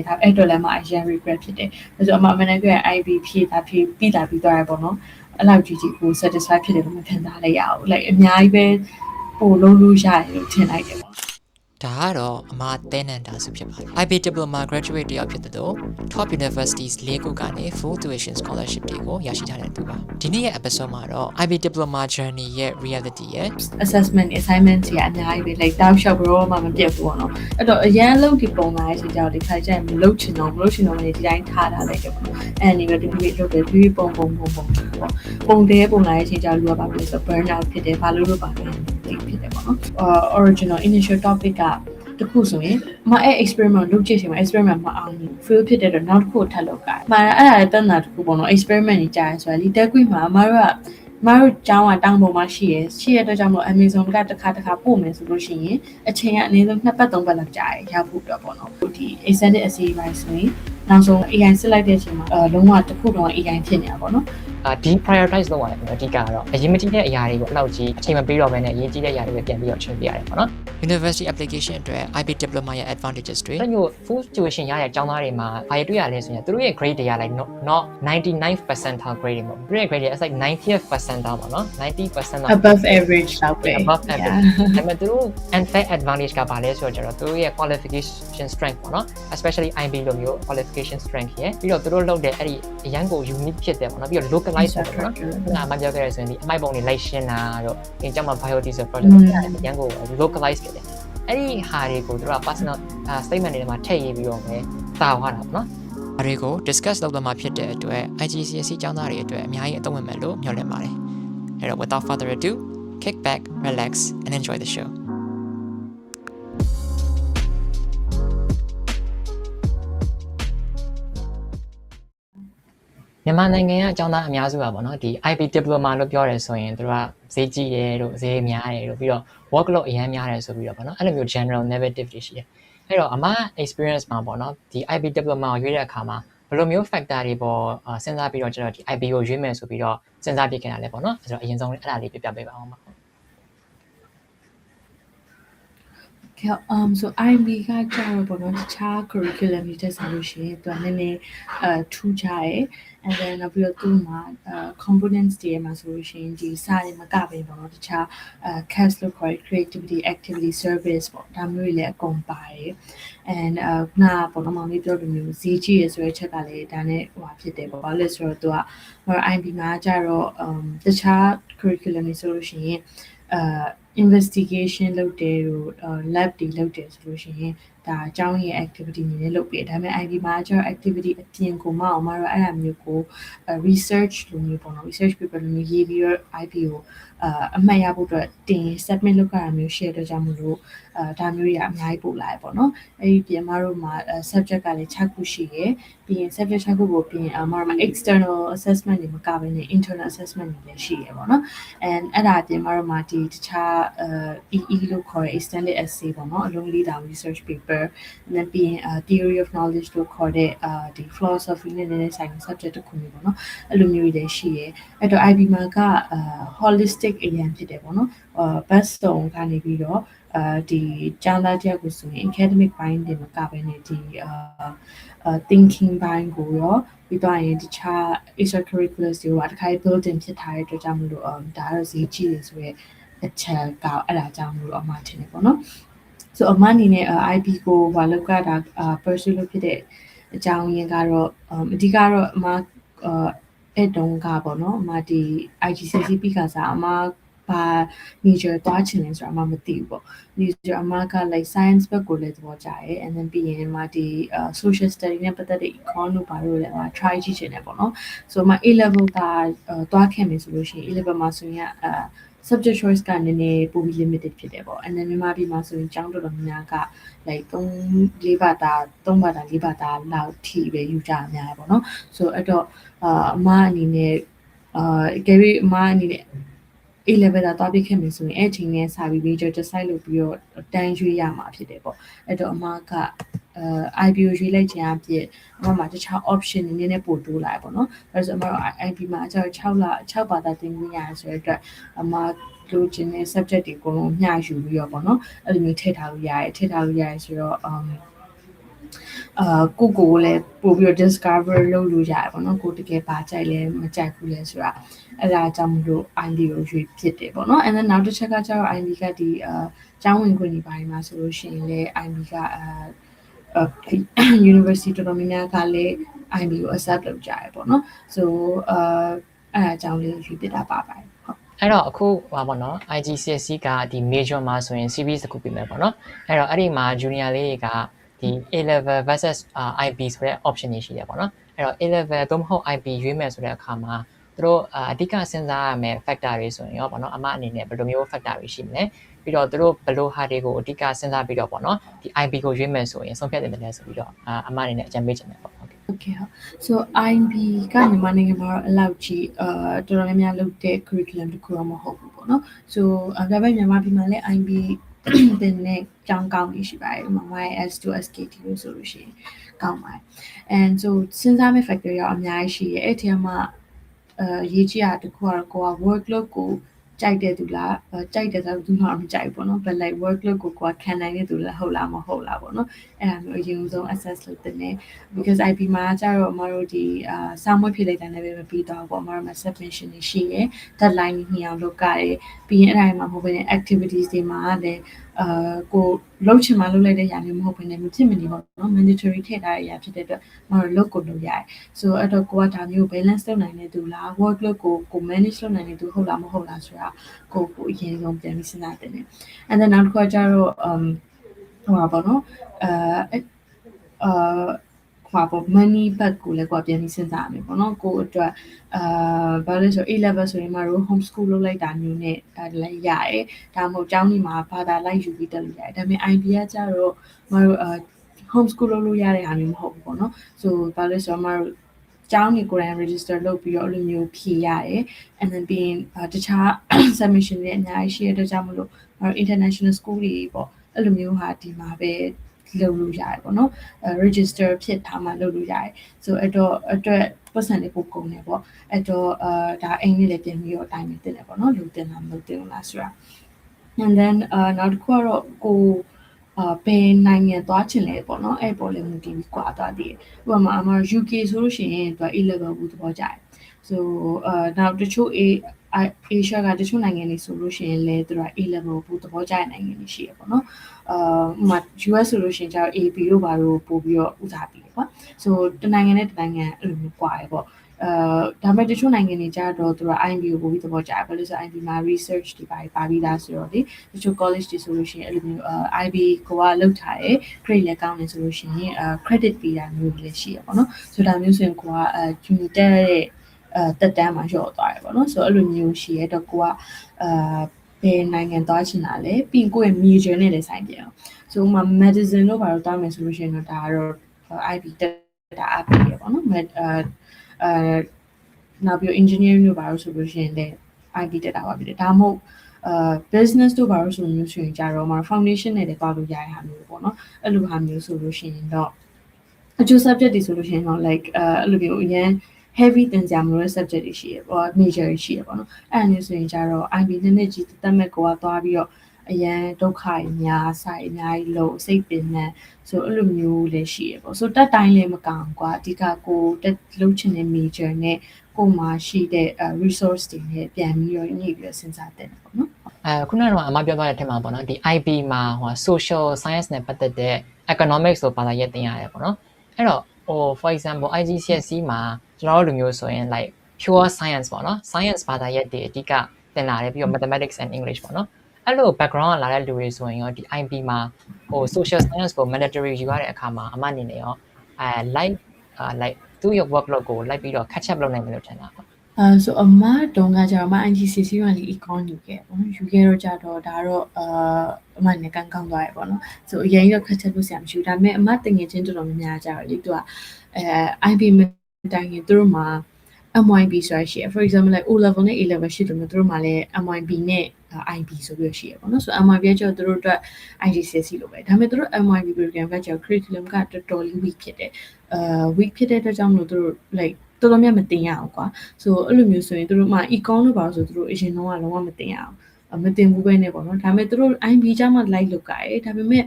ဒါအဲ့တော့လည်းအရင် regret ဖြစ်တယ်ဒါဆိုအမနဲ့က IB ဖြည့်ပြီးသွားရပေါ့နော်အဲ့လောက်ကြီးကို satisfy ဖြစ်တယ်လို့မခံစားလိုက်ရဘူး like အများကြီးပဲပို့လို့ရတယ်လို့ထင်လိုက်တယ်ပေါ့ဒါကတော့အမတဲနန်တာစုဖြစ်ပါတယ် IB Diploma Graduate တယောက်ဖြစ်တဲ့တော့ Top Universities ၄ခုကနေ Full Tuition Scholarship တွေကိုရရှိထားတဲ့သူပါဒီနေ့ရဲ့ episode မှာတော့ IB Diploma Journey ရဲ့ reality ရဲ့ assessment assignment တွေအများကြီးပဲ like တောက်လျှောက်ဘရောမှမပြတ်ဘူးပေါ့နော်အဲ့တော့အရန်လုံးဒီပုံလာရဲ့ဆိုကြတော့ဒီခါကျရင်မလုပ်ချင်တော့မနေဒီတိုင်းထားတာလိုက်တယ်ပေါ့အဲ့ဒီတော့ဒီလုပ်တယ်ဒီပုံပေါ့ပုံတဲ့ပုံလာရဲ့ဆိုကြလူကပါပြီဆို burn out ဖြစ်တယ်ဘာလို့ပါလဲဖြစ်တယ်ပေါ့နော် original initial topic ကတခုဆိုရင်မအဲ့ experiment လုပ်ကြည့်ချိန်မှာ experiment မအောင်ဘူး fail ဖြစ်တဲ့တော့နောက်တစ်ခုထပ်လုပ်ကြတယ်။အဲ့ဒါလည်းတန်းတာတစ်ခုပေါ့နော် experiment ကြီးကြားရဆိုတော့ဒီတက်ကွိမှာမတို့ကျောင်းကတောင်ပေါ်မှာရှိရတဲ့ကြောင့်မို့ Amazon ကတစ်ခါပို့မယ်ဆိုလို့ရှိရင်အချိန်ကအနည်းဆုံး2ပတ်3ပတ်လောက်ကြာရရောက်ဖို့တော့ပေါ့နော်။ဒီ extended essay ပိုင်းဆိုရင်နောက်ဆုံး AI စစ်လိုက်တဲ့အချိန်မှာလုံးဝတစ်ခုတော့ AI ဖြစ်နေတာပေါ့နော်ဒီ prioritize လုပ်ရတယ်ပေါ့နော်အဓိကတော့အရင်မကြည့်တဲ့အရာတွေကိုအလောက်ကြီးအချိန်မပေးတော့ဘဲနဲ့အရင်ကြည့်တဲ့အရာတွေပဲပြန်ပြီးတော့ချိန်ပြရတယ်ပေါ့နော် University application အတွက် IB Diploma ရဲ့ advantages တွေအဲ့လို full tuition ရတဲ့ကျောင်းသားတွေမှာဘာတွေတွေ့ရလဲဆိုရင်သူတို့ရဲ့ grade တွေက like not 99th percentile grade တွေပေါ့သူတို့ရဲ့ grade တွေက it's like 90th percentile ပေါ့နော်90% above average လောက်ပဲ above average အဲ့မဲ့သူတို့ unfair advantage ကဘာလဲဆိုတော့ကျတော့သူတို့ရဲ့ qualification strength ပေါ့နော် especially IB လိုမျိုး qualification strength ရဲ့ပြီးတော့သူတို့လုပ်တဲ့အဲ့ဒီအရန်ကို unique ဖြစ်တယ်ပေါ့နော်ပြီးတော့ localize ပေါ့နော်အဲ့ဒါမှပြောခဲ့ရဆိုရင်ဒီအမိုက်ပုံတွေလိုက်ရှင်းတာတို့ဒီကျောင်းမှာ biodiesel project အရန်ကို localize ဖြစ်တယ်အဲ့ဒီဟာတွေကိုသူတို့က personal statement တွေမှာထည့်ရေးပြီးတော့ပဲတာဝါတာပေါ့နော်ဒါတွေကို discuss လုပ်တော့မှဖြစ်တဲ့အတွက် IGCSE ကျောင်းသားတွေအတွက်အများကြီးအသုံးဝင်မယ်လို့မျှော်လင့်ပါတယ်အဲ့တော့ without further ado kick back relax and enjoy the showမြန်မာနိုင်ငံကအကြောင်းသားအများစုပါပေါ့နော်ဒီ IB Diploma လို့ပြောရဲဆိုရင်တို့ကဈေးကြီးတယ်တို့ဈေးများတယ်တို့ပြီးတော့ workload အများများတယ်ဆိုပြီးတော့ပေါ့နော်အဲ့လိုမျိုး general negative တွေရှိတယ်အဲ့တော့အမ experience မှာပေါ့နော်ဒီ IB Diploma ကိုရွေးတဲ့အခါမှာဘယ်လိုမျိုး factor တွေပေါ်စဉ်းစားပြီးတော့ကျွန်တော်ဒီ IB ကိုရွေးမယ်ဆိုပြီးတော့စဉ်းစားပြခဲ့တာလဲပေါ့နော်အဲ့တော့အရင်ဆုံးအဲ့ဒါလေးပြပြပေးပါအောင်ပါso IB ကကြာတော့ပေါ့နော်တခြား curriculum တွေတက်စားလို့ရှိရင်သူကနည်းနည်းထူးခြားတယ် and then နောက်ပြီးတော့သူ့မှာ components တွေမှာဆိုလို့ရှိရင်ဒီစာတွေမကပဲပေါ့နော်တခြားCAS လို့ခေါ်တဲ့ creativity activity service ပေါ့ဒါမျိုးတွေလည်းအကုန်ပါတယ် and ခုနကပေါ့နော်မောင်လေးပြောလို့မျိုးဈေးကြီးရဆိုတဲ့ချက်ကလည်းဒါနဲ့ဟိုဖြစ်တယ်ပေါ့ဘာလို့လဲဆိုတော့သူက IB မှာကြတော့တခြား curriculum တွေဆိုလို့ရှိရင်investigation လုပ်တယ်တို့ lab တွေလုပ်တယ်ဆိုလို့ရှိရင်ဒါအကြောင်းရဲ့ activity တွေလည်းလုပ်ပြဒါပေမဲ့ IB မှာကျတော့ activity အပြင်ကိုမှအောင်မတော့အဲ့ဒါမျိုးကို research လိုမျိုးပေါ့နော် research paper လိုမျိုးရေးပြီးတော့ IB ကိုအမှတ်ရဖို့အတွက်တင် submit လုပ်ရတာမျိုးရှိတဲ့ကြောင့်မလို့ဒါမျိုးတွေအများကြီးပို့လာရပေါ့နော်အဲ့ဒီပြင်မတို့မှာ subject ကလည်း6ခုရှိရယ်ပြီးရင် subject 6ခုကိုပြင်မတို့မှာ external assessment တွေမကဘဲနဲ့ internal assessment တွေလည်းရှိရယ်ပေါ့နော် and အဲ့ဒါပြင်မတို့မှာဒီတခြားEE လို့ခေါ်တဲ့ extended essay ပေါ့နော်အလုံးလေးတောင် research paper နဲ့ပြီးရင်theory of knowledge လို့ခေါ်တဲ့ဒီ philosophy နဲ့လည်းဆိုင်တဲ့ subject တစ်ခုမျိုးပေါ့နော်အဲ့လိုမျိုးတွေလည်းရှိရယ်အဲ့တော့ IB မှာကholistic အရင်ဖြစ်တယ်ပေါ့နော်best ဆုံးကနေပြီးတော့ဒီကျောင်းသားတယောက်ကိုဆိုရင် academic ဘိုင်းတွေမကဘဲနဲ့ဒီthinking ဘိုင်းကိုရောပြီးတော့ရင်တခြား extracurriculars တွေကတခါ building ဖြစ်ထားတဲ့အတွက်ကြောင့်မလို့ဒါတော့ဈေးကြီးတယ်ဆိုရဲအချက်ကအဲ့ဒါကြောင့်မလို့အမှထင်တယ်ပေါ့နော် so အမှအနေနဲ့ IB ကိုဘာလို့ကတာpursue လုပ်ဖြစ်တဲ့အကြောင်းရင်းကတော့အဓိကတော့အမှအဲ့တုန်းကပေါ့နော်အမှဒီ IGCSE ပြီးခါစားအမှဘာ major သွားချင်လဲဆိုတော့အမှမသိဘူးပေါ့ major အမှက like science ဘက်ကိုလည်းသဘောကျတယ် and then ပြီးရင်မှဒီ social study နဲ့ပတ်သက်တဲ့ econ လို့ဘာလို့လဲအမှ try ကြည့်ချင်တယ်ပေါ့နော် so အမှ A level ကသွားခဲ့မယ်ဆိုလို့ရှိရင် A level မှာဆိုရင်subject choice ကနည်းနည်းပိုပြီး limited ဖြစ်တယ်ပေါ့ and then မြန်မာပြည်မှာဆိုရင်ကျောင်းတော်တော်များများက like 3ဘာသာ4ဘာသာလောက်ထိပဲယူကြအများပေါ့နော် so အဲ့တော့အမအနေနဲ့Gary အမအနေနဲ့A level တာသွားပြခဲ့မယ်ဆိုရင်အဲ့ချိန်နဲ့စာပြီး major decide လုပ်ပြီးတော့တန်းရွေးရမှာဖြစ်တယ်ပေါ့အဲ့တော့အမကIB ကိုရွေးလိုက်ခြင်းအဖြစ်အမမှာတခြား option နည်းနည်းပို့တိုးလာပေါ့နော်အဲ့ဆိုအမတို့ IB မှာကျတော့6ဘာသာသင်ခွင့်ရတယ်ဆိုတဲ့အတွက်အမလိုချင်တဲ့ subject တွေအကုန်လုံးမျှယူပြီးတော့ပေါ့နော်အဲ့လိုမျိုးထည့်ထားလို့ရတယ်ဆိုတော့ ကိုလည်းပို့ပြီးတော့ discover လုပ်လို့ရတယ်ပေါ့နော်ကိုတကယ်ပါကြိုက်လဲမကြိုက်ဘူးလဲဆိုတာအဲ့ဒါကြောင့်မလို့ IB ကိုရွေးဖြစ်တယ်ပေါ့နော် and then နောက်တစ်ချက်ကကျတော့ IB ကဒီကျောင်းဝင်ခွင့်တွေပိုင်းမှာဆိုလို့ရှိရင်လေ IB ကuniversity တော်တော်များများကလည်း IB ကို accept လုပ်ကြရပေါ့နော် so အဲ့ဒါကြောင့်လေးရွေးဖြစ်တာပါပါတယ်ဟုတ်အဲ့တော့အခုဟာပေါ့နော် IGCSE ကဒီ major မှာဆိုရင် series တစ်ခုပြင်မယ်ပေါ့နော်အဲ့တော့အဲ့ဒီမှာ junior လေးတွေကဒီ A level versus IB ဆိုတဲ့ option တွေရှိတယ်ပေါ့နော်အဲ့တော့ A level သို့မဟုတ် IB ရွေးမယ်ဆိုတဲ့အခါမှာသူတို့အဓိကစဉ်းစားရမယ့် factor တွေဆိုရင်ရောပေါ့နော်အမအနေနဲ့ဘယ်လိုမျိုး factor တွေရှိမလဲပြီးတော့သူတို့ဘယ်လိုဟာတွေကိုအဓိကစဉ်းစားပြီးတော့ပေါ့နော်ဒီ IB ကိုရွေးမယ်ဆိုရင်ဆုံးဖြတ်တယ်လည်းဆိုပြီးတော့အမအနေနဲ့အကြံပေးချင်တယ်ပေါ့ဟုတ်ကဲ့ Okay ဟုတ် so IB ကမြန်မာနိုင်ငံမှာတော့အလောက်ကြီးတော်တော်များများလုပ်တဲ့ curriculum တစ်ခုတော့မဟုတ်ဘူးပေါ့နော် so ဒါပေမဲ့မြန်မာပြည်မှာလည်း IB တင်တဲ့ကျောင်းကောင်းကြီးရှိပါတယ်ဥပမာ YS2 SKT လို့ဆိုလို့ရှိရင်ကောင်းပါတယ် and so စဉ်းစားမယ့် factor ရောအများကြီးရှိရဲ့အဲ့ဒီမှာရေးကြည့်ရတဲ့ခုကတော့ကိုက workload ကိုကြိုက်တဲ့သူလားကြိုက်တယ်ဆိုတော့သူမှမကြိုက်ဘူးပေါ့နော် but like workload ကိုခံနိုင်တဲ့သူလားဟုတ်လားမဟုတ်လားပေါ့နော်အဲ့ဒါမျိုးအရင်ဆုံး assess လုပ်တဲ့ because IB မှာကျတော့အမတို့ဒီစာမွေးဖြေလိုက်တာလည်းပဲမပြီးတော့ပေါ့အမတို့မှာ submission တွေရှိရယ် deadline တွေညှိအောင်လုပ်ရတယ်ပြီးရင်အဲ့ဒါမှမဟုတ်ဘဲ activities တွေမှာလည်းကိုလုပ်ချင်မှလုပ်လိုက်တဲ့အရာမျိုးမဟုတ်ဘဲနဲ့မဖြစ်မနေပေါ့နော် mandatory ထည့်ထားတဲ့အရာဖြစ်တဲ့အတွက်အမတို့လုပ်ကိုလုပ်ရတယ် so အဲ့တော့ကိုကဒါမျိုး balance လုပ်နိုင်တဲ့သူလား workload ကို manage လုပ်နိုင်တဲ့သူဟုတ်လားမဟုတ်လားဆိုတာကိုအရင်ဆုံးပြန်ပြီးစဉ်းစားတင်တယ် and then နောက်တစ်ခါကျတော့ဟိုပါပေါ့နော်money back ကိုလည်းကိုပြန်ပြီးစဉ်းစားရမယ်ပေါ့နော်ကိုအတွက်ဘာလို့လဲဆို A level ဆိုရင်မတို့ home school လုပ်လိုက်တာမျိုးနဲ့လည်းရတယ်ဒါမှမဟုတ်ကျောင်းကြီးမှာဘာသာလိုက်ယူပြီးတက်လို့ရတယ်ဒါပေမဲ့ IB ကကျတော့မတို့home school လုပ်လို့ရတဲ့အားမျိုးမဟုတ်ဘူးပေါ့နော် so ဘာလို့လဲဆိုတော့မတို့ကျောင်းကိုယ်တိုင် register လုပ်ပြီးတော့အဲ့လိုမျိုးဖြေရတယ် and then ပြီးရင်တခြား submission တွေအများကြီးရှိတဲ့အတွက်ကြောင့်မလို့ international school တွေပေါ့အဲ့လိုမျိုးဟာဒီမှာပဲလုပ်လို့ရတယ်ပေါ့နော် register ဖြစ်ထားမှလုပ်လို့ရတယ် so အတွက်ပတ်စံလေးပိုကုန်တယ်ပေါ့အဲ့တော့ဒါအိမ်လေးလည်းပြင်ပြီးတော့တိုင်းနေတင်တယ်ပေါ့နော်လူတင်တာမလုပ်တင်ဘူးလားဆိုတာ and then နောက်တစ်ခုကတော့ကိုဘယ်နိုင်ငံသွားချင်လဲပေါ့နော်အဲ့ပေါ်လည်းမူတည်ပြီးကွာသွားသေးတယ်ဥပမာအမ UK ဆိုလို့ရှိရင်သူက A level ဘူးသဘောကျတယ် so နောက်တချို့Asia ကတချို့နိုင်ငံတွေဆိုလို့ရှိရင်လည်းသူက A level ဘူးသဘောကျတဲ့နိုင်ငံတွေရှိရပေါ့နော်ဥပမာ US ဆိုလို့ရှိရင်ကျတော့ AB တို့ဘာလို့ပို့ပြီးတော့ဦးစားပေးတယ်ပေါ့ so တနိုင်ငံနဲ့တနိုင်ငံအဲ့လိုမျိုးကွာရပေါ့ဒါပေမဲ့တချို့နိုင်ငံတွေကျတော့သူက IB ကိုပို့ပြီးသဘောကျတယ်ဘာလို့ဆို IB မှာ research တွေပါပြီးသားဆိုတော့လေတချို့ college တွေဆိုလို့ရှိရင်အဲ့လိုမျိုးIB ကိုကလောက်ထားတယ် grade လည်းကောင်းတယ်ဆိုလို့ရှိရင် credit ပေးတာမျိုးလည်းရှိရပေါ့နော်ဆိုဒါမျိုးဆိုရင်ကိုကunit တဲ့တက်တန်းမှာလျှော့သွားတယ်ပေါ့နော်ဆိုတော့အဲ့လိုမျိုးရှိရတော့ကိုကဘယ်နိုင်ငံသွားချင်တာလဲပြီးရင်ကိုယ့်ရဲ့ major နဲ့လည်းဆိုင်ပြန်အောင်ဆိုမှ medicine လို့ဘာလို့တောင်းမယ်ဆိုလို့ရှိရင်တော့ဒါကတော့ IB တက်တာအပ်ပြီပေါ့နော်နောက်ပြီး engineering တို့ဘာလို့ဆိုလို့ရှိရင်လည်း IB တက်တာပါပြီဒါမှမဟုတ်business တို့ဘာလို့ဆိုမျိုးဆိုရင်ကြတော့မှာ foundation နဲ့လည်းပါလို့ရတဲ့ဟာမျိုးပေါ့နော်အဲ့လိုဟာမျိုးဆိုလို့ရှိရင်တော့အကျိုး subject တွေဆိုလို့ရှိရင်တော့ like အဲ့လိုမျိုးအရင် heavy သင်ကြမလို့ subject တွေရှိရပေါ့ major ရှိရပေါ့နော်အဲ့ဒါမျိုးဆိုရင်ကြတော့ IB နည်းနည်းကြီးတက်မဲ့ကိုကသွားပြီးတော့အရန်ဒုက္ခအများဆိုင်အများကြီးလို့စိတ်ပင်နဲ့ဆိုအဲ့လိုမျိုးလည်းရှိရပေါ့ဆိုတက်တိုင်းလည်းမကောင်းကွာအဓိကကိုတက်လုပ်ချင်တဲ့ major နဲ့ကိုမှရှိတဲ့ resource တွေနဲ့ပြန်ပြီးတော့ညှိပြီးတော့စဉ်းစားတဲ့ပေါ့နော်ခုနကတော့အမပြောသွားတဲ့အထက်မှာပေါ့နော်ဒီ IB မှာဟို social science နဲ့ပတ်သက်တဲ့ economics ဆိုဘာသာရပ်သင်ရတယ်ပေါ့နော်အဲ့တော့for example IGCSE မှာကျွန်တော်တို့လူမျိုးဆိုရင် like pure science ပေါ့နော် science ဘာသာရပ်တွေအဓိကသင်လာတယ်ပြီးတော့ mathematics and English ပေါ့နော်အဲ့လို background ကလာတဲ့လူတွေဆိုရင်ရောဒီ IB မှာsocial science ကို mandatory ယူရတဲ့အခါမှာအမအနေနဲ့ရောlike သူ့ရဲ့ workload ကိုလိုက်ပြီးတော့ catch up လုပ်နိုင်မယ်လို့ထင်တာပေါ့so အမတုန်းကကျတော့အမ IGCSE ကလေ econ ယူခဲ့ပေါ့နော်ယူခဲ့တော့ကြတော့ဒါတော့အမနဲ့ကန်ကောင်းသွားရပေါ့နော် so အရင်တော့ခက်ချက်လို့ဆရာမရှိဘူးဒါပေမဲ့အမတငယ်ချင်းတော်တော်များများကြတော့လေသူကIB မတိုင်ရင်သူတို့မှာ MYB ဆိုတာရှိရ for example like O level နဲ့ A level ရှိတယ်မျိုးသူတို့မှာလည်း MYB နဲ့ IB ဆိုပြီးရှိရပေါ့နော် so MYB ကကျတော့သူတို့အတွက် IGCSE လို့ပဲဒါပေမဲ့သူတို့ MYB program ကကျတော့ curriculum ကတော်တော်လေး weak ဖြစ်တယ် weak ဖြစ်တဲ့အတွက်ကြောင့်မလို့သူတို့ like တော်တော်များမတင်ရအောင်ကွာ so အဲ့လိုမျိုးဆိုရင်သူတို့မှာ econ လို့ပါဆိုသူတို့အရင်တော့လုံးဝမတင်ရအောင်မတင်ဘူးပဲနဲ့ပေါ့နော်ဒါပေမဲ့သူတို့ IB ကျမှ like လုပ်ကြတယ်ဒါပေမဲ့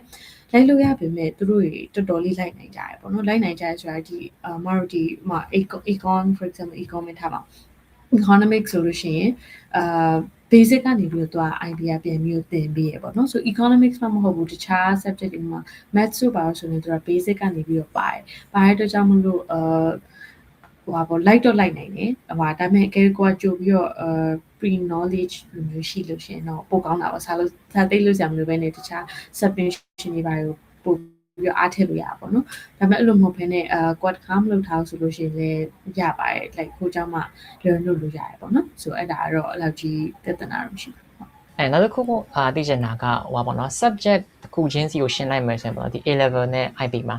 တ လိုက်လို့ရပေမဲ့သူတို့တော်တော်လေးလိုက်နိုင်ကြရပေါ့နော်လိုက်နိုင်ကြရဆိုတာဒီမတို့ဒီecon for example economic ထားပါ economics ဆိုလို့ရှိရင်basic ကနေပြီးတော့ IB ပြန်ပြီးသင်ပေးရပေါ့နော် so economics မှမဟုတ်ဘူးတခြား subject တွေမှာ maths ဆိုပါဆိုရင်သူက basic ကနေပြီးတော့ပါတယ်တော့ကြောင့်မလို့လိုက်တော့လိုက်နိုင်တယ်ဒါပေမဲ့ကဲကိုကကြိုပြီးတော့pre knowledge လိုမျိုးရှိလို့ရှိရင်တော့ပိုကောင်းတာပါစားသိလို့ဆရာမလို့ပဲနေတခြား submission တွေပါကိုပိုပြီးတော့အားထည့်လို့ရပါပေါ့နော်ဒါပေမဲ့အဲ့လိုမဟုတ်ဘဲနဲ့quad cam လောက်ထားဆိုလို့ရှိရင်လည်းရပါတယ် like ကိုเจ้าမှ learn လုပ်လို့ရတယ်ပေါ့နော် so အဲ့ဒါကတော့အဲ့လောက်ကြီးပြဿနာတော့မရှိဘူးနောက်တစ်ခုသိချင်တာကဟိုပါပေါ့နော် subject တစ်ခုချင်းစီကိုရှင်းလိုက်မယ်ဆိုရင်ပေါ့ဒီ A level နဲ့ IB မှာ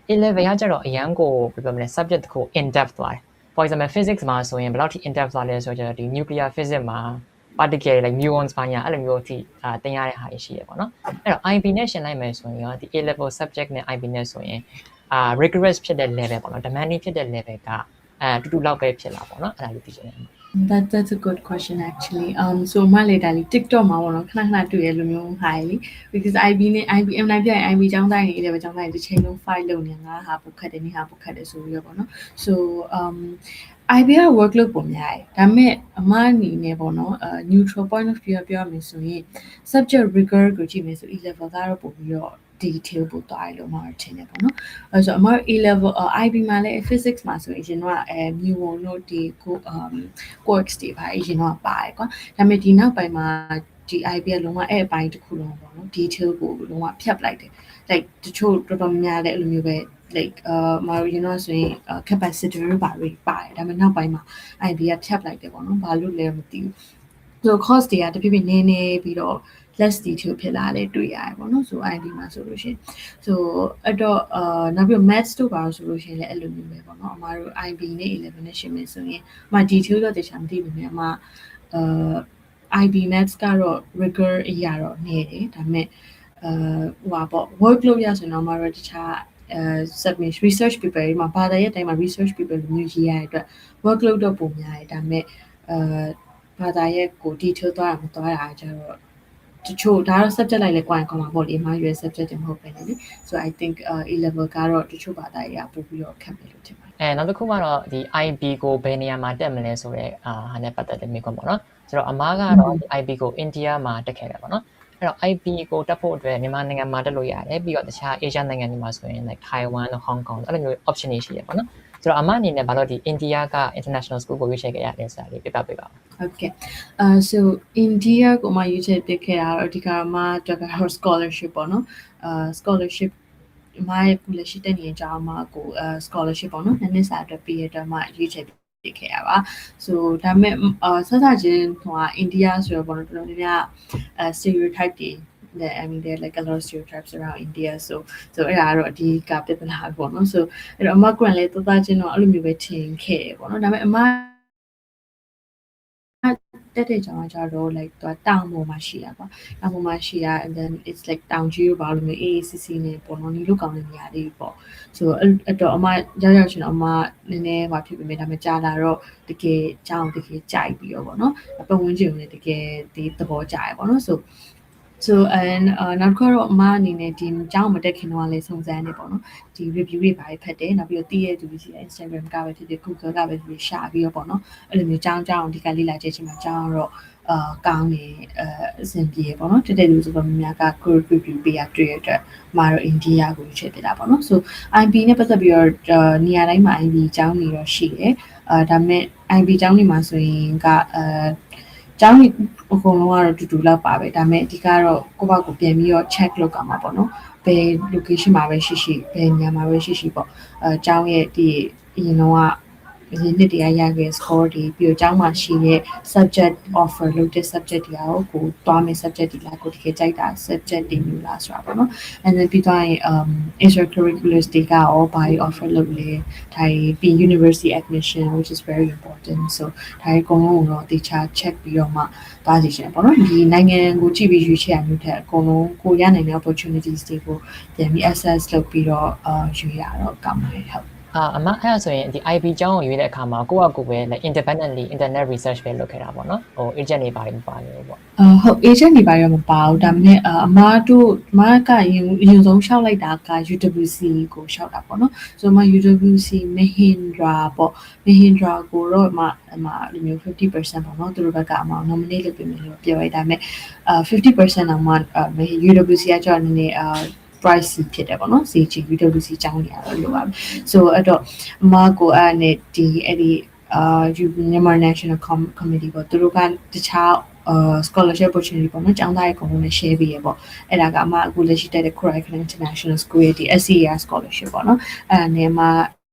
A level ကကျတော့အရန်ကိုဘယ်လိုမလဲ subject တစ်ခု in depth သွားတယ် for example physics မှာဆိုရင်ဘယ်လောက်ထိ in depth သွားလဲဆိုတော့ဒီ nuclear physics မှာ particle like muons ဘာညာအဲ့လိုမျိုးအထိသင်ရတဲ့ဟာရှိရပေါ့နော်အဲ့တော့ IB နဲ့ရှင်းလိုက်မယ်ဆိုရင်ရောဒီ A level subject နဲ့ IB နဲ့ဆိုရင်rigorous ဖြစ်တဲ့ level ပေါ့နော် demanding ဖြစ်တဲ့ level ကတူတူလောက်ပဲဖြစ်လာပေါ့နော်အဲ့ဒါလေးသိချင်တယ်That's a good question actually. So မလေးဒါလေး TikTok မှာပေါ့နော်ခဏခဏတွေ့ရလိုမျိုးဟာလေ because IBM နိုင်ပြရင် IB ကျောင်းတိုင်းနေတယ်ပဲကျောင်းတိုင်းတစ်ချိန်လုံး file လုပ်နေငါဟာပုတ်ခတ်တယ်နေဟာပုတ်ခတ်တယ်ဆိုပြီးတော့ပေါ့နော် so IB က workload ပုံများတယ်ဒါပေမဲ့အမအနေနဲ့ပေါ့နော်neutral point of view ပြောရမယ်ဆိုရင် subject rigor ကိုကြည့်မယ်ဆို E level ကတော့ပို့ပြီးတော့ detail ပို့သွားရလို့မှာထင်တယ်ပေါ့နော်အဲဆိုအမ A level IB မှာလည်း physics မှာဆိုရင်တော့muon တို့ဒီquarks တွေပါအရင်တော့ပါတယ်ကွာဒါပေမဲ့ဒီနောက်ပိုင်းမှာဒီ IB ကလုံးဝအဲ့အပိုင်းတစ်ခုလုံးပေါ့နော် detail ကိုလုံးဝဖြတ်လိုက်တယ် like တချို့တော်တော်များလည်းအဲ့လိုမျိုးပဲ like မရင်းတော့ဆိုရင် capacitor ဘာတွေပါတယ်ဒါပေမဲ့နောက်ပိုင်းမှာ IB ကဖြတ်လိုက်တယ်ပေါ့နော်ဘာလို့လဲမသိဘူး so cost တွေကတဖြည်းဖြည်းနည်းနည်းပြီးတော့ less detail ဖြစ်လာတယ်တွေ့ရတယ်ပေါ့နော်ဆို IB မှာဆိုလို့ရှိရင် so အဲ့တော့နောက်ပြီး maths တို့ပါဆိုလို့ရှိရင်လည်းအဲ့လိုမျိုးပဲပေါ့နော်အမတို့ IB နဲ့ 11နဲ့ရှင်းမယ်ဆိုရင်အမ detail တော့တခြားမသိဘူးမြင်အမIB maths ကတော့ rigor အရာတော့နေတယ်ဒါပေမဲ့ဟိုပါပေါ့ workload ရဆိုတော့အမတို့တခြားsubmit research paper တွေမှာဘာသာရဲ့အတိုင်းမှာ research paper လိုမျိုးရေးရတဲ့အတွက် workload တော့ပုံများတယ်ဒါပေမဲ့ဘာသာရဲ့ကို detail သွားတာမသွားတာကျတော့တချို့ဒါတော့ subject လိုက်လဲကွာရင်ကောင်းမှာပေါ့လေအမှားရွယ် subject တွေမဟုတ်ပဲလေ so I think A level ကတော့တချို့ဘာသာရေးပို့ပြီးတော့ခက်မယ်လို့ထင်ပါတယ်နောက်တစ်ခုကတော့ဒီ IB ကိုဘယ်နေရာမှာတက်မလဲဆိုတော့ဟာနဲ့ပတ်သက်တဲ့မိကွန်းပေါ့နော်ဆိုတော့အမားကတော့ဒီ IB ကို India မှာတက်ခဲ့တယ်ပေါ့နော်အဲ့တော့ IB ကိုတက်ဖို့အတွက်မြန်မာနိုင်ငံမှာတက်လို့ရတယ်ပြီးတော့တခြား Asia နိုင်ငံတွေမှာဆိုရင် like Taiwan နဲ့ Hong Kong အဲ့လိုမျိုး option တွေရှိရပေါ့နော်ဆိုတော့အမအနေနဲ့ဘာလို့ဒီ India က international school ကိုရွေးချယ်ခဲ့ရလဲဆိုတာလေးပြပြပေးပါဦး Okay so India ကိုမှရွေးချယ်ပြခဲ့တာတော့ဒီကမှတက်တာ scholarship ပေါ့နော်scholarship အမရဲ့ခုလက်ရှိတက်နေကြအောင်မှာကိုscholarship ပေါ့နော်နှစ်စာအတွက်ပြီးရတော့မှရွေးချယ်ပြခဲ့ရပါ so ဒါပေမဲ့ဆက်စချင်းဟိုအိန္ဒိယဆိုတော့ပေါ့နော်တော်တော်များများstereotype တွေI mean there are like a lot of stereotypes around India so အဲ့ဒါကတော့အဒီကပြဿနာပေါ့နော် so အဲ့တော့အမကလည်းတော်တော်ချင်းတော့အဲ့လိုမျိုးပဲထင်ခဲ့ပေါ့နော်ဒါပေမဲ့အမတက်တဲ့ကြောင်ကြတော့ like တောင်ပေါ်မှာရှိရပါတောင်ပေါ်မှာရှိရ and then it's like တောင်ကြီးဘာလို့မျိုး AACC နဲ့ပေါ့နော်ဒီလိုကောင်းတဲ့နေရာလေးပေါ့ so အဲ့တော့အမရောက်ရှင်တော့အမနည်းနည်းဟောဖြစ်ပေမဲ့ဒါမှကြာလာတော့တကယ်ကြောင်တကယ်ကြိုက်ပြီးတော့ပေါ့နော်ပတ်ဝန်းကျင်နဲ့တကယ်ဒီသဘောကျရပေါ့နော် so and နောက်ကတော့အမအနေနဲ့ဒီကြောင်းမတက်ခင်တော့လည်းစုံစမ်းနေပေါ့နော်ဒီ review တွေပါဖတ်တယ်နောက်ပြီးတော့တည့်ရသူတွေစီ Instagram ကပဲဖြစ်ဖြစ် Google ကပဲဖြစ်ဖြစ်ရှာပြီးတော့ပေါ့နော်အဲ့လိုမျိုးကြောင်းဒီကလေးလာကြည့်ချင်မှာကြောင်းတော့ကောင်းနေအဆင်ပြေပေါ့နော်တက်လူဆိုတော့များက good review ပေးရတွေ့ရတဲ့မာတော့ India ကိုရွေးချယ်ပြတာပေါ့နော် so IB နဲ့ပတ်သက်ပြီးတော့နေရာတိုင်းမှာ IB ကြောင်းနေတော့ရှိတယ်ဒါပေမဲ့ IB ကြောင်းနေမှာဆိုရင်ကကျောင်းကြီးအကုန်လုံးကတော့တူတူလောက်ပါပဲဒါပေမဲ့ဒီကတော့ကိုယ့်ဘာကိုပြန်ပြီးတော့ check လုပ်ကြမှာပေါ့နော်ဘယ် location မှာပဲရှိရှိဘယ်နေရာမှာပဲရှိရှိပေါ့ကျောင်းရဲ့ဒီအရင်တော့ကဒီနှစ်တည်းရခဲ့ score တွေပြီးတော့ကျောင်းမှာရှိတဲ့ subject offer လုပ်တဲ့ subject တွေကိုတွားမယ် subject တွေလားကိုတကယ်ကြိုက်တာ subject တွေမျိုးလားဆိုတာပေါ့နော် and then ပြီးတော့extracurriculars တွေကရောဘာ offer လုပ်လဲဒါပြီး university admission which is very important so ဒါအကုန်လုံးတော့တခြား check ပြီးတော့မှသွားစီရှင်ပေါ့နော်ဒီနိုင်ငံကိုကြည့်ပြီးရွေးချယ်ရမျိုးတဲ့အကုန်လုံးကိုရနိုင်တဲ့ opportunities တွေကိုပြန်ပြီး access လုပ်ပြီးတော့ရွေးရတော့ကောင်းပါတယ်ဟုတ် အမအဲ့ဆိုရင်ဒီ IP အကြောင်းကိုရွေးတဲ့အခါမှာကိုယ့်အကူပဲ like independently internet research ပဲလုပ်ခဲ့တာပေါ့နော်ဟို agent တွေပါတယ်မပါဘူးပေါ့ ဟုတ် agent တွေပါရမပါဘူးဒါပေမဲ့အမကရင်ဆုံးရှောက်လိုက်တာက UWC ကိုရှောက်တာပေါ့နော်ဆိုတော့ UWC Mahindra ပေါ့ Mahindra ကိုတော့အမဒီမျိုး 50% ပေါ့နော်သူတို့ဘက်ကအမ nominate လုပ်ပေးမယ်လို့ပြောလိုက်ဒါပေမဲ့50% တော့မှ UWC ကကြောက်နေprice ဖြစ်တယ်ပေါ့နော် CG UWC အကြောင်းနေရတော့လို့ပါဆိုတော့အမကိုအဲ့နဲ့ဒီအဲ့ဒီMyanmar National Committee ပေါ့သူတို့ကတခြားscholarship opportunity ပေါ့နော်ကျောင်းသားတွေအကုန်လုံးနဲ့ share ပေးရပေါ့အဲ့ဒါကအမအခုလက်ရှိတက်တဲ့ Curriculum International School ရဲ့ဒီ SCER scholarship ပေါ့နော်အဲ့နဲ့မှ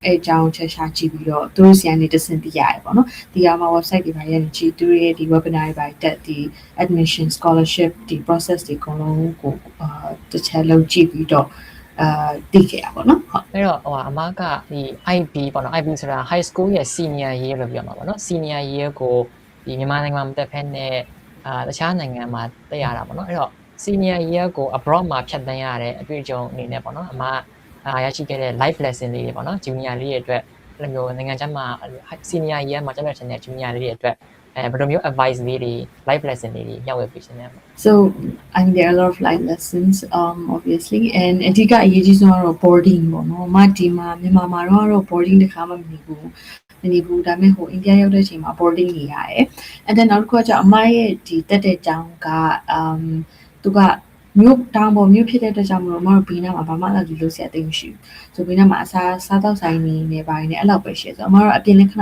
အဲ့အကြောင်းချက်ရှာကြည့်ပြီးတော့သူတို့ဆီကနေတဆင့်ပြရတယ်ပေါ့နော်ဒီအောင်မှာ website တွေပါရနေကြည့်သူတို့ရဲ့ဒီ webinar တွေပါတက်ဒီ admission scholarship ဒီ process တွေအကုန်လုံးကိုတစ်ချက်လုံးကြည့်ပြီးတော့သိခဲ့ရပါတော့ဟုတ် အဲ့တော့အမကဒီ IB ပေါ့နော် IB ဆိုတာ high school ရဲ့ senior year လို့ပြောမှာပေါ့နော် senior year ကိုဒီမြန်မာနိုင်ငံမှာမတက်ဖက်နဲ့တခြားနိုင်ငံမှာတက်ရတာပေါ့နော်အဲ့တော့ senior year ကို abroad မှာဖြတ်သန်းရတဲ့အတွေ့အကြုံအနေနဲ့ပေါ့နော်အမရရှိခဲ့တဲ့ life lesson လေးတွေပေါ့နော် junior လေးတွေအတွက်အဲ့လိုမျိုးနိုင်ငံခြားမှာ senior year မှာတက်တဲ့ junior လေးတွေအတွက်ဘယ်လိုမျိုး advice လေးတွေ life lesson လေးတွေမျှဝေပေးရှင်လဲ So I mean there are a lot of life lessons obviously and အဓိကအရေးကြီးဆုံးကတော့ boarding ပေါ့နော်။ဒီမှာမြန်မာမှာတော့ boarding တစ်ခါမှမနေဘူးဒါပေမဲ့ဟိုအိန္ဒိယရောက်တဲ့အချိန်မှာ boarding နေရတယ်။ and then နောက်တစ်ခုကကျအမရဲ့ဒီတက်တဲ့ကျောင်းကသူကမြို့တောင်ပေါ်မြို့ဖြစ်တဲ့အတွက်ကြောင့်မလို့အမတို့ဘေးနားမှာဘာမှလည်းလုပ်စရာတိတ်မရှိဘူး။ဆိုဘေးနားမှာအစားတောက်ဆိုင်နေပါနေအဲ့လောက်ပဲရှိတယ်ဆိုအမတို့အပြင်လည်းခ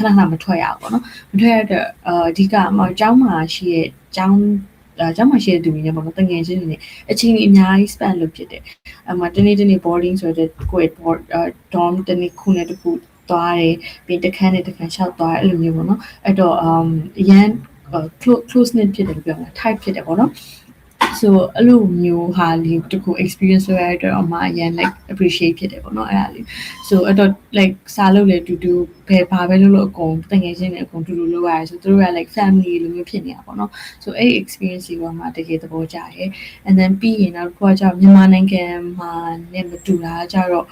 ဏမထွက်ရဘူးပေါ့နော်။မထွက်ရတော့အဓိကအမကျောင်းမှာရှိတဲ့ကျောင်းမှာရှိတဲ့သူတွေနဲ့ပေါ့နော်တငယ်ချင်းတွေနဲ့အချိန်ကြီးအများကြီး spend လုပ်ဖြစ်တယ်။အမတနေ့ boarding ဆိုတဲ့ကိုယ့် dorm တနေ့ခုနဲ့တစ်ခုသွားတယ်ပြီးတစ်ခန်းနဲ့တစ်ခန်းလျှောက်သွားအဲ့လိုမျိုးပေါ့နော်။အဲ့တော့အရန် close knit ဖြစ်တယ်လို့ပြောမှာ type ဖြစ်တယ်ပေါ့နော်။ so အဲ့လိုမျိုးဟာလေးတခု experience လုပ်ရတော့အမအရင် like appreciate ဖြစ်တယ်ပေါ့နော်အဲ့ဒါလေး so အဲ့တော့ like စားလို့လေတူဘာပဲလုပ်အကုန်တငယ်ချင်းတွေအကုန်တူလုပ်ရတယ်ဆိုသူတို့က like family လိုမျိုးဖြစ်နေတာပေါ့နော် so အဲ့ experience တွေကမှတကယ်သဘောကျတယ် and then ပြီးရင်နောက်တစ်ခုကကြောင့်မြန်မာနိုင်ငံမှာနဲ့မတူတာကြတော့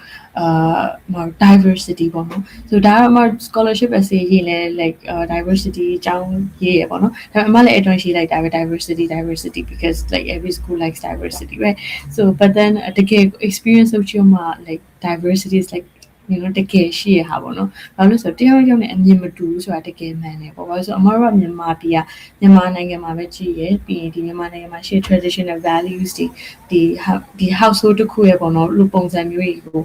diversity ပေါ့နော် so ဒါကတော့ scholarship essay ရေးလဲ like diversity အကြောင်းရေးရပေါ့နော်ဒါပေမဲ့အမလည်းအတွင်းရှိလိုက်တာပဲ diversity because like every school likes diversity right so but then the experience of your like diversity is like you know တကယ်ရှိရဟာပေါ့နော်ဘာလို့ဆိုတော့တယောက်နဲ့အမြင်မတူဘူးဆိုတာတကယ်မှန်တယ်ပေါ့ဘာလို့ဆိုတော့အမတို့ကမြန်မာနိုင်ငံမှာပဲကြည့်ရပြီးရင်ဒီမြန်မာနိုင်ငံမှာရှိ traditional values ဒီ household တစ်ခုရဲ့ပေါ့နော်လူပုံစံမျိုးတွေကို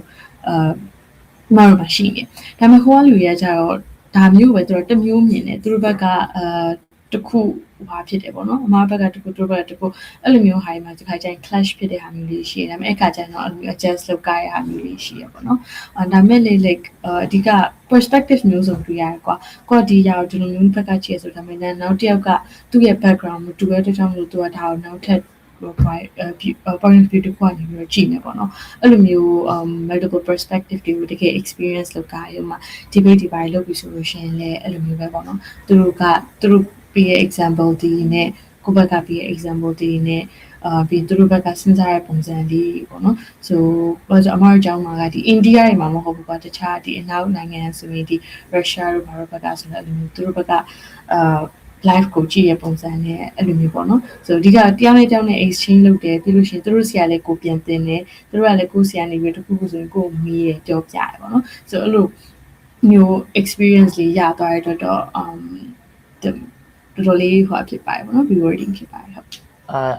မတော်မရှိနေဒါပေမဲ့ဟိုကလူတွေကကြတော့ဒါမျိုးပဲသူတို့တမျိုးမြင်တယ်သူတို့ဘက်ကတစ်ခုဟာဖြစ်တယ်ပေါ့နော်အမဘက်ကတစ်ခုသူတို့ဘက်ကတစ်ခုအဲ့လိုမျိုးဟာမှာဒီခါကျရင် clash ဖြစ်တဲ့ဟာမျိုးလေးရှိတယ်ဒါပေမဲ့အခါကျရင်တော့အဲ့လို adjust လုပ်ကြရတာမျိုးလေးရှိရပေါ့နော်ဒါပေမဲ့လေ like အဓိက perspective မျိုးစုံတွေ့ရတယ်ကွာဒီရောက်ဒီလိုမျိုးဘက်ကချေဆိုဒါပေမဲ့နောက်တစ်ယောက်ကသူ့ရဲ့ background မတူတဲ့အတွက်ကြောင့်မလို့သူကဒါကိုနောက်ထပ်point of view တစ်ခုကနေပြီးတော့ကြည့်နေပေါ့နော်အဲ့လိုမျိုး multiple perspective တွေကိုတကယ် experience လုပ်ကြရမှာ debate တွေပါလုပ်ပြီးဆိုလို့ရှိရင်လည်းအဲ့လိုမျိုးပဲပေါ့နော်သူတို့ပြည့် example ဒီနဲ့ကိုဘက်ကပြည့် example ဒီနဲ့ပြီးသူတို့ဘက်ကစဉ်းစားတဲ့ပုံစံလေးပေါ့နော် so ဘာလို့အမတို့ကျောင်းမှာကဒီ India တွေမှာမဟုတ်ဘူးကွာတခြားဒီအနောက်နိုင်ငံဆိုရင်ဒီ Russia တို့ဘာလို့ဘက်ကဆိုတော့အဲ့လိုမျိုးသူတို့ဘက်ကlive ကိုကြည့်ရပုံစံနဲ့အဲ့လိုမျိုးပေါ့နော် so ဒီကတယောက်နဲ့တယောက်နဲ့ exchange လုပ်တယ်ပြီးလို့ရှိရင်သူတို့ဆရာလည်းကိုပြန်တင်တယ်သူတို့ကလည်းကိုဆရာနေပြီးတခုခုဆိုရင်ကိုမေးတယ်ကြောပြတယ်ပေါ့နော် so အဲ့လိုမျိုး experience လေးရသွားတဲ့တော့တော်တော်လေးဟိုဖြစ်ပါတယ်ပေါ့နော် rewarding ဖြစ်ပါတယ်ဟုတ်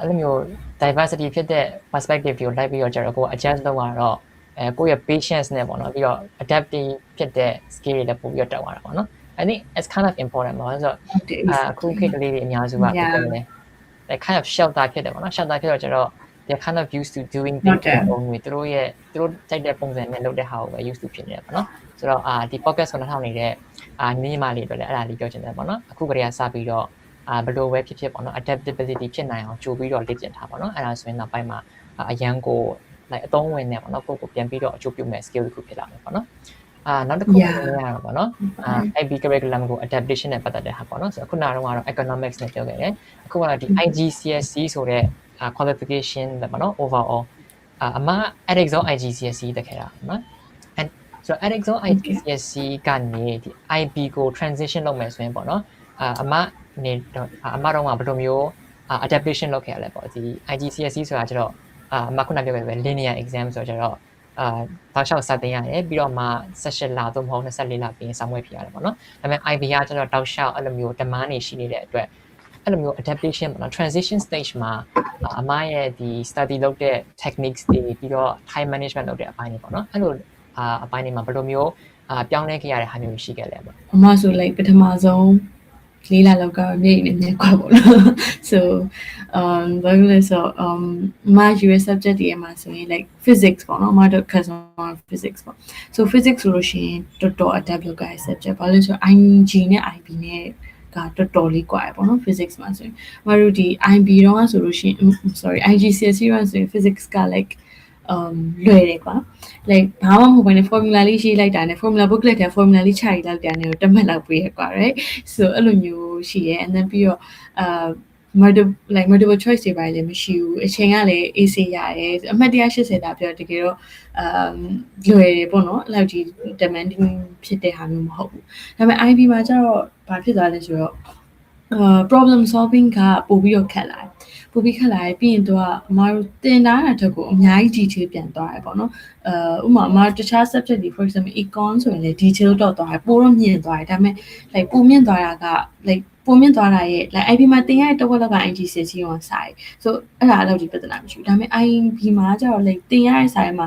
အဲ့လိုမျိုး diversity ဖြစ်တဲ့ perspective ကိုလိုက်ပြီးတော့ကျတော့ကို adjust လုပ်ရတော့ကိုယ့်ရဲ့ patience နဲ့ပေါ့နော်ပြီးတော့ adaptive ဖြစ်တဲ့ skill တွေလည်းပို့ပြီးတော့တက်သွားတာပေါ့နော်I think it's kind of important ပေါ့ဆိုတော့အခုခေတ်ကလေးတွေအများစုကပြောတယ် like kind of shelter ဖြစ်တယ်ပေါ့နော် shelter ဖြစ်တော့ကျတော့ they kind of used to doing things their own way သူတို့ကြိုက်တဲ့ပုံစံနဲ့လုပ်တဲ့ဟာကိုပဲ used to ဖြစ်နေတယ်ပေါ့နော်ဆိုတော့ဒီ podcast ကိုနှောက်နေတဲ့ညီမလေးတွေလည်းအဲ့ဒါလေးပြောချင်တယ်ပေါ့နော်အခုကတည်းကစပြီးတော့ဘယ်လိုပဲဖြစ်ပေါ့နော် adaptability ဖြစ်နိုင်အောင်ကြိုပြီးတော့လေ့ကျင့်ထားပေါ့နော်အဲ့ဒါဆိုရင်နောက်ပိုင်းမှာအရန်ကို like အသုံးဝင်နေပေါ့နော်ကိုပြန်ပြီးတော့အကျိုးပြုမဲ့ skill တစ်ခုဖြစ်လာမယ်ပေါ့နော်နောက်တစ်ခုရတော့ပေါ့နော်IB curriculum ကို adaptation နဲ့ပတ်သက်တဲ့ဟာပေါ့နော်ဆိုတော့ခုနကတော့ economics နဲ့ပြောခဲ့တယ်အခုကတော့ဒီ IGCSE ဆိုတဲ့ qualification ပဲပေါ့နော် overall အမ edX ရော IGCSE တက်ခဲ့တာနော် ဆိုတော့ Edexon IGCSE ကနေဒီ IB ကို transition လုပ်မယ်ဆိုရင်ပေါ့နော်အမနေတော့အမတော့ကဘယ်လိုမျိုး adaptation လုပ်ခဲ့ရလဲပေါ့ဒီ IGCSE ဆိုတာကျတော့အမခုနပြောခဲ့ပဲ linear exam ဆိုတော့ကျတော့တောက်လျှောက်စတင်ရတယ်ပြီးတော့မှ18လသို့မဟုတ်24လပြီးရင်စာမွေးဖြစ်ရတယ်ပေါ့နော်ဒါပေမဲ့ IB ကကျတော့တောက်လျှောက်အဲ့လိုမျိုး demand တွေရှိနေတဲ့အတွက်အဲ့လိုမျိုး adaptation ပေါ့နော် transition stage မှာအမရဲ့ဒီ study လုပ်တဲ့ techniques တွေပြီးတော့ time management လုပ်တဲ့အပိုင်းတွေပေါ့နော်အဲ့လိုအပိုင်းတွေမှာဘယ်လိုမျိုးပြောင်းလဲခဲ့ရတဲ့ဟာမျိုးရှိခဲ့လဲပေါ့အမဆို like ပထမဆုံးလေးလာလောက်ကမြိတ်နေနေကွာပေါ့နော် so ဘာလို့လဲဆိုမ US subject တွေမှာဆိုရင် like physics ပေါ့နော်မတို့ customer physics ပေါ့ so physics ဆိုလို့ရှိရင်တော်တော် adapt လုပ်ရတဲ့ subject ဘာလို့လဲဆို ING နဲ့ IB နဲ့ကတော်တော်လေးကွာရပေါ့နော် physics မှာဆိုရင်မတို့ဒီ IB တော့ဆိုလို့ရှိရင် sorry IGCSE တော့ဆိုရင် physics က like လွယ်တယ်ကွာ like ဘာမှမဟုတ်ဘဲနဲ့ formula လေးရေးလိုက်တာနဲ့ formula booklet ထဲ formula လေးချလိုက်တာနဲ့တမက်လောက်ပေးရကွာ right so အဲ့လိုမျိုးရှိရဲ and then ပြီးတော့multiple choice တွေပါလည်းမရှိဘူးအချိန်ကလည်း AC ရတယ်အမှတ်180တာပြောတကယ်တော့လွယ်တယ်ပေါ့နော်အဲ့လောက်ကြီး demanding ဖြစ်တဲ့ဟာမျိုးမဟုတ်ဘူးဒါပေမဲ့ IB မှာကျတော့ဘာဖြစ်သွားလဲဆိုတော့problem solving ကပို့ပြီးတော့ခက်လာတယ်ပို့ပြီးခက်လာပြီးရင်တော့အမတို့တင်တာတဲ့အတွက်ကိုအများကြီး detail ပြန်သွားရပေါ့နော်ဥပမာအမတခြား subject တွေ for example econ ဆိုရင်လည်း detail တော့သွားရပို့တော့မြင့်သွားတယ်ဒါပေမဲ့ like ပို့မြင့်သွားတာက like ပို့မြင့်သွားတာရဲ့ like IB မှာတင်ရတဲ့တစ်ဝက်လောက်က IGCSE ရောစာရယ် so အဲ့ဒါအလောက်ကြီးပြဿနာမရှိဘူးဒါပေမဲ့ IB မှာကျတော့ like တင်ရတဲ့စာရယ်မှာ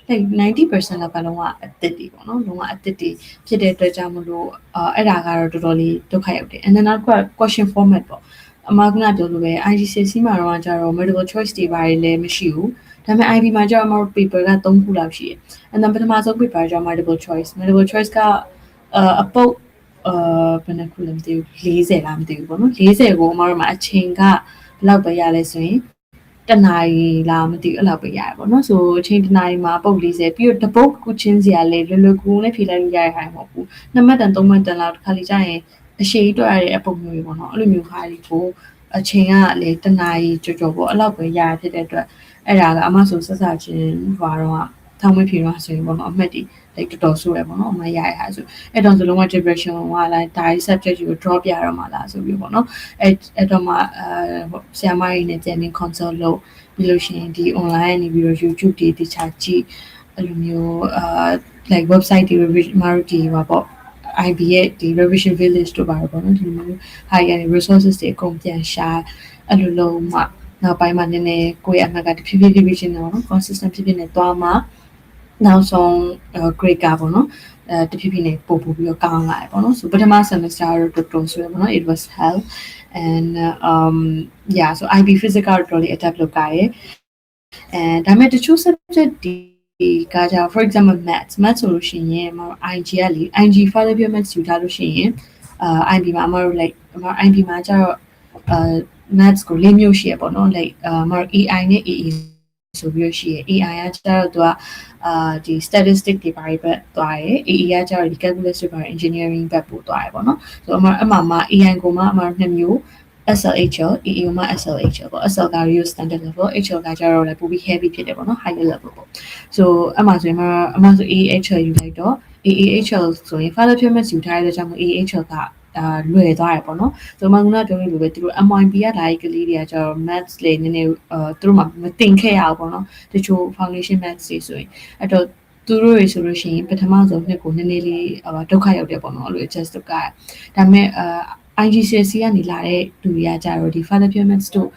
like 90% လောက်ကလုံးဝအသစ်တွေပေါ့နော်လုံးဝအသစ်တွေဖြစ်တဲ့အတွက်ကြောင့်မလို့အဲ့ဒါကတော့တော်တော်လေးဒုက္ခရောက်တယ် and then နောက်တစ်ခုက question format ပေါ့အမကပြောလို့ပဲ IGCSE မှာတော့ကျတော့ multiple choice တွေပါတယ်လည်းမရှိဘူးဒါပေမဲ့ IB မှာကျတော့ more paper က3ခုလောက်ရှိတယ် and then ပထမဆုံး paper ကျတော့ multiple choice ကအပုတ်ဘယ်နှခုလဲမသိဘူး40လားမသိဘူးပေါ့နော်40ကိုအမတို့မှာအချိန်ကဘယ်လောက်ပဲရလဲဆိုရင်တနာရီလားမသိဘူးအဲ့လောက်ပဲရရပေါ့နော်ဆိုအချိန်တနာရီမှာပုတ်40ပြီးတော့တပုတ်ခုချင်းစီကလည်းလွယ်လွယ်ကူကူနဲ့ဖြေလိုက်လို့ရရတဲ့ဟာမဟုတ်ဘူး2မှတ်တန်3မှတ်တန်လောက်တစ်ခါလေကြာရင်အရှိကြီးတွေ့ရတဲ့အပုံမျိုးပေါ့နော်အဲ့လိုမျိုးခါလေးကိုအချိန်ကလည်းတနာရီကြော်ပေါ့အဲ့လောက်ပဲရရဖြစ်တဲ့အတွက်အဲ့ဒါကအမဆိုဆက်စချင်းဟွာတော့ထောင်မဖြေတော့ဆိုရင်ပေါ့နော်အမှတ်ဒီ like တော်တော်ဆိုရပေါ့နော်အမရရဟာဆိုအဲ့တော့ဆိုလုံးဝ depression ကလည်း direct subject ကို drop ပြတော့မှလားဆိုပြီးပေါ့နော်အဲ့တော့မှဆရာမကြီးနဲ့ပြန်ပြီး consult လုပ်ပြီးလို့ရှိရင်ဒီ online နေပြီးတော့ YouTube တွေတခြားကြည့်အဲ့လိုမျိုးlike website တွေ marketing တွေပါပေါ့ IB ရဲ့ဒီ revision village တို့ပါပေါ့နော်ဒီလိုမျိုး high end resources တွေအကုန်ပြန်ရှာအဲ့လိုလုံးမှနောက်ပိုင်းမှာနည်းနည်းကိုယ့်ရဲ့အမှတ်ကတဖြည်းဖြည်းချင်းတော့နော် consistent ဖြစ်ဖြစ်နဲ့သွားမှနောက်ဆုံး grade ကပေါ့နော်တဖြည်းဖြည်းနဲ့ပို့ပြီးတော့ကောင်းလာတယ်ပေါ့နော်ဆိုပထမ semester တော့တော်ဆိုရပေါ့နော် it was hell and yeah so IB physics ကတော့တော်တော်လေး adapt လုပ်ကြရဲဒါပေမဲ့တချို့ subject ဒီကကြ for example maths ဆိုလို့ရှိရင်မတို့ IG ကလေ IG further pure maths ယူထားလို့ရှိရင်IB မှာမတို့ like IB မှာကျတော့maths ကို၄မျိုးရှိရပေါ့နော် like မတို့ AI နဲ့ AA ဆိုပြီးရှိရ AI ကကျတော့သူကဒီ statistic တွေပါပဲသွားရ AA ကကျတော့ဒီ calculus တွေပါ engineering ဘက်ပို့သွားရပေါ့နော်ဆိုတော့အမှ AI ကိုမှအမှ2မျိုးSLHL AA မှာ SLHL ပေါ့ SL က real standard level HL ကကျတော့လည်းပိုပြီး heavy ဖြစ်တယ်ပေါ့နော် higher level ပေါ့ဆိုအမှဆိုရင်အမှဆို AHL ယူလိုက်တော့ AHL ဆိုရင် further pure maths ယူထားတဲ့ကြောင့် AHL ကလွယ်သွားရပေါ့နော်ဆိုမှငါပြောလို့ပဲသူတို့ MYB ကဒါကြီးကလေးတွေကကျတော့ maths လေးနည်းနည်းသူတို့မှမတင်ခဲ့ရဘူးပေါ့နော်တချို့ foundation maths တွေဆိုရင်အဲ့တော့သူတို့တွေဆိုလို့ရှိရင်ပထမဆုံးနှစ်ကိုနည်းနည်းလေးဒုက္ခရောက်တယ်ပေါ့နော်အဲ့လို adjust လုပ်ကြရဒါပေမဲ့IGCSE ကနေလာတဲ့လူတွေကကြတော့ဒီ further pure maths တို့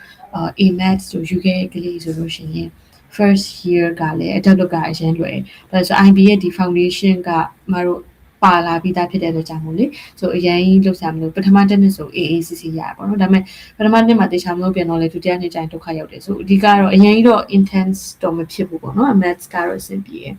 A maths တို့ UK ကလေးဆိုလို့ရှိရင် first year ကလည်း adapt လုပ်ကြအရင်လွယ်တယ်ဆိုတော့ IB ရဲ့ဒီ foundation ကမတို့ပါလာပြီးသားဖြစ်တဲ့အတွက်ကြောင့်မို့လေဆိုအရင်လောက်ဆရာမလို့ပထမတစ်နှစ်ဆို AACC ရပါတော့ဒါပေမဲ့ပထမနှစ်မှာတေချာမလို့ပြန်တော့လေဒုတိယနှစ်ကျရင်ဒုက္ခရောက်တယ်ဆိုအဓိကတော့အရင်တော့ intense တော့မဖြစ်ဘူးပေါ့နော် maths ကတော့အဆင်ပြေတယ်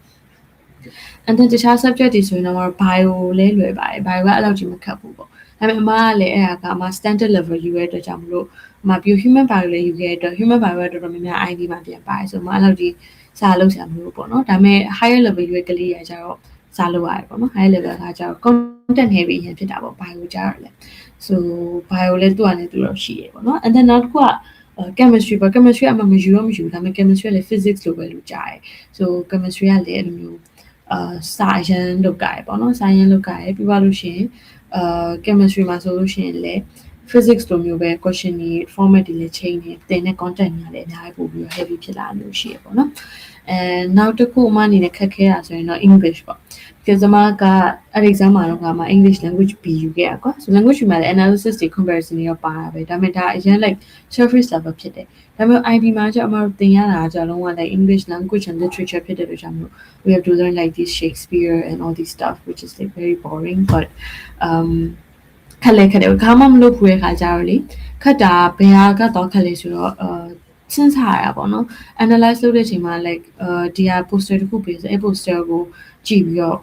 and then တခြား subject တွေဆိုရင်တော့ bio လဲလွယ်ပါတယ် bio ကအဲ့လောက်ကြီးမခက်ဘူးပေါ့ဒါပေမဲ့အမကလည်းအဲ့ဒါက standard level ယူရတဲ့အတွက်ကြောင့်မလို့အမ bio human bio လည်းယူခဲ့တဲ့အတွက် human bio ကတော်တော်များများ IB မှာပြန်ပါတယ်ဆိုတော့အမအဲ့လောက်ကြီးစာလုပ်ဆရာမလို့ပေါ့နော်ဒါပေမဲ့ higher level ယူရကလေးရကြတော့စားလို့ရတယ်ပေါ့နော် high level ကကျတော့ content heavy ရင်ဖြစ်တာပေါ့ bio ကြတော့လေ so bio လည်းသူ့အနေနဲ့သူတော့ရှိရပေါ့နော် and then နောက်တစ်ခုကchemistry ပေါ့ chemistry အမှမယူတော့မယူဒါပေမဲ့ chemistry လည်း physics လိုပဲလို့ကြားတယ် so chemistry ကလည်းအဲ့လိုမျိုး စာရန်လုပ်ကြရပေါ့နော်စာရန်လုပ်ကြရပြီးပါလို့ရှိရင်chemistry မှာဆိုလို့ရှိရင်လည်း physics လိုမျိုးပဲ question တွေ format တွေလည်း change နေတင်တဲ့ content တွေလည်းအများကြီးပို့ပြီး heavy ဖြစ်လာလို့ရှိရပေါ့နော်နောက်တစ်ခုမှအနေနဲ့ခက်ခဲတာဆိုရင်တော့ English ပေါ့ because ကျွန်မကအဲ့ exam မှာတော့မှ English language BU ခဲ့ရကွာ so language မှာလည်း analysis တွေ comparison တွေရောပါတာပဲဒါပေမဲ့ဒါအရင် like surface level ဖြစ်တယ်ဒါပေမဲ့ IB မှာကျအမတို့သင်ရတာကျလုံးဝ like English language and literature ဖြစ်တဲ့အတွက်ကြောင့်မို့ we have to learn like this Shakespeare and all this stuff which is like very boring but ခက်လဲခက်တယ်ခါမှမလုပ်ဘူးတဲ့ခါကြတော့လေခက်တာဘယ်ဟာကတော့ခက်လဲဆိုတော့စဉ်းစားရတာပေါ့နော် analyze လုပ်တဲ့အချိန်မှာ like ဒီဟာ poster တစ်ခုပေးဆိုအဲ့ poster ကိုကြည့်ပြီးတော့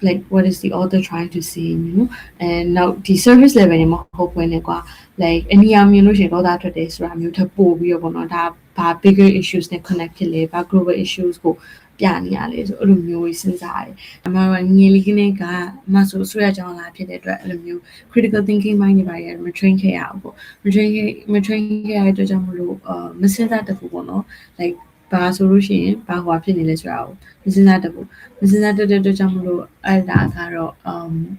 like what is the author trying to say you know and now the service level နဲ့မဟုတ်ဘဲနဲ့ကွာ like အနည်းအမြင်လို့ရှိရင်တော့ဒါထွက်တယ်ဆိုတာမျိုးထပ်ပို့ပြီးတော့ပေါ့နော်ဒါဘာ bigger issues နဲ့ connect ဖြစ်လဲဘာ global issues ကိုပြနေရလဲဆိုအဲ့လိုမျိုးစဉ်းစားရတယ်။အမှန်တော့ငယ်လေးကနေကအမှဆိုဆွေးရကြောင်းလာဖြစ်တဲ့အတွက်အဲ့လိုမျိုး critical thinking mind တွေပါရမ train ခဲ့ရအောင်ပေါ့မ train ခဲ့ရတဲ့အတွက်ကြောင့်မလို့မစဉ်းစားတတ်ဘူးပေါ့နော် like ဘာဆိုလို့ရှိရင်ဘာဟွာဖြစ်နေလဲဆိုတာကိုမစဉ်းစားတတ်ဘူးမစဉ်းစားတတ်တဲ့အတွက်ကြောင့်မလို့အဲ့ဒါကတော့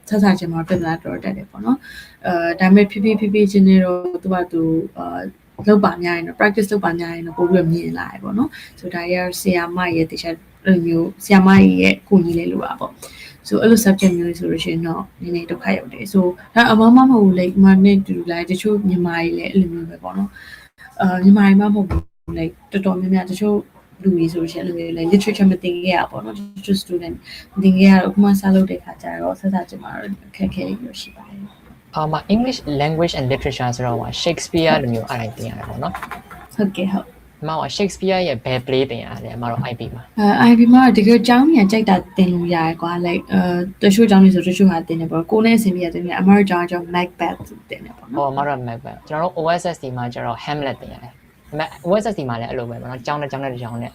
ဆက်စားခြင်းမှာပြဿနာတော်တက်တယ်ပေါ့နော်ဒါပေမဲ့ဖြည်းဖြည်းချင်းနေတော့သူကသူလုပ်ပါများရင်တော့ practice လုပ်ပါများရင်တော့ပို့ပြီးမြင်လာရပေါ့နော်ဆိုဒါရဆရာမရဲ့တခြားလိုမျိုးဆရာမရဲ့ကိုကြီးလေးလိုပါပေါ့ဆိုအဲ့လို subject မျိုးဆိုလို့ရှိရင်တော့နည်းနည်းဒုက္ခရောက်တယ်ဆိုဒါအမမမဟုတ်ဘူး like မနဲ့တူလိုက်တချို့မြန်မာကြီးလည်းအဲ့လိုမျိုးပဲပေါ့နော်မြန်မာကြီးမှမဟုတ်ဘူး like တော်တော်များများတချို့လူကြီးဆိုလို့ရှိရင်အဲ့လိုမျိုး like literature မသင်ခဲ့ရပေါ့နော်တချို့ student သင်ခဲ့ရတော့အခုမှစလုပ်တဲ့ခါကျတော့ဆက်စားချင်မှာတော့အခက်အခဲတွေမျိုးရှိပါတယ်English language and literature ဆိုတော့ Shakespeare လိုမျိုးအဲ့ဒါတင်ရတယ်ပေါ့နော်ဟုတ်ကဲ့ဟုတ်မမ Shakespeare ရဲ့ဘယ် play တင်ရတယ်အမတို့ IB မှာIB မှာတကယ်ကြောင်းမြန်ကြိုက်တာတင်လို့ရတယ်ကွာ like တချို့ကြောင်းတွေဆိုတချို့ဟာတင်တယ်ပေါ့ကိုနဲ့အဆင်ပြေတယ်တင်တယ်အမတို့ကြောင်း Macbeth တင်တယ်ပေါ့နော်အမတို့ Macbeth ကျွန်တော်တို့ OSSD မှာကျတော့ Hamlet တင်ရတယ်OSSD မှာလည်းအဲ့လိုပဲပေါ့နော်ကြောင်းနဲ့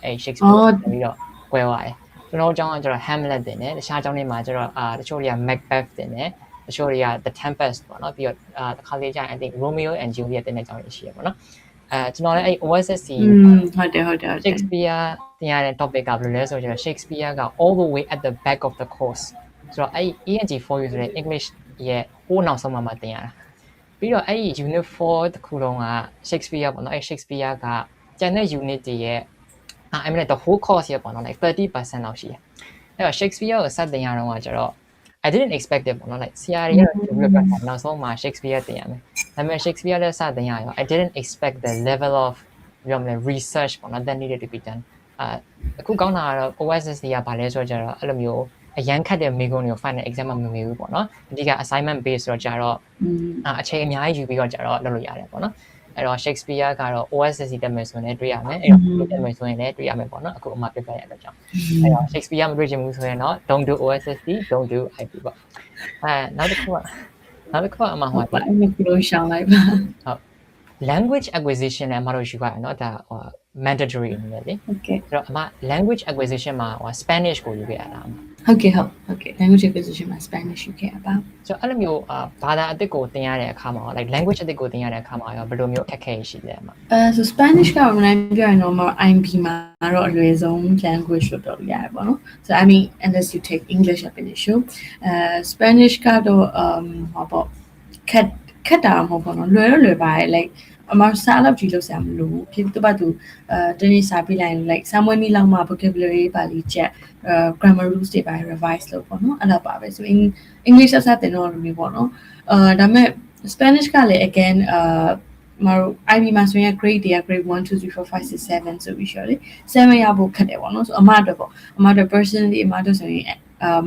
အဲ့ Shakespeare ပြီးတော့꿰သွားတယ်ကျွန်တော်တို့ကြောင်းကကျတော့ Hamlet တင်တယ်တခြားကြောင်းတွေမှာကျတော့တချို့တွေက Macbeth တင်တယ်တချို့တွေက The Tempest ပေါ့နော်ပြီးတော့တစ်ခါလေးကြာရင် I think Romeo and Juliet တင်တဲ့ကြောင်းတွေရှိရပေါ့နော်ကျွန်တော်လည်းအဲ့ OSSC ဟုတ်တယ် Shakespeare တင်ရတဲ့ topic ကဘယ်လိုလဲဆိုတော့ Shakespeare က all the way at the back of the course ဆိုတော့အဲ့ ENG4U ဆိုတဲ့ English ရဲ့ဟိုးနောက်ဆုံးမှာတင်ရတာပြီးတော့အဲ့ unit 4 တခုလုံးက Shakespeare ပေါ့နော်အဲ့ Shakespeare ကကျန်တဲ့ unit တွေရဲ့I mean the whole course ရပေါ့နော် like 30% လောက်ရှိတယ်အဲ့တော့ Shakespeare ကိုစတင်ရတော့ကကျတော့ I didn't expect it ပေါ့နော် like ဆရာတွေကတော့နောက်ဆုံးမှာ Shakespeare တင်ရမယ်ဒါပေမဲ့ Shakespeare လည်းစတင်ရရော I didn't expect the level of research ပေါ့နော် that needed to be done အခုကောင်းတာကတော့ OSSD ကဘာလဲဆိုတော့ကျတော့အဲ့လိုမျိုးအရန်ခတ်တဲ့မိကုန်းတွေကို final exam မှာမမေးဘူးပေါ့နော်အဓိက assignment based ဆိုတော့ကျတော့အချိန်အများကြီးယူပြီးတော့ကျတော့လုပ်လို့ရတယ်ပေါ့နော်အဲ့တော့ Shakespeare ကတော့ OSSC တက်မယ်ဆိုရင်လည်းတွေ့ရမယ်အဲ့တော့တက်မယ်ဆိုရင်လည်းတွေ့ရမယ်ပေါ့နော်အခုအမှပြပြရတဲ့ကြောင့်အဲ့တော့ Shakespeare မတွေ့ချင်ဘူးဆိုရင်တော့ don't do OSSC don't do IB ပေါ့နောက်တစ်ခုကအမှဟောပါအဲ့ဒီလိုရှောင်းလိုက်ပါဟုတ် language acquisition နဲ့အမှတို့ယူရတယ်เนาะဒါmandatory အနေနဲ့လေဟုတ်ကဲ့အဲ့တော့အမှ language acquisition မှာSpanish ကိုယူခဲ့ရတာဟုတ်ကဲ့ language acquisition မှာ Spanish ယူခဲ့ရပါဆိုတော့အဲ့လိုမျိုးဘာသာအသစ်ကိုသင်ရတဲ့အခါမှာ like language အသစ်ကိုသင်ရတဲ့အခါမှာရောဘယ်လိုမျိုးအခက်အခဲရှိလဲအမှso Spanish ကမနိုင်ပြောရင်တော့ IB မှာတော့အလွယ်ဆုံး language လို့ပြောလို့ရတယ်ပေါ့နော် so I mean unless you take English up in issue Spanish ကတော့ဟောပေါ့ခက်တာမဟုတ်ဘူးနော်လွယ်ပါတယ် like အမစားလောက်ကြည့်လို့ဆရာမလို့ဖြစ်သူ့ဘာသူတနေ့စာပြလိုက် like somewhere နီလောက်မှာ vocabulary ပါလိချက်grammar rules တွေပါ revise လုပ်ပေါ့နော်အဲ့လိုပါပဲ so English အစားတင်တော့လို့မျိုးပေါ့နော်ဒါပေမဲ့ Spanish ကလည်း again မတို့ IB မှာဆိုရင် grade တွေက grade 1 2 3 4 5 6 7ဆိုပြီးရှော်လေ7ရဖို့ခက်တယ်ပေါ့နော် so အမအတွက်ပေါ့အမအတွက် personally အမအတွက်ဆိုရင်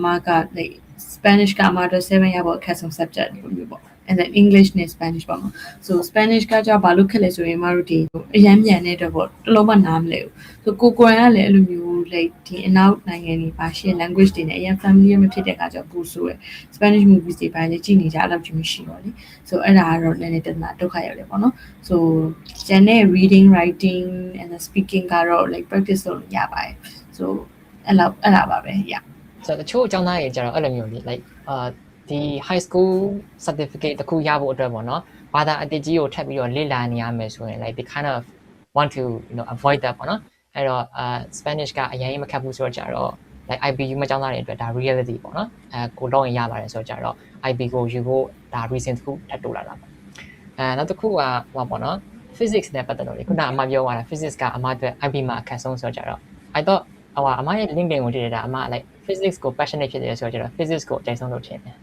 မာက like Spanish ကအမအတွက်7ရဖို့အခက်ဆုံး subject လို့မျိုးပေါ့and then English နဲ့ Spanish ပေါ့နော် so Spanish ကကြောက်ဘာလို့ခက်လဲဆိုရင်မတို့ဒီအရန်မြန်နေတဲ့ပေါ့တလုံးမနားမလဲဘူး so ကိုယ်ကလည်းအဲ့လိုမျိုး like ဒီအနောက်နိုင်ငံတွေပါရှေ့ language တွေနဲ့အရန် familiar မဖြစ်တဲ့အခါကျတော့ပူဆိုးရယ် Spanish movies တွေပါလေကြည့်နေကြအဲ့လိုမျိုးမရှိတော့လေ so အဲ့ဒါကတော့လည်းတနာဒုက္ခရောက်တယ်ပေါ့နော် so ကျန်တဲ့ reading writing and the speaking ကတော့ like practice လုပ်ရပါတယ် so အဲ့ဒါပါပဲ yeah ဆိုတော့တချို့အကြောင်းသားတွေကျတော့အဲ့လိုမျိုးလေ like ဒီ high school certificate တခုရဖို့အတွက်ပေါ့နော်ဘာသာအတည်ကြီးကိုထပ်ပြီးတော့လေ့လာနေရမယ်ဆိုရင် like they kind of want to avoid that ပေါ့နော်အဲ့တော့Spanish ကအရင်မခက်ဘူးဆိုတော့ကြတော့ like IB ယူမကျောင်းသားတွေအတွက်ဒါ reality ပေါ့နော်ကိုတော့ရင်ရပါတယ်ဆိုတော့ IB ကိုယူဖို့ဒါ reason တစ်ခုထပ်တိုးလာတာပေါ့နောက်တစ်ခုကဟိုပေါ့နော် physics နဲ့ပတ်သက်လို့လေခုနအမပြောသွားတာ physics ကအမအတွက် IB မှာအခက်ဆုံးဆိုတော့ I thought ဟိုအမရဲ့ LinkedIn ကိုကြည့်ရတာအမ like physics ကို passionate ဖြစ်တယ်ဆိုတော့ physics ကိုအကြိုက်ဆုံးလုပ်ချင်တယ်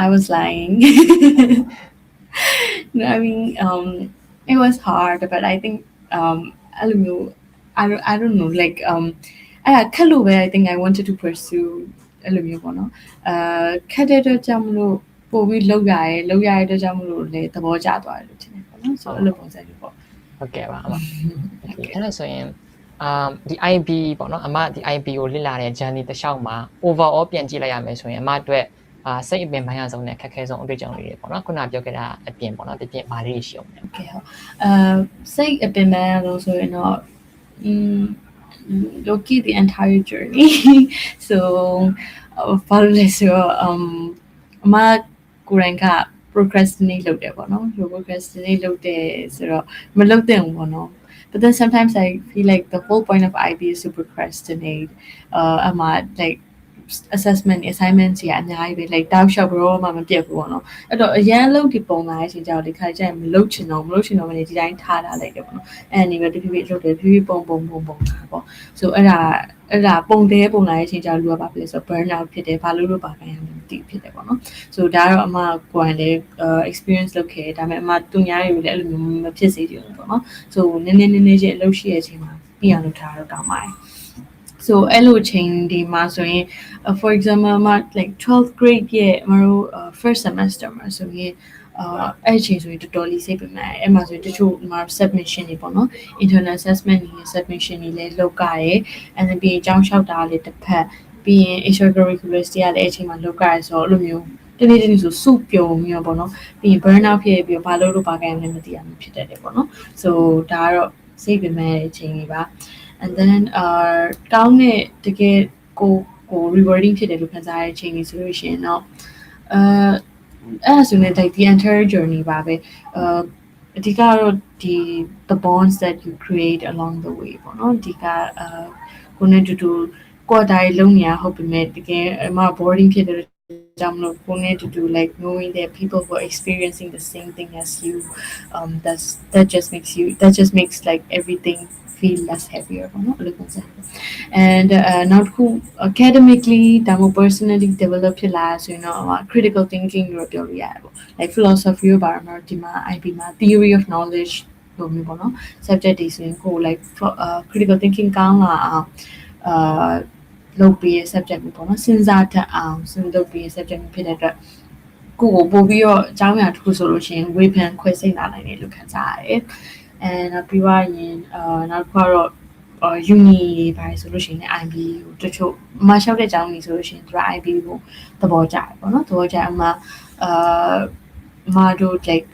I was lying. No, I mean, it was hard, but I think I don't know, like I think I wanted to pursue no. ခက်တဲ့အတွက်ကြောင့်မလို့ပို့ပြီးလောက်ရတဲ့အတွက်ကြောင့်မလို့လေသဘောကျသွားတယ်လို့ထင်တယ်ပေါ့နော်ဆိုအဲ့လိုပုံစံမျိုးပေါ့ ဟုတ်ကဲ့ပါအမအဲ့ဒါဆိုရင်ဒီ IB ပေါ့နော်အမဒီ IB ကိုလေ့လာတဲ့ journey တစ်လျှောက်မှာ overall ပြန်ကြည့်လိုက်ရမယ်ဆိုရင်အမအတွက်စိတ်အပင်ပိုင်းရဆုံးနဲ့ခက်ခဲဆုံးအတွေ့အကြုံတွေပေါ့နော်ခုနပြောခဲ့တာအပြင်ပေါ့နော်ဒီပြင်ဘာလေးရှိအောင်လဲ Okay ဟုတ်စိတ်အပင်ပိုင်းရဆုံးဆိုရင်တော့look at the entire journey so follow thisအမကိုယ်တိုင်က procrastinate လုပ်တယ်ပေါ့နော် procrastinate လုပ်တယ်ဆိုတော့မလုပ်တဲ့ဘူးပေါ့နော် but then sometimes I feel like the whole point of IB is to procrastinate I'm like assessment assignments ရအများကြီးပဲ like တောက်လျှောက်ဘရောမှမပြတ်ဘူးပေါ့နော်အဲ့တော့အရန်လုံးဒီပုံလာတဲ့အချိန်ကျတော့ဒီခါကျရင်မလုပ်ချင်တော့မနေဒီတိုင်းထားလိုက်တယ်ပေါ့နော်အဲ့ဒီပဲတဖြည်းဖြည်းလုပ်တယ်ဖြည်းဖြည်းပုံတာပေါ့ so အဲ့ဒါပုံလာတဲ့အချိန်ကျတော့လူကဘာဖြစ်လဲဆိုတော့ burn out ဖြစ်တယ်ဘာလို့ပါခိုင်းရမလဲမသိဖြစ်တယ်ပေါ့နော် so ဒါတော့အမကိုယ်လည်း experience လုပ်ခဲ့ဒါပေမဲ့အမသူများတွေလည်းအဲ့လိုမျိုးမဖြစ်စေချင်ဘူးပေါ့နော် so နည်းနည်းချင်းအလုပ်ရှိတဲ့အချိန်မှာပြီးအောင်လုပ်ထားတော့ကောင်းပါတယ် so အဲ့လိုချိန်ဒီမှာဆိုရင် for example မှာ like 12th grade ရဲ့အမတို့ first semester မှာဆိုရင်အဲ့ချိန်ဆိုရင်တော်တော်လေးစိတ်ပင်မယ်အဲ့မှာဆိုရင်တချို့မှာ submission တွေပေါ့နော် internal assessment တွေ submission တွေလည်းလုပ်ကြရတယ် and then ပြီးရင်အကြောင်းလျှောက်တာလည်းတစ်ဖက်ပြီးရင် extracurriculars တွေလည်းအဲ့ချိန်မှာလုပ်ကြရဆိုအဲ့လိုမျိုးတနေ့ဆိုစုပြုံမျိုးပေါ့နော်ပြီးရင် burn out ဖြစ်ပြီးပါလို့ပါခိုင်းလည်းမသိရဘူးဖြစ်တတ်တယ်ပေါ့နော် so ဒါကတော့စိတ်ပင်မဲ့တဲ့အချိန်တွေပါ and then ကောင်းတဲ့တကယ်ကို rewarding ဖြစ်တယ်လို့ခံစားရတဲ့အချိန်တွေဆိုလို့ရှိရင်တော့အဲ့ဒါဆိုရင် like the entire journey ပါပဲအဓိကတော့ဒီ the bonds that you create along the way ပေါ့နော်ဒီကကိုနဲ့တူကိုယ်တိုင်လုံးညာဟုတ်ပေမဲ့တကယ်အမ boarding ဖြစ်တဲ့ကြောင့်မလို့ကိုနဲ့တူ like knowing that people who are experiencing the same thing as you that just makes like everything feel less heavier ပေါ့နော်အဲ့လိုပုံစံ and now academically ဒါမှ personally develop ဖြစ်လာဆိုရင်တော့ critical thinking လို့ပြောလို့ရတယ်ပေါ့ like philosophy ဘာမှဒီမှာ IB မှာ theory of knowledge လို့မျိုးပေါ့နော် subject တွေဆိုရင်ကို like critical thinking ကောင်းလာအောင်လုပ်ပြီး subject ပေါ့နော်စဉ်းစားတတ်အောင်လုပ်ပြီး subject ဖြစ်တဲ့အတွက်ကိုပို့ပြီးတော့အကြောင်းအရာတစ်ခုဆိုလို့ရှိရင်ဝေဖန်ခွဲစိတ်လာနိုင်တယ်လို့ခံစားရတယ် and ပြီးသွားရင်နောက်တစ်ခါတော့uni ဘာဆိုလို့ရှိရင် IB ကိုတချို့မလျှောက်တဲ့အကြောင်းကြီးဆိုလို့ရှိရင်သူက IB ကိုသဘောကျတယ်ပေါ့နော်သဘောကျအမှမတို့ like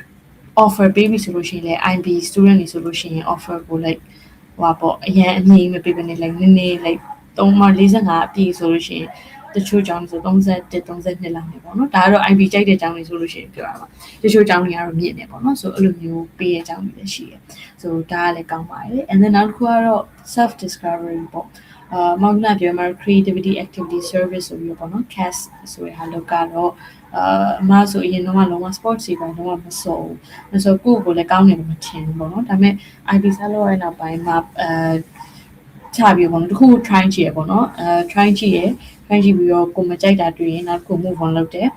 offer ပေးပြီဆိုလို့ရှိရင်လည်း IB student တွေဆိုလို့ရှိရင် offer ကို like ဟိုပေါ့အရင်အမြင်မပေးဘဲနဲ့ like နည်းနည်း like 345အပြည့်ဆိုလို့ရှိရင်တချို့ကျောင်းဆို31 32လောက်နေပေါ့နော်ဒါကတော့ IB ကြိုက်တဲ့ကျောင်းတွေဆိုလို့ရှိရင်ပြောရမှာတချို့ကျောင်းတွေကတော့မြင့်နေပေါ့နော်ဆိုအဲ့လိုမျိုးပေးတဲ့ကျောင်းတွေလည်းရှိတယ်ဆိုဒါကလည်းကောင်းပါတယ် and then နောက်တစ်ခုကတော့ self discovery ပေါ့မောင်နာပြောမှာ creativity activity service ဆိုပြီးပေါ့နော် CAS ဆိုရဟာလောက်ကတော့အမဆိုအရင်တော့လုံးဝ sports တွေပါတော့မစောကိုကိုလည်းကောင်းတယ်လို့မထင်ဘူးပေါ့နော်ဒါပေမဲ့ IB ဆက်လို့ရတဲ့နောက်ပိုင်းမှာချပြီးပေါ့နော်တခု try ကြည့်ရပေါ့နော် try ကြည့်ပြီးတော့ကိုမကြိုက်တာတွေ့ရင်နောက်တစ်ခု move on လုပ်တယ်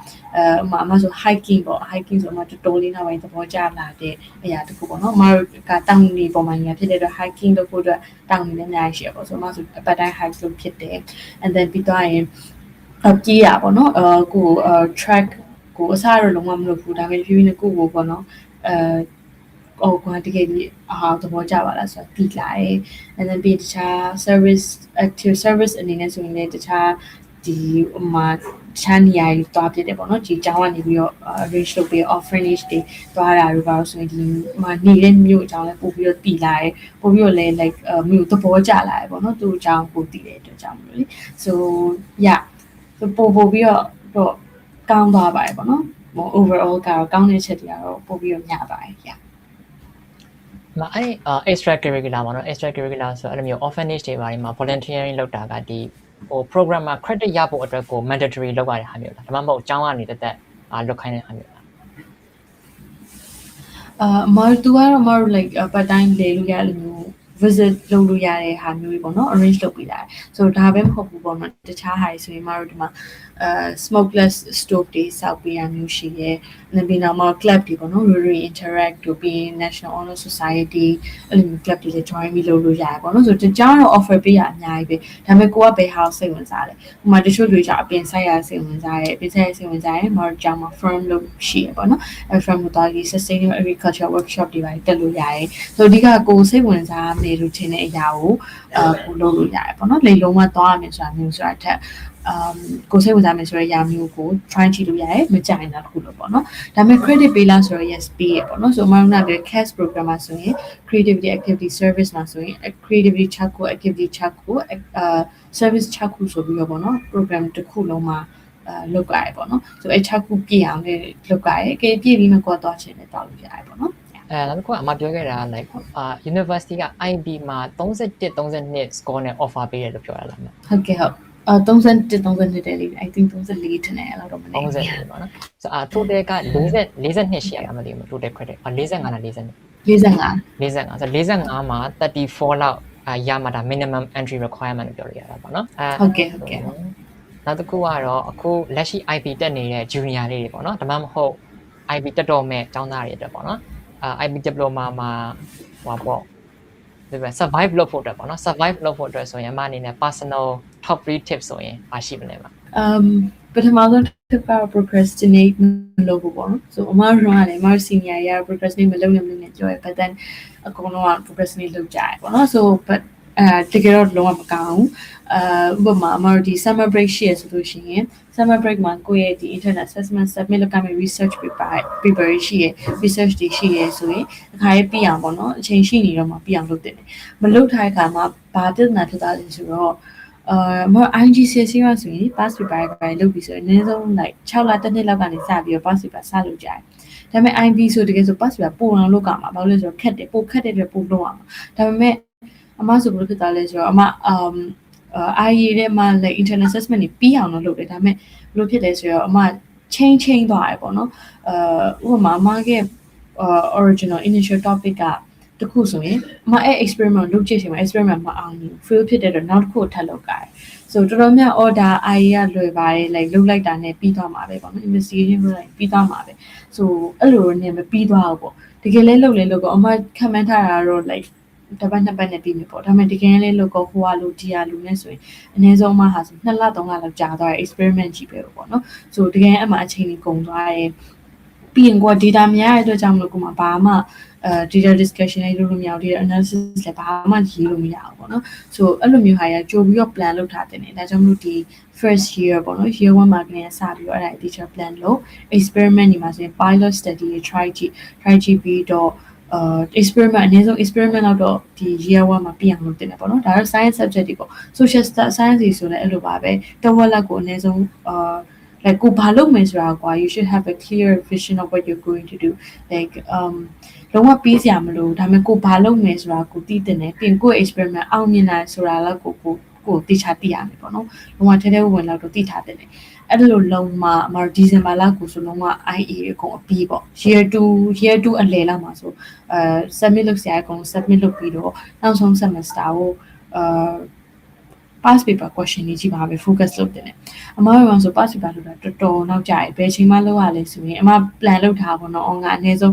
အမဆို hiking ပေါ့ hiking ဆိုအမတော်တော်လေးနောက်ပိုင်းသဘောကျလာတဲ့အရာတစ်ခုပေါ့နော်အမတို့ကတောင်တွေပေါ်မှာညာဖြစ်တဲ့အတွက် hiking လုပ်ဖို့အတွက်တောင်တွေလည်းအများကြီးရှိရပေါ့ဆိုအမဆိုအပတ်တိုင်း hike လုပ်ဖြစ်တယ် and then ပြီးတော့ရင်ကြေးရပေါ့နော်ကို track ကိုအစားတော့လုံးဝမလုပ်ဘူးဒါပေမဲ့ဖြည်းဖြည်းနဲ့ကိုပေါ့နော်ကိုတကယ်ကြီးသဘောကျပါလားဆိုတော့ပြီးလာတယ် and then ပြီးတခြား service အနေနဲ့ဆိုရင်လည်းတခြားဒီမှာတခြားနေရာတွေတွားပြတယ်ပေါ့နော်ဒီကျောင်းကနေပြီးတော့ arrange လုပ်ပြီး orphanage တွေတွားတာတွေပါဆိုရင်ဒီမှာနေတဲ့မြို့အကြောင်းလည်းပို့ပြီးတော့တည်လာတယ်ပို့ပြီးတော့လည်း like မြို့သဘောကျလာတယ်ပေါ့နော်သူ့အကြောင်းကိုတည်တဲ့အတွက်ကြောင့်မလို့လေ so yeah so ပို့ပြီးတော့ကောင်းသွားပါတယ်ပေါ့နော် overall ကတော့ကောင်းတဲ့ချက်တွေကတော့ပို့ပြီးတော့ညပါတယ် yeah အဲ့ extra curricular ပေါ့နော် extra curricular ဆိုအဲ့လိုမျိုး orphanage တွေဘာတွေမှာ volunteering လုပ်တာကဒီဟို program မှာ credit ရဖို့အတွက်ကို mandatory လုပ်ရတဲ့ဟာမျိုးလားဒါမှမဟုတ်အကြောင်းကနေတက်လုပ်ခိုင်းတဲ့ဟာမျိုးလား မတော်သူကတော့မတော် like part time လေလို့ရတယ်မျိုး visit လုပ်လို့ရတဲ့ဟာမျိုးတွေပေါ့နော် arrange လုပ်ပေးတာဆိုတော့ဒါပဲမဟုတ်ဘူးပေါ့နော်တခြားဟာတွေဆိုရင်မတော်ဒီမှာ smokeless stove တွေစောက်ပေးရမျိုးရှိရဲနောက်ပြီးတော့ club တွေပေါ့နော် Rotary Interact တို့ပြီး National Honor Society အဲ့လိုမျိုး club တွေလည်း join ပြီးလုပ်လို့ရတယ်ပေါ့နော်ဆိုတော့တခြားတော့ offer ပေးရအများကြီးပဲဒါပေမဲ့ကိုကဘယ် house စိတ်ဝင်စားလဲဥပမာတချို့လူကြအပြင်ဆိုင်ရစိတ်ဝင်စားတယ်အပြင်ဆိုင်ရစိတ်ဝင်စားရင်မတော်ကြောင်မှာ firm လုပ်ရှိရပေါ့နော်အဲ့ firm တော့ဒီ sustainable agriculture workshop တွေပါတက်လို့ရတယ်ဆိုတော့အဓိကကိုစိတ်ဝင်စားနေလို့ထင်တဲ့အရာကိုကိုလုပ်လို့ရတယ်ပေါ့နော်လေလုံးဝသွားရမယ်ဆိုတာမျိုးဆိုတာထက်ကိုစိတ်ဝင်စားမယ်ဆိုတဲ့အရာမျိုးကို try ကြည့်လို့ရတယ်မကြိုင်တာတစ်ခုလို့ပေါ့နော်ဒါပေမဲ့ credit ပေးလားဆိုတော့ yes ပေးရပေါ့နော်ဆိုမှနောက်လည်း CAS program မှာဆိုရင် creativity activity service မှာဆိုရင် creativity check ကို activity check ကိုservice check ကိုဆိုပြီးတော့ပေါ့နော် program တစ်ခုလုံးမှာလုပ်ရတယ်ပေါ့နော်ဆိုအဲ့ချက်ခုပြည့်အောင်လည်းလုပ်ရတယ်ကဲပြည့်ပြီးမှကိုယ်တော့ချင်းလည်းတောက်လို့ရတယ်ပေါ့နော်နောက်တစ်ခုကအမပြောခဲ့တာ like university က IB မှာ31 32 score နဲ့ offer ပေးတယ်လို့ပြောရလားမဟုတ်ကဲ့ဟုတ်31တယ်လေ I think 34ထင်တယ်အဲ့လောက်တော့မနေဘူး30ပေါ့နော်ဆိုtotal က42ရှိရတာမသိဘူး total credit 45လား45 ဆို45မှာ34လောက်ရမှာဒါ minimum entry requirement လို့ပြောလို့ရတာပေါ့နော်ဟုတ်ကဲ့နောက်တစ်ခုကတော့အခုလက်ရှိ IB တက်နေတဲ့ junior လေးတွေပေါ့နော်ဒါမှမဟုတ် IB တက်တော့မဲ့ကျောင်းသားတွေအတွက်ပေါ့နော်IB diploma မှာဟိုပေါ့ဒီပဲ survive လုပ်ဖို့အတွက်ပေါ့နော် survive လုပ်ဖို့အတွက်ဆိုရင်အမအနေနဲ့ personal top 3 tips ဆိုရင်ပါရှိမလဲပါပထမဆုံး tip က procrastinate မလုပ်ဘူးပေါ့နော်ဆိုအမတို့ရတယ်အမတို့ senior ရ procrastinate မလုပ်နဲ့ပြောရ but then အကုန်လုံးက procrastinate လုပ်ကြရပေါ့နော်ဆို butတကယ်တော့လုံးဝမကောင်းဘူးဥပမာအမတို့ဒီ summer break ရှိရဆိုလို့ရှိရင် summer break မှာကိုယ့်ရဲ့ဒီ internal assessment submit လုပ်ရမယ့် research paper ရှိရ research တွေရှိရဆိုရင်အခါရေးပြအောင်ပေါ့နော်အချိန်ရှိနေတော့မှပြအောင်လုပ်တင်တယ်မလုပ်ထားတဲ့အခါမှာဘာပြဿနာဖြစ်သွားလဲဆိုတော့မ IGCSE မှာဆိုရင် pass paper ပဲလုပ်ပြီးဆိုရင်အနည်းဆုံး like 6လတစ်နှစ်လောက်ကနေစပြီးတော့ pass paper စလုပ်ကြတယ်ဒါပေမဲ့ IB ဆိုတကယ်ဆို pass paper ပိုအောင်လုပ်ကြမှာဘာလို့လဲဆိုတော့ခက်တယ်ပိုခက်တဲ့အတွက်ပိုလုပ်အောင်ဒါပေမဲ့အမဆိုဘယ်လိုဖြစ်သွားလဲဆိုတော့အမIA ထဲမှာ like internal assessment တွေပြီးအောင်လုပ်တယ်ဒါပေမဲ့ဘယ်လိုဖြစ်လဲဆိုတော့အမ change သွားတယ်ပေါ့နော်ဥပမာအမကoriginal initial topic ကတခုဆိုရင်အမအဲ့ experiment လုပ်ကြည့်ရှင်မှာ experiment မအောင်ဘူး fail ဖြစ်တဲ့တော့နောက်တစ်ခုထပ်လုပ်ကြတယ်ဆိုတော့တော်တော်များ order IA ကလွယ်ပါတယ် like လုပ်လိုက်တာနဲ့ပြီးသွားမှာပဲပေါ့နော် investigation လုပ်လိုက်ပြီးသွားမှာပဲဆိုအဲ့လိုနဲ့မပြီးသွားဘူးပေါ့တကယ်လဲလုပ်ကောအမခံမှန်းထားတာတော့ like တပတ်နှစ်ပတ်နဲ့ပြီးပြီပေါ့ဒါပေမဲ့တကယ်လဲလုပ်ကောဟိုဟာလိုဒီဟာလိုနဲ့ဆိုရင်အနည်းဆုံးမှဟာဆို2လ3လလောက်ကြာသွားတယ် experiment ကြီးပဲပေါ့နော်ဆိုတကယ်အမှအချိန်ကြီးကုန်သွားတယ်ပြီးရင်ကို data များရတဲ့အတွက်ကြောင့်မလို့ကိုမှဘာမှdata discussion လေးလုပ်လို့မရဘူး data analysis လည်းဘာမှရေးလို့မရဘူးပေါ့နော်ဆိုအဲ့လိုမျိုးဟာရကြိုပြီးတော့ plan လုပ်ထားတယ်ဒါကြောင့်မလို့ဒီ first year ပေါ့နော် year 1 မှာကနေစပြီးတော့အဲ့ဒါ teacher plan လို့ experiment ဒီမှာဆိုရင် pilot study တွေ try ကြည့်ပြီးတော့ experiment အနည်းဆုံး experiment တော့ဒီ year 1 မှာပြအောင်လုပ်တင်တယ်ပေါ့နော်ဒါတော့ science subject တွေပေါ့ social science တွေဆိုလည်းအဲ့လိုပါပဲတဝက်လောက်ကိုအနည်းဆုံးlike ကိုဘာလုပ်မယ်ဆိုတာကွာ you should have a clear vision of what you're going to do like လုံးဝပြီးစရာမလိုဒါပေမဲ့ကိုဘာလုပ်မယ်ဆိုတာကိုသိတင်တယ်ပြင်ကို experiment အောင်မြင်လာဆိုတာလောက်ကိုတိကျသိရမယ်ပေါ့နော်လုံးဝထဲဝင်လောက်တော့သိထားတယ်အဲ့လိုလုံးဝအမဒီဇင်ဘာလကိုဆိုလုံးဝ IA အကုန်အပြီးပေါ့ year 2အလယ်လောက်မှာဆို submit လုပ်စရာအကုန် submit လုပ်ပြီးတော့နောက်ဆုံး semester ကိုpass paper question တွေကြီးပါပဲ focus လုပ်တင်တယ်အမတို့ကဆို pass paper လုပ်တာတော်တော်နောက်ကြတယ်ဘယ်ချိန်မှလုပ်ရလဲဆိုရင်အမ plan လုပ်ထားပါတော့ငါအနည်းဆုံး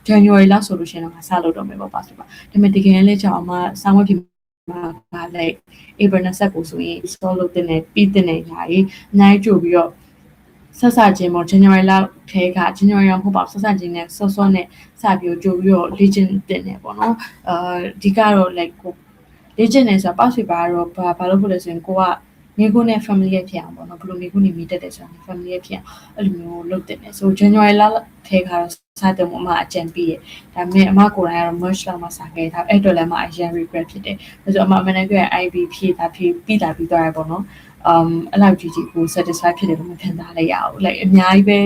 January လောက်ဆိုလို့ရှိရင်တော့ငါစလုပ်တော့မယ်ပေါ့ pass paper ဒါပေမဲ့တကယ်လည်းကြောက်အမစာမွေးဖြစ်မှာlike April 20ကိုဆိုရင် solve လုပ်တင်တယ်ပြီးတင်တယ်ညာကြီးအများကြီးကြိုပြီးတော့ဆက်စချင်းပေါ့ January လောက်ထဲက January ရောက်ဖို့ပေါ့ဆက်စချင်းနဲ့စောနဲ့စပြီးကြိုပြီးတော့ legend တင်တယ်ပေါ့နော်အဓိကတော့ like ကို legend နဲ့ဆိုတာ pass paper ကတော့ဘာလို့ဖို့လဲဆိုရင်ကိုကမိခုနဲ့ family ရဲ့ဖြစ်အောင်ပေါ့နော်ဘယ်လိုမိခုနေမိတက်တယ်ဆိုတာ family ရဲ့ဖြစ်အောင်အဲ့လိုမျိုးလုပ်တင်တယ်ဆို January လောက်ထဲကတော့စတဲ့ပုံမှာအကြံပေးတယ်ဒါပေမဲ့အမကိုယ်တိုင်ကတော့ March လောက်မှာစခဲ့တာအဲ့တော့လည်းအမအရင် regret ဖြစ်တယ်ဒါဆိုအမ manager ရဲ့ IB ဖြည့်ပြီးသွားရပေါ့နော်အဲ့လောက်ကြီးကို satisfy ဖြစ်တယ်လို့မထင်တာလည်းရအောင် like အများကြီးပဲ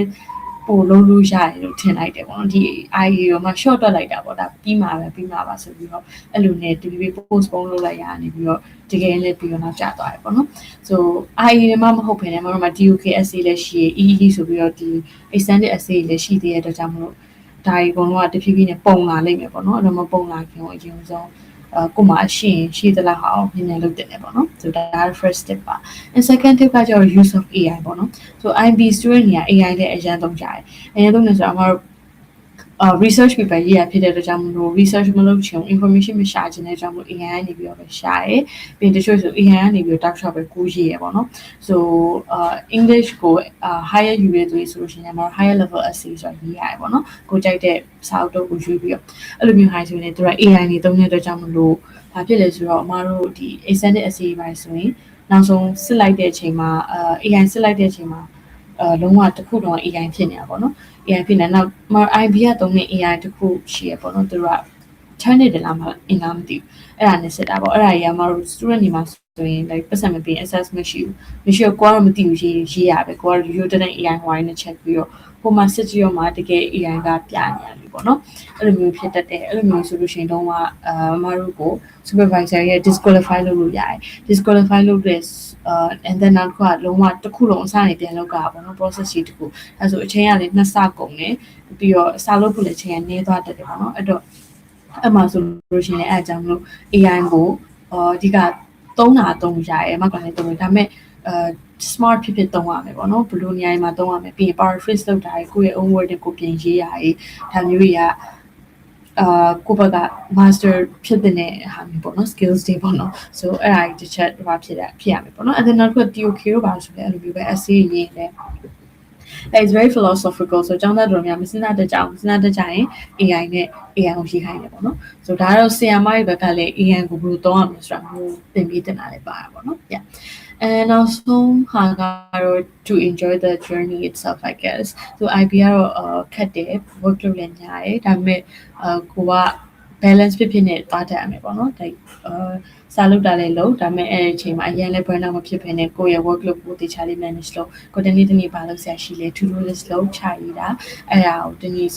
ပို့လို့ရတယ်လို့ထင်လိုက်တယ်ပေါ့နော်ဒီ IA ရောမှ short တွက်လိုက်တာပေါ့ဒါပြီးမှာပါဆိုပြီးတော့အဲ့လိုနဲ့ DBA postpone လုပ်လိုက်ရနေပြီးတော့တကယ်လည်းပြီးတော့နောက်ကျသွားတယ်ပေါ့နော် so IA တွေမှမဟုတ်ဘဲနဲ့မတို့မှာ DUKSA လည်းရှိရ EE ဆိုပြီးတော့ဒီ extended essay လည်းရှိသေးတဲ့အတွက်ကြောင့်မလို့ဒါဒီကောင်ကတဖြည်းဖြည်းနဲ့ပုံလာလိမ့်မယ်ပေါ့နော်အဲ့တော့မပုံလာခင်အရင်ဆုံးကိုမှရှိသလားဟောနည်းနည်းလုပ်တင်တယ်ပေါ့နော် so ဒါ first step ပါ and second tip ကကျတော့ use of AI ပေါ့နော် so IB student တွေက AI နဲ့အရင်သုံးကြတယ်အရင်သုံးနေဆိုတော့အမတို့research paper ရေးရဖြစ်တဲ့အတွက်ကြောင့်မလို့ research မလုပ်ချင် information မရှာချင်တဲ့ကြောင့်မလို့ AI ကနေပြီးတော့ပဲရှာရဲပြီးတချို့ဆို AI ကနေပြီးတော့ talk ပဲကိုရေးရပေါ့နော် so English ကို higher ယူရသွေးဆိုလို့ရှိရင် higher level essay ဆိုရေးရတယ်ပေါ့နော်ကိုကြိုက်တဲ့စာအုပ်တော့ကိုရွေးပြီးတော့အဲ့လိုမျိုး high ဆိုရင်သူက AI နေသုံးတဲ့အတွက်ကြောင့်မလို့ဘာဖြစ်လဲဆိုတော့အမတို့ဒီ extended essay ပါဆိုရင်နောက်ဆုံးစစ်လိုက်တဲ့အချိန်မှာAI စစ်လိုက်တဲ့အချိန်မှာလုံးဝတစ်ခုတော့ AI ဖြစ်နေတာပေါ့နော် AI ဖြစ်နေနောက် IB ကသုံးတဲ့ AI တစ်ခုရှိရပေါ့နော်သူက channel တယ်လားမအင်္ဂါမသိဘူးအဲ့ဒါနဲ့စစ်တာပေါ့အဲ့ဒါကြီးကမတို့ student တွေမှာဆိုရင် like ပတ်စံမပေး access မရှိတော့ကိုကတော့မသိဘူးရေးရပဲကိုကတော့ ရိုးတဲ့ AI ဟိုင်းနဲ့ check ပြီးတော့ဟိုမှာစစ်ကြည့်ရောမှာတကယ် AI ကပြနေတယ်ပေါ့နော်အဲ့လိုမျိုးဖြစ်တတ်တယ်အဲ့လိုမျိုးဆိုလို့ရှိရင်တော့မတို့ကို supervisor ရဲ့ disqualify လုပ်လို့ရတယ် disqualify လုပ်တဲ့and then နောက်တစ်ခါလုံးဝတစ်ခုလုံးအစနေပြန်လောက်ကပေါ့နော် process ကြီးတစ်ခုအဲဆိုအချိန်ကလည်း2ဆကုန်တယ်ပြီးတော့စာလုပ်ဖို့လည်းအချိန်ကနည်းသွားတတ်တယ်ပေါ့နော်အဲ့တော့အမှဆိုလို့ရှိရင်လည်းအဲအကြောင်းလို့ AI ကိုဒီကသုံးရတယ်မှကလည်းသုံးတယ်ဒါပေမဲ့ smart ဖြစ်သုံးရမယ်ပေါ့နော်ဘယ်လိုနေရာမှာသုံးရမယ်ပြီးရင် paraphrase လုပ်တာကိုယ့်ရဲ့ own word ကိုပြင်ရေးရတယ်ဒါမျိုးတွေကကိုဘက master ဖြစ်တဲ့ဟာမျိုးပေါ့နော် skills တွေပေါ့နော် so အဲ့ဒါကြီးတစ်ချက်ဖြစ်ရမယ်ပေါ့နော် and then နောက်တစ်ခု TOK ရောပါဆိုလည်းအဲ့လိုမျိုးပဲ essay ရေးတယ်it's very philosophical so ကျောင်းသားတို့များမစဉ်းစားတတ်ကြရင် AI နဲ့ AI ကိုရေးခိုင်းတယ်ပေါ့နော် so ဒါတော့ဆရာမရဲ့ဘက်ကလည်း AI ကိုဘယ်လိုသုံးရမလဲဆိုတာမျိုးသင်ပေးတင်တာလည်းပါတာပေါ့နော် yeah and also to enjoy the journey itself I guess so IB ကတော့ခက်တယ် work လုပ်လည်းညားတယ်ဒါပေမဲ့ကိုက balance ဖြစ်နေသွားတတ်ရမယ်ပေါ့နော်ဒါစာလုပ်တာလည်းလုပ်ဒါပေမဲ့အဲ့ဒီအချိန်မှာအရင်လည်း burn out မဖြစ်ဘဲနဲ့ကိုယ့်ရဲ့ work လုပ်ဖို့တေချာလေး manage လုပ်ကိုတနေ့ပါလုပ်ဆရာရှိလဲ to do list လုပ်ချရတာအဲ့ဒါကိုတနေ့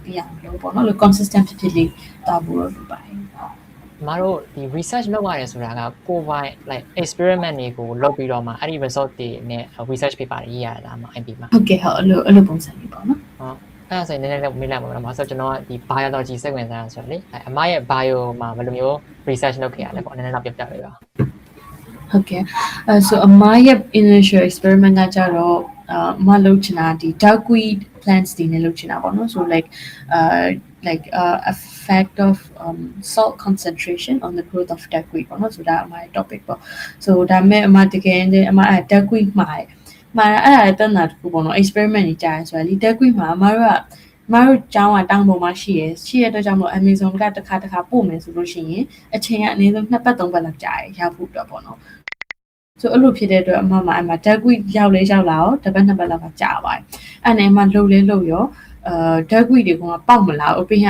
ပြရအောင်လုပ်ပေါ့နော်လို့ consistent ဖြစ်လေးတောက်ဖို့လုပ်ပါတယ်မတို့ဒီ research လုပ်ရတယ်ဆိုတာကကိုယ်ပိုင် like experiment တွေကိုလုပ်ပြီးတော့မှအဲ့ဒီ result တွေနဲ့ research paper တွေရေးရတာမှာ IB မှာဟုတ်ကဲ့ဟုတ်အဲ့လိုပုံစံမျိုးပေါ့နော်ဟုတ်အဲ့ဒါဆိုရင်နည်းနည်းလေးမေးလိုက်ပါမယ်။ဆိုတော့ကျွန်တော်ကဒီ biology စိတ်ဝင်စားတာဆိုတော့လေအမရဲ့ bio မှာဘယ်လိုမျိုး research လုပ်ခဲ့ရလဲပေါ့နည်းနည်းတော့ပြပြပေးပါ။ဟုတ်ကဲ့so အမရဲ့ initial experiment ကကြတော့အမလုပ်ချင်တာဒီ duckweed plants တွေနဲ့လုပ်ချင်တာပေါ့နော် so like effect of salt concentration on the growth of duckweed ပေါ့နော် so ဒါအမရဲ့ topic ပေါ့ so ဒါမဲ့အမတကယ်နဲ့အမအဲ့ duckweed မှာအဲ့ဒါတန်းတာတခုပေါ့နော် experiment ကြီးကြားရဆိုတော့ဒီ duckweed မှာအမတို့ကျောင်းကတောင်ပေါ်မှာရှိရတဲ့အတွက်ကြောင့်မို့ Amazon ကတစ်ခါပို့မယ်ဆိုလို့ရှိရင်အချိန်ကအနည်းဆုံး2ပတ်3ပတ်လောက်ကြာရောက်ဖို့အတွက်ပေါ့နော်ဆိုအဲ့လိုဖြစ်တဲ့အတွက်အမမှာ duckweed ရောက်လာရောတစ်ပတ်2ပတ်လောက်ကကြာပါတယ်အဲ့နဲ့အမလှုပ်ရောduckweed တွေကပေါက်မလားအပြင်က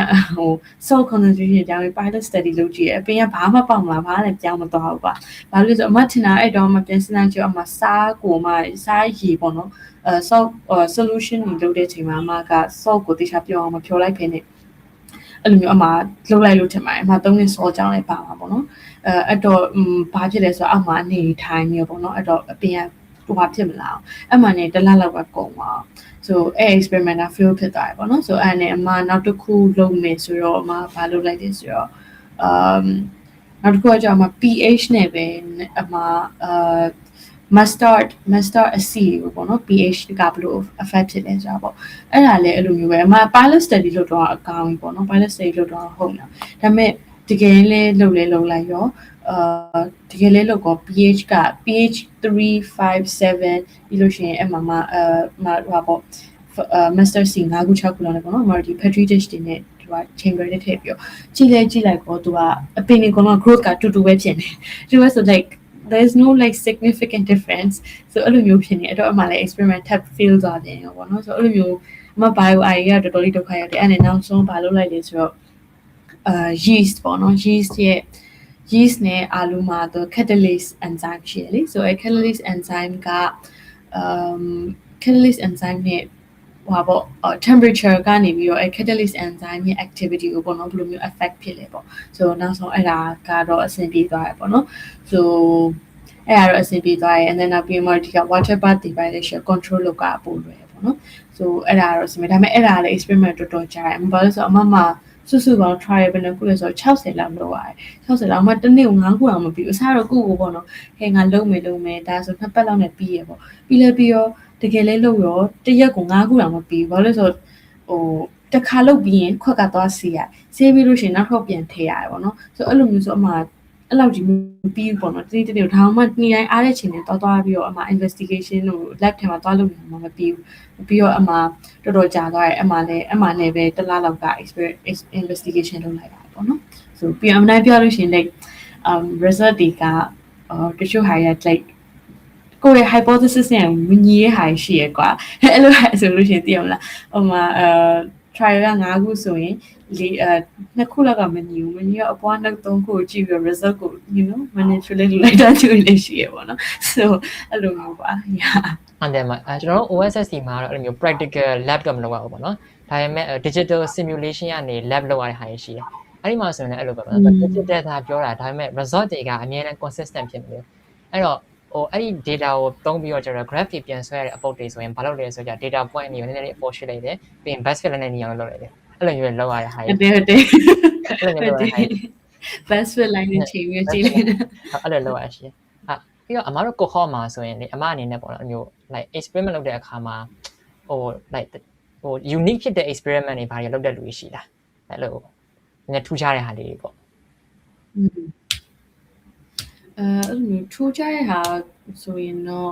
salt concentration ကြောင့် pilot study လုပ်ကြည့်အပြင်ကဘာမှပေါက်မလားဘာလည်းကြောင်းမသွားဘူးပါဘာလို့လဲဆိုအမထင်တာအဲ့တော့မှပြန်စဉ်းစားကြည့်အမစားရေပေါ့နော်salt solution တွေလုပ်တဲ့အချိန်မှာအမက salt ကိုတေချာပြောအောင်မဖြောလိုက်ဖ ೇನೆ အဲ့လိုမျိုးအမလှုပ်လိုက်လို့ထင်ပါတယ်အမသုံးနေ salt ကြောင်းလည်းပါမှာပေါ့နော်အဲ့တော့ဘာဖြစ်လဲဆိုတော့အမအနေထိုင်နေပေါ့နော်အဲ့တော့အပြင်ကဘာဖြစ်မလားအမနဲ့တစ်လလောက်ကကုန်သွား so experiment fail ဖြစ်သွားတယ်ပေါ့နော် so အဲ့နဲ့အမနောက်တစ်ခုလုပ်မယ်ဆိုတော့အမဘာလုပ်လိုက်လဲဆိုတော့နောက်တစ်ခုကကျအမ pH နဲ့ပဲအမmustard အစီကိုပေါ့နော် pH ကဘယ်လို affect ဖြစ်လဲဆိုတာပေါ့အဲ့ဒါလည်းအဲ့လိုမျိုးပဲအမ pilot study လုပ်တော့အကောင်းပြီပေါ့နော် pilot study လုပ်တော့ဟုတ်လားဒါပေမဲ့တကယ်လဲလုပ်လိုက်ရောတကယ်လဲလုပ်ကော pH က pH 357ပြီးလို့ရှိရင်အမဟာပေါ့master C 5ခု6ခုလောက်နဲ့ပေါ့နော် ဒီ petri dish တွေနဲ့သူက chamber နဲ့ထည့်ပြီးတော့ကြည့်လိုက်ပေါ့သူကအပင်တွေကတော့ growth ကတူပဲဖြစ်နေသူကဆို like there's no like significant difference so အဲ့လိုမျိုးဖြစ်နေအဲ့တော့အမှလည်း experiment tab fail သွားတယ်ပေါ့နော်ဆိုအဲ့လိုမျိုးအမ bio AI ကတော်တော်လေးဒုက္ခရောက်တယ်အဲ့နဲ့နောက်ဆုံးဘာလုပ်လိုက်လဲဆိုတော့yeast ပေါ့နော် yeast နဲ့အာလူမှာတော့ catalase enzyme ရှိတယ်လေ so အဲ့ catalase enzyme ကcatalase enzyme နဲ့ temperature ကနေပြီးတော့ catalyst enzyme ရဲ့ activity ကိုပေါ့နော်ဘယ်လိုမျိုး affect ဖြစ်လဲပေါ့ so နောက်ဆုံးအဲ့ဒါကတော့အဆင်ပြေသွားရပေါ့နော် so အဲ့ဒါတော့အဆင်ပြေသွားရ and then နောက်ပြီးမှဒီက water bath device control လုပ်ကပို့လွယ်ပေါ့နော် so အဲ့ဒါတော့အဆင်ပြေဒါပေမဲ့အဲ့ဒါလည်း experiment တော်တော်ကြာတယ်ဘာလို့ဆိုတော့အမမစုပေါင်း try ပဲနော်ခုလဲဆို60လောက်လုပ်ရတယ်60လောက်မှတစ်နေ့ကို9ခုအောင်မပြီးဘူးအစားတော့ကိုပေါ့နော်ဟဲ့ငါလုံးမယ်ဒါဆို2ပတ်လောက်နဲ့ပြီးရပေါ့ပြီးရောတကယ်လဲလုပ်ရောတစ်ရက်ကို9ခုအောင်မပြီးဘူးဘာလို့ဆိုတော့တစ်ခါလုပ်ပြီးရင်ခွက်ကသွားဆေးပြီးလို့ရှိရင်နောက်ထပ်ပြန်ထည့်ရတယ်ပေါ့နော်ဆိုအဲ့လိုမျိုးဆိုအမှအဲ့လောက်ကြီးမပြီးဘူးပေါ့နော်တိတိဒါမှနေ့တိုင်းအားတဲ့ချိန်နဲ့သွားပြီးတော့အမှ investigation ကို lab ထဲမှာသွားလုပ်နေမှာမပြီးဘူးပြီးတော့အမှတော်တော်ကြာသွားတယ်အမှလည်းပဲတစ်လားလောက်က investigation လုပ်လိုက်တာပေါ့နော်ဆိုပြီးအမှန်ပြောလို့ရှိရင် like result တွေကတချို့ဟာရ like ကိုယ့်ရဲ့ hypothesis နဲ့မညီတဲ့ဟာရှိရကွာအဲ့လိုဆိုလို့ရှိရင်သိအောင်လားဟိုမှာtrial က9ခုဆိုရင်2ခုလောက်ကမညီဘူးအပွားနောက်3ခုကိုကြည့်ပြီး result ကို you know manipulate လိုက်တာတွေ့နေရှိရပေါ့နော် so အဲ့လိုမျိုးပါ yeah ဟုတ်တယ်မှာကျွန်တော်တို့ OSSC မှာတော့အဲ့လိုမျိုး practical lab တော့မလုပ်ရဘူးပေါ့နော်ဒါပေမဲ့ digital simulation ကနေ lab လုပ်ရတဲ့ဟာရှိတယ်အဲ့ဒီမှာဆိုရင်လည်းအဲ့လိုပဲပေါ့နော် digital သာပြောတာဒါပေမဲ့ result တွေကအများနဲ့ consistent ဖြစ်နေတယ်အဲ့တော့အဲ့ဒီ data ကိုသုံးပြီးတော့ကျွန်တော် graph တွေပြန်ဆွဲရတဲ့အပုတ်တွေဆိုရင်ဘာလုပ်လဲဆိုကြ data point တွေနည်းနည်းလေး force လိုက်တယ်ပြီးရင် best fit နဲ့နေအောင်လုပ်လိုက်တယ်အဲ့လိုမျိုးလောက်ရတဲ့ဟာတွေဟုတ်တယ်အဲ့လိုမျိုးလောက်ရတဲ့ဟာတွေ best fit line နဲ့ချိန်ပြီးကြည့်လိုက်အဲ့လိုလောက်ရရှိပြီးတော့အမတို့ကိုခေါ်မှာဆိုရင်လေအမအနေနဲ့ပေါ့နော်မျိုး like experiment လုပ်တဲ့အခါမှာlike unique ဖြစ်တဲ့ experiment တွေဘာတွေလုပ်တဲ့လူတွေရှိလားအဲ့လိုနည်းထူးခြားတဲ့ဟာလေးတွေပေါ့အဲ့လိုမျိုးထူးခြားတဲ့ဟာဆိုရင်တော့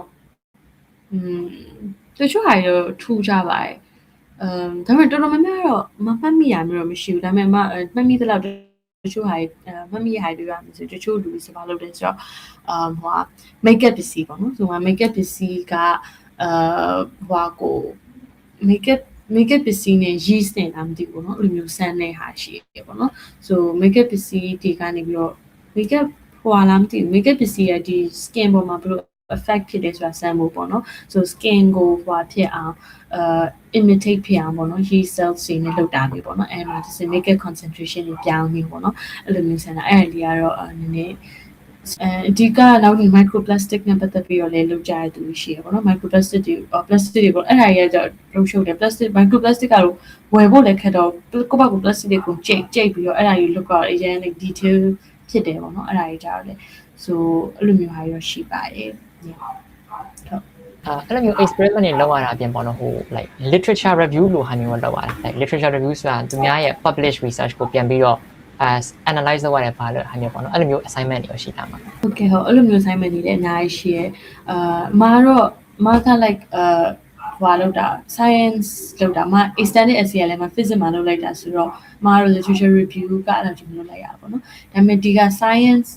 တချို့ဟာတွေထူးခြားပါတယ်ဒါပေမဲ့တော်တော်များများတော့မမှတ်မိရမျိုးတော့မရှိဘူးဒါပေမဲ့မှတ်မိတဲ့လောက်တချို့ဟာမှတ်မိရဟာတွေရမယ်ဆိုတချို့လူတွေစပါလို့တယ်ဆိုတော့ဟိုက makeup ပစ္စည်းပေါ့နော်ဆိုတော့ makeup ပစ္စည်းကဟိုကို makeup ပစ္စည်းနဲ့ yeast နဲ့လားမသိဘူးเนาะအဲ့လိုမျိုးဆန်းတဲ့ဟာရှိရပေါ့နော်ဆို makeup ပစ္စည်းတွေကနေပြီးတော့ makeup ဟိုလားမသိဘူး makeup ပစ္စည်းရဲ့ဒီ skin ပေါ်မှာဘယ်လို effect ဖြစ်တယ်ဆိုတာဆန်းဖို့ပေါ့နော်ဆို skin ကိုဟိုဖြစ်အောင်imitate ဖြစ်အောင်ပေါ့နော် yeast cells တွေနဲ့လုပ်တာမျိုးပေါ့နော်အဲ့မှာဒီ makeup concentration တွေပြောင်းမျိုးပေါ့နော်အဲ့လိုမျိုးဆန်းတာအဲ့ဒီကတော့နည်းနည်းအဓိကနောက်ဒီ microplastic နဲ့ပတ်သက်ပြီးတော့လည်းလုပ်ကြရသူရှိရပေါ့နော် microplastic တွေ plastic တွေပေါ့အဲ့ဒါကြီးကလုံရှုပ်တယ် plastic microplastic ကတော့ဝယ်ဖို့လည်းခက်တော့ကိုယ့်ဘာကို plastic တွေကိုကြိတ်ပြီးတော့အဲ့ဒါကြီးလုပ်တော့အရင် like detail ဖြစ်တယ်ပေါ့နော်အဲ့ဒါကြီးကြတော့လေဆိုအဲ့လိုမျိုးဟာရောရှိပါတယ်အဲ့လိုမျိုး experiment တွေလုပ်ရတာအပြင်ပေါ့နော်ဟို like literature review လို့ဟာမျိုးလုပ်ရတာ like literature review ဆိုတာသူများရဲ့ publish research ကိုပြန်ပြီးတော့analyze လုပ်ရတဲ့ဘာလို့ဟာမျိုးပေါ့နော်အဲ့လိုမျိုး assignment တွေရှိတာမှာဟုတ်ကဲ့ဟုတ်အဲ့လိုမျိုး assignment တွေလည်းအများကြီးရှိရဲမက like ဟွာလောက်တာ science လောက်တာမ extended essay လည်းမ physics မှာလုပ်လိုက်တာဆိုတော့မတို့ literature review ကအဲ့လိုမျိုးလုပ်လိုက်ရပါဘောနော်ဒါပေမဲ့ဒီက science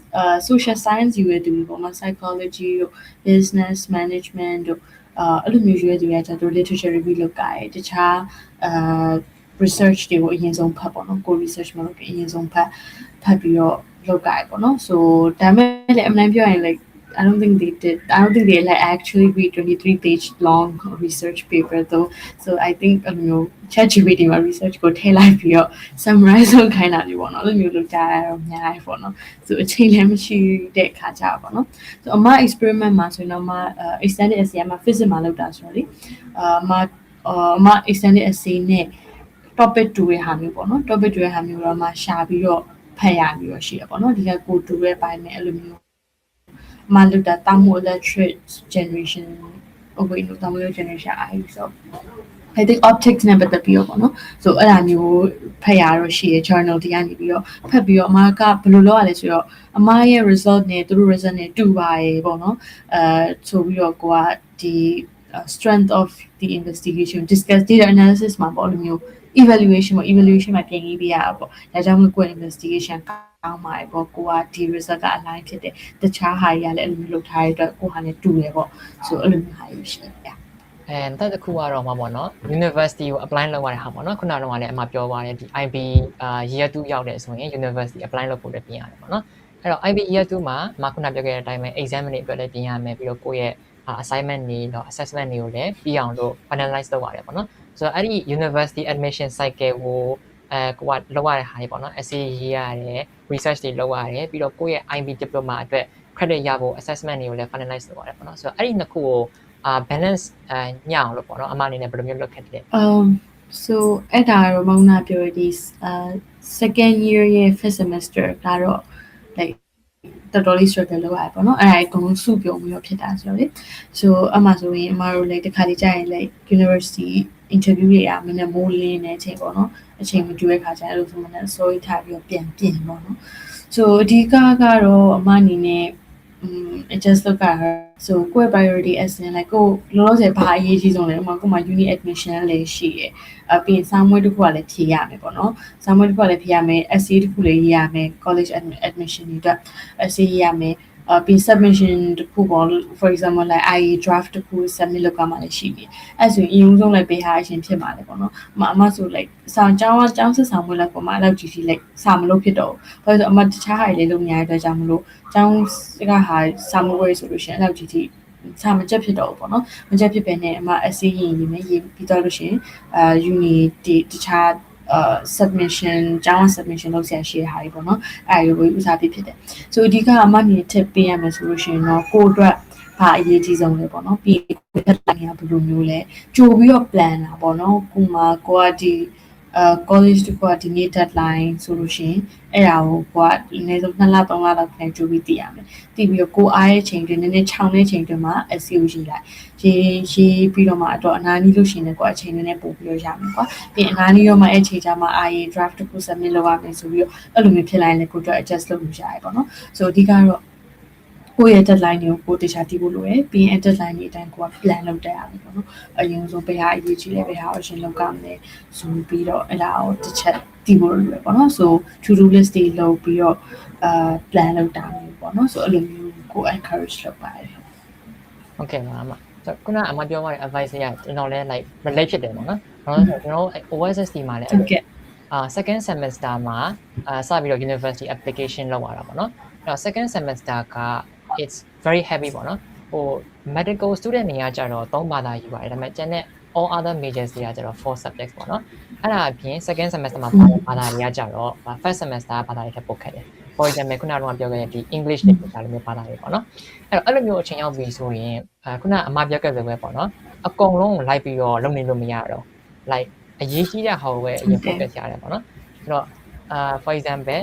social science ယူရတူပေါ့နော် psychology တို့ business management တို့အဲ့လိုမျိုးယူရတူရကြတော့ literature review လုပ်ကြတယ်တခြားresearch တွေကိုအရင်ဆုံးဖတ်ပေါ့နော်ကို research မလုပ်ခင်အရင်ဆုံးဖတ်ပြီးတော့လုပ်ကြရပေါ့နော် so ဒါပေမဲ့လည်းအမှန်ပြောရင် like I don't think they like actually read 23 page long research paper though so I think ChatGPT မှာ research ကိုထည့်လိုက်ပြီးတော့ summarize လုပ်ခိုင်းတာမျိုးပေါ့နော်အဲ့လိုမျိုးလုပ်ကြရတော့များတယ်ပေါ့နော် so အချိန်လည်းမရှိတဲ့ခါကြပါပေါ့နော် so အမ experiment မှာဆိုရင်တော့extended essay မှာ physics မှာလုပ်တာဆိုတော့လေအမ extended essay နဲ့topic 2ရဲ့ဟာမျိုးပေါ့နော် topic 2ရဲ့ဟာမျိုးတော့မှရှာပြီးတော့ဖတ်ရမျိုးရှိရပေါ့နော်ဒီကကို2ရဲ့ပိုင်းနဲ့အဲ့လိုမျိုးမလုပ်တာ thermoelectric generation thermoelectric generation so I think optics နဲ့ပတ်သက်ပြီးတော့ပေါ့နော် so အဲ့ဒါမျိုးဖတ်ရတော့ရှိရ journal တွေကနေပြီးတော့ဖတ်ပြီးတော့အမကဘယ်လိုလုပ်ရလဲဆိုတော့အမရဲ့ result နဲ့သူတို့ result နဲ့တူပါရေပေါ့နော်ဆိုပြီးတော့ကိုကဒီ strength of the investigation discuss data analysis မှာပေါ့လိုမျိုး evaluation မှာပြင်ရေးပြရပါပေါ့ဒါကြောင့်မို့ကိုယ် investigation ကောင်းပါတယ်ပေါ့ကိုကဒီ result က align ဖြစ်တယ်တခြားဟာကြီးကလည်းအဲ့လိုမျိုးလုပ်ထားရတဲ့ကိုဟာနဲ့တူတယ်ပေါ့ဆိုအဲ့လိုမျိုးဟာကြီးရှိတယ်တက်တစ်ခုကတော့မှာပေါ့နော် university ကို apply လုပ်ရတဲ့ဟာပေါ့နော်ခုနကတော့လည်းအမပြောသွားတယ်ဒီ IB year 2ရောက်တယ်ဆိုရင် university apply လုပ်ဖို့လည်းပြင်ရတယ်ပေါ့နော်အဲ့တော့ IB year 2မှာခုနပြောခဲ့တဲ့အတိုင်းပဲ exam တွေအတွက်လည်းပြင်ရမယ်ပြီးတော့ကိုယ့်ရဲ့ assignment တွေတော့ assessment တွေကိုလည်းပြီးအောင်လို့ finalize လုပ်ရတယ်ပေါ့နော်ဆိုတော့အဲ့ဒီ university admission cycle ကိုကိုကလောက်ရတဲ့ဟာတွေပေါ့နော် essay ရေးရတယ် research တွေလုပ်ရတယ်ပြီးတော့ကိုယ့်ရဲ့ IB diploma အတွက် credit ရဖို့ assessment တွေကိုလည်း finalize လုပ်ရတယ်ပေါ့နော်ဆိုတော့အဲ့ဒီနှစ်ခုကိုbalance ညအောင်လို့ပေါ့နော်အမအနေနဲ့ဘယ်လိုမျိုးလုပ်ခဲ့လဲ so အဲ့ဒါတော့မောင်နာပြောရဒီ second year ရဲ့ first semester ကတော့ like တော်တော်လေး struggle လုပ်ရတယ်ပေါ့နော်အဲ့ဒါအကုန်လုံးစုပြုံပြီးတော့ဖြစ်တာဆိုတော့လေ so အမှဆိုရင်အမတို့လည်းတစ်ခါတည်းကြာရင် like university interview တွေအမနဲ့မိုးလင်းနေချိန်ပေါ့နော်အချိန်မတူတဲ့ခါကျအဲ့လိုဆိုမှလည်း sorry ထားပြီးတော့ပြန်ပြင်ပေါ့နော် so အဓိကကတော့အမအနေနဲ့adjust လုပ်တာso ကိုယ့် priority as in like ကိုလောလောဆယ်ဘာအရေးကြီးဆုံးလဲဥပမာကိုမှ uni admission လည်းရှိတယ်ပြီးရင်စာမွေးတစ်ခုကလည်းဖြေရမယ်ပေါ့နော်စာမွေးတစ်ခုကလည်းဖြေရမယ် essay တစ်ခုလည်းရေးရမယ် college admission တွေအတွက် essay ရေးရမယ်ပြီး submission တစ်ခုပေါ့ for example like IA draft တစ်ခု submit လုပ်ကမှလည်းရှိပြီအဲ့ဆိုရင်အရင်ဆုံးလည်းပေးထားအရှင်ဖြစ်ပါလေပေါ့နော်အမဆို like စာကျောင်းစစ်ဆောင်မွေးလိုက်ပေါ့မှာအဲ့လောက်ကြီးကြီး like စာမလို့ဖြစ်တော့ဘာလို့ဆိုအမတခြားဟာတွေလုပ်နေရတဲ့အတွက်ကြောင့်မလို့ကျောင်းကဟာစာမွေးဆိုလို့ရှိရင်အဲ့လောက်ကြီးကြီးစာမချက်ဖြစ်တော့ဘူးပေါ့နော်မချက်ဖြစ်ပဲနဲ့အမ essay ရေးမယ်ရေးပြီးတော့လို့ရှိရင်uni တခြားsubmission ကျောင်း submission လုပ်ဆရာရှိတဲ့ဟာတွေပေါ့နော်အဲ့ဒါကိုဥစားပြီးဖြစ်တယ်ဆိုအဓိကအမအနေနဲ့ tip ပေးရမယ်ဆိုလို့ရှိရင်တော့ကိုယ့်အတွက်ဘာအရေးကြီးဆုံးလဲပေါ့နော်ပြီးကိုယ်တက်တိုင်းကဘယ်လိုမျိုးလဲကြိုပြီးတော့ plan တာပေါ့နော်ကိုမှကိုကဒီcollege တကွာဒီနေ့ deadline ဆိုလို့ရှိရင်အဲ့ဒါကိုကိုကအနည်းဆုံး2လ3လလောက်ခန့်ကြိုပြီးတည်ရမယ်တည်ပြီးတော့ကိုအားရဲ့ချိန်တွေနည်းနည်းချောင်းတဲ့ချိန်တွေမှာ SEO ရေးလိုက်ရေးပြီးတော့မှအတော့အနားနီးလို့ရှိရင်ကိုအချိန်နည်းနည်းပို့ပြီးတော့ရမယ်ကွာပြီးအနားနီးတော့မှအဲ့ချိန်ကျမှ IA draft တစ်ခု submit လုပ်ရမယ်ဆိုပြီးတော့အဲ့လိုမျိုးဖြစ်လာရင်လည်းကိုတော့ adjust လုပ်လို့ရတယ်ပေါ့နော်ဆိုအဓိကတော့ကိုယ့်ရဲ့ deadline ကိုတခြားတည်ဖို့လိုတယ်ပြီးရင် deadline တွေအတိုင်းကိုက plan လုပ်တတ်ရတယ်ပေါ့နော်အရင်ဆုံးဘယ်ဟာအရေးကြီးလဲဘယ်ဟာအရှင်လုပ်ကြမလဲဆိုပြီးတော့အဲ့ဒါကိုတစ်ချက်တည်ဖို့လိုတယ်ပေါ့နော်ဆို to do list တွေလုပ်ပြီးတော့plan လုပ်တာမျိုးပေါ့နော်ဆိုအဲ့လိုမျိုးကို encourage လုပ်ပါတယ် ဟုတ်ကဲ့ပါအမဆိုခုနအမပြောရတဲ့ advice ရကျွန်တော်လည်း like relate ဖြစ်တယ်ပေါ့နော်ကျွန်တော် OSST မှာလည်းဟုတ်ကဲ့second semester မှာစပြီးတော့ university application လုပ်ရတာပေါ့နော်အဲ့တော့ second semester ကit's very heavy ပေါ့နော်ဟို medical student တွေကကြတော့3ဘာသာယူပါတယ်ဒါပေမဲ့ကျန်တဲ့ all other majors တွေကကြတော့4 subjects ပေါ့နော်အဲ့ဒါအပြင် second semester မှာဘာသာတွေကကြတော့ first semester ဘာသာတွေထပ်ပုတ်ခက်တယ် for example ခုနကတော့ပြောခဲ့တဲ့ဒီ English တွေဆိုတာလည်းဘာသာတွေပေါ့နော်အဲ့လိုမျိုးအချိန်ရောက်ပြီဆိုရင်ခုနအမပြောခဲ့သလိုပဲပေါ့နော်အကုန်လုံးကိုလိုက်ပြီးတော့လုပ်နေလို့မရတော့ like အရေးကြီးတဲ့ဟာကိုပဲအရင် focus ရတယ်ပေါ့နော်အဲ့တော့for example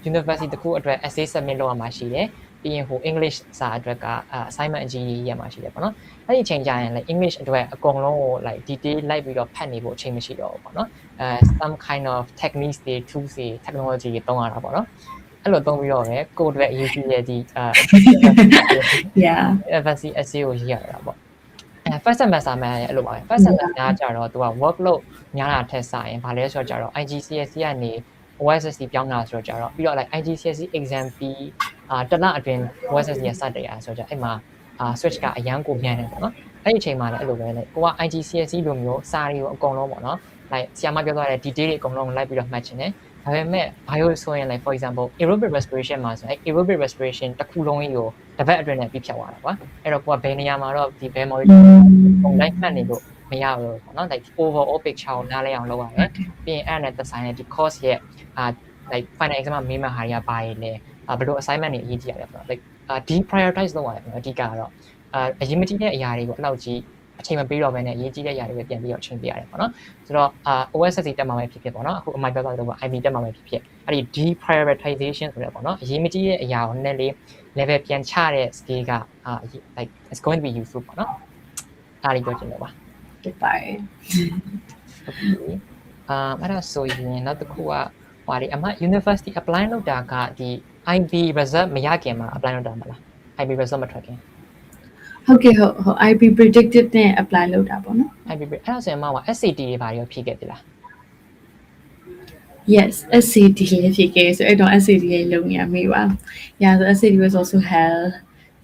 university တခုအတွက် essay submit လုပ်ရမှာရှိတယ်ပြီးရင်ဟို English စာအတွက်က assignment အကြီးကြီးရမှာရှိတယ်ပေါ့နော်အဲ့ဒီအချိန်ကျရင် like English အတွက်အကုန်လုံးကို like detail လိုက်ပြီးတော့ဖတ်နေဖို့အချိန်မရှိတော့ဘူးပေါ့နော်some kind of techniques တွေ tools တွေ technology တွေသုံးရတာပေါ့နော်အဲ့လိုသုံးပြီးတော့ပဲကိုယ်အတွက်အရေးကြီးတဲ့ဒီ advanced essay ကိုရေးရတာပေါ့first semester မှာအဲ့လိုပါပဲ first semester ကကြတော့သူက workload များတာထက်စာရင်ဗာလဲဆိုတော့ကြတော့ IGCSE ကနေ OSST ပြောင်းလာဆိုတော့ကြတော့ပြီးတော့ like IGCSE exam ပြီးတလအတွင်း OSST ရစတဲ့ရဆိုတော့အဲ့မှာswitch ကအရန်ကိုမြန်နေပေါ့နော်အဲ့ဒီအချိန်မှာလည်းအဲ့လိုပဲလေကိုက IGCSE လိုမျိုးစာတွေကိုအကုန်လုံးပေါ့နော် like ဆရာမပြောသွားတဲ့ detail တွေအကုန်လုံးလိုက်ပြီးတော့မှတ်ချင်တယ်ဒါပေမဲ့ bio ဆိုရင် like for example aerobic respiration မှာဆိုရင် aerobic respiration တစ်ခုလုံးကြီးကိုတစ်ပတ်အတွင်းနဲ့ပြီးဖြတ်သွားတာကွာအဲ့တော့ကိုကဘယ်နေရာမှာတော့ဒီဘယ် module ပုံလိုက်မှတ်နေလို့မရဘူးပေါ့နော် like overall picture ကိုနားလည်အောင်လုပ်ရတယ်ပြီးရင်အဲ့နဲ့သက်ဆိုင်တဲ့ဒီ course ရဲ့like final exam မှာမေးမှဟာတွေကဘာတွေလဲဘယ်လို assignment တွေအရေးကြီးရတယ်ပေါ့နော် like deprioritize လုပ်ရတယ်ပေါ့နော်အဓိကတော့အရင်မကြည့်တဲ့အရာတွေကိုအဲ့လောက်ကြီးအချိန်မပေးတော့ဘဲနဲ့အရေးကြီးတဲ့အရာတွေပဲပြန်ပြီးတော့ချိန်ပေးရတယ်ပေါ့နော်ဆိုတော့OSST တက်မှာပဲဖြစ်ဖြစ်ပေါ့နော်အခုအမိုက်ပြောသွားတယ်ပေါ့ IB တက်မှာပဲဖြစ်ဖြစ်အဲ့ဒီ deprioritization ဆိုတဲ့ပေါ့နော်အရေးမကြီးတဲ့အရာကိုနည်းနည်းလေး level ပြန်ချတဲ့ scale ကlike it's going to be useful ပေါ့နော်အားလေးပြောချင်တယ်ပါဟုတ်ပါတယ်အဲ့ဒါဆိုရင်နောက်တစ်ခုကဟိုဒီအမ university apply လုပ်တာကဒီ IB result မရခင်မှာ apply လုပ်တာမလား IB result မထွက်ခင်ဟုတ်ကဲ့ဟုတ် IB predicted နဲ့ apply လုပ်တာပေါ့နော် IB အဲ့ဒါဆိုရင်မှ SAT တွေဘာတွေရောဖြည့်ခဲ့ပြီလား Yes SAT လေးဖြည့်ခဲ့ဆိုအဲ့တော့ SAT လေးလုပ်နေရမိပါ Yeah so SAT was also hell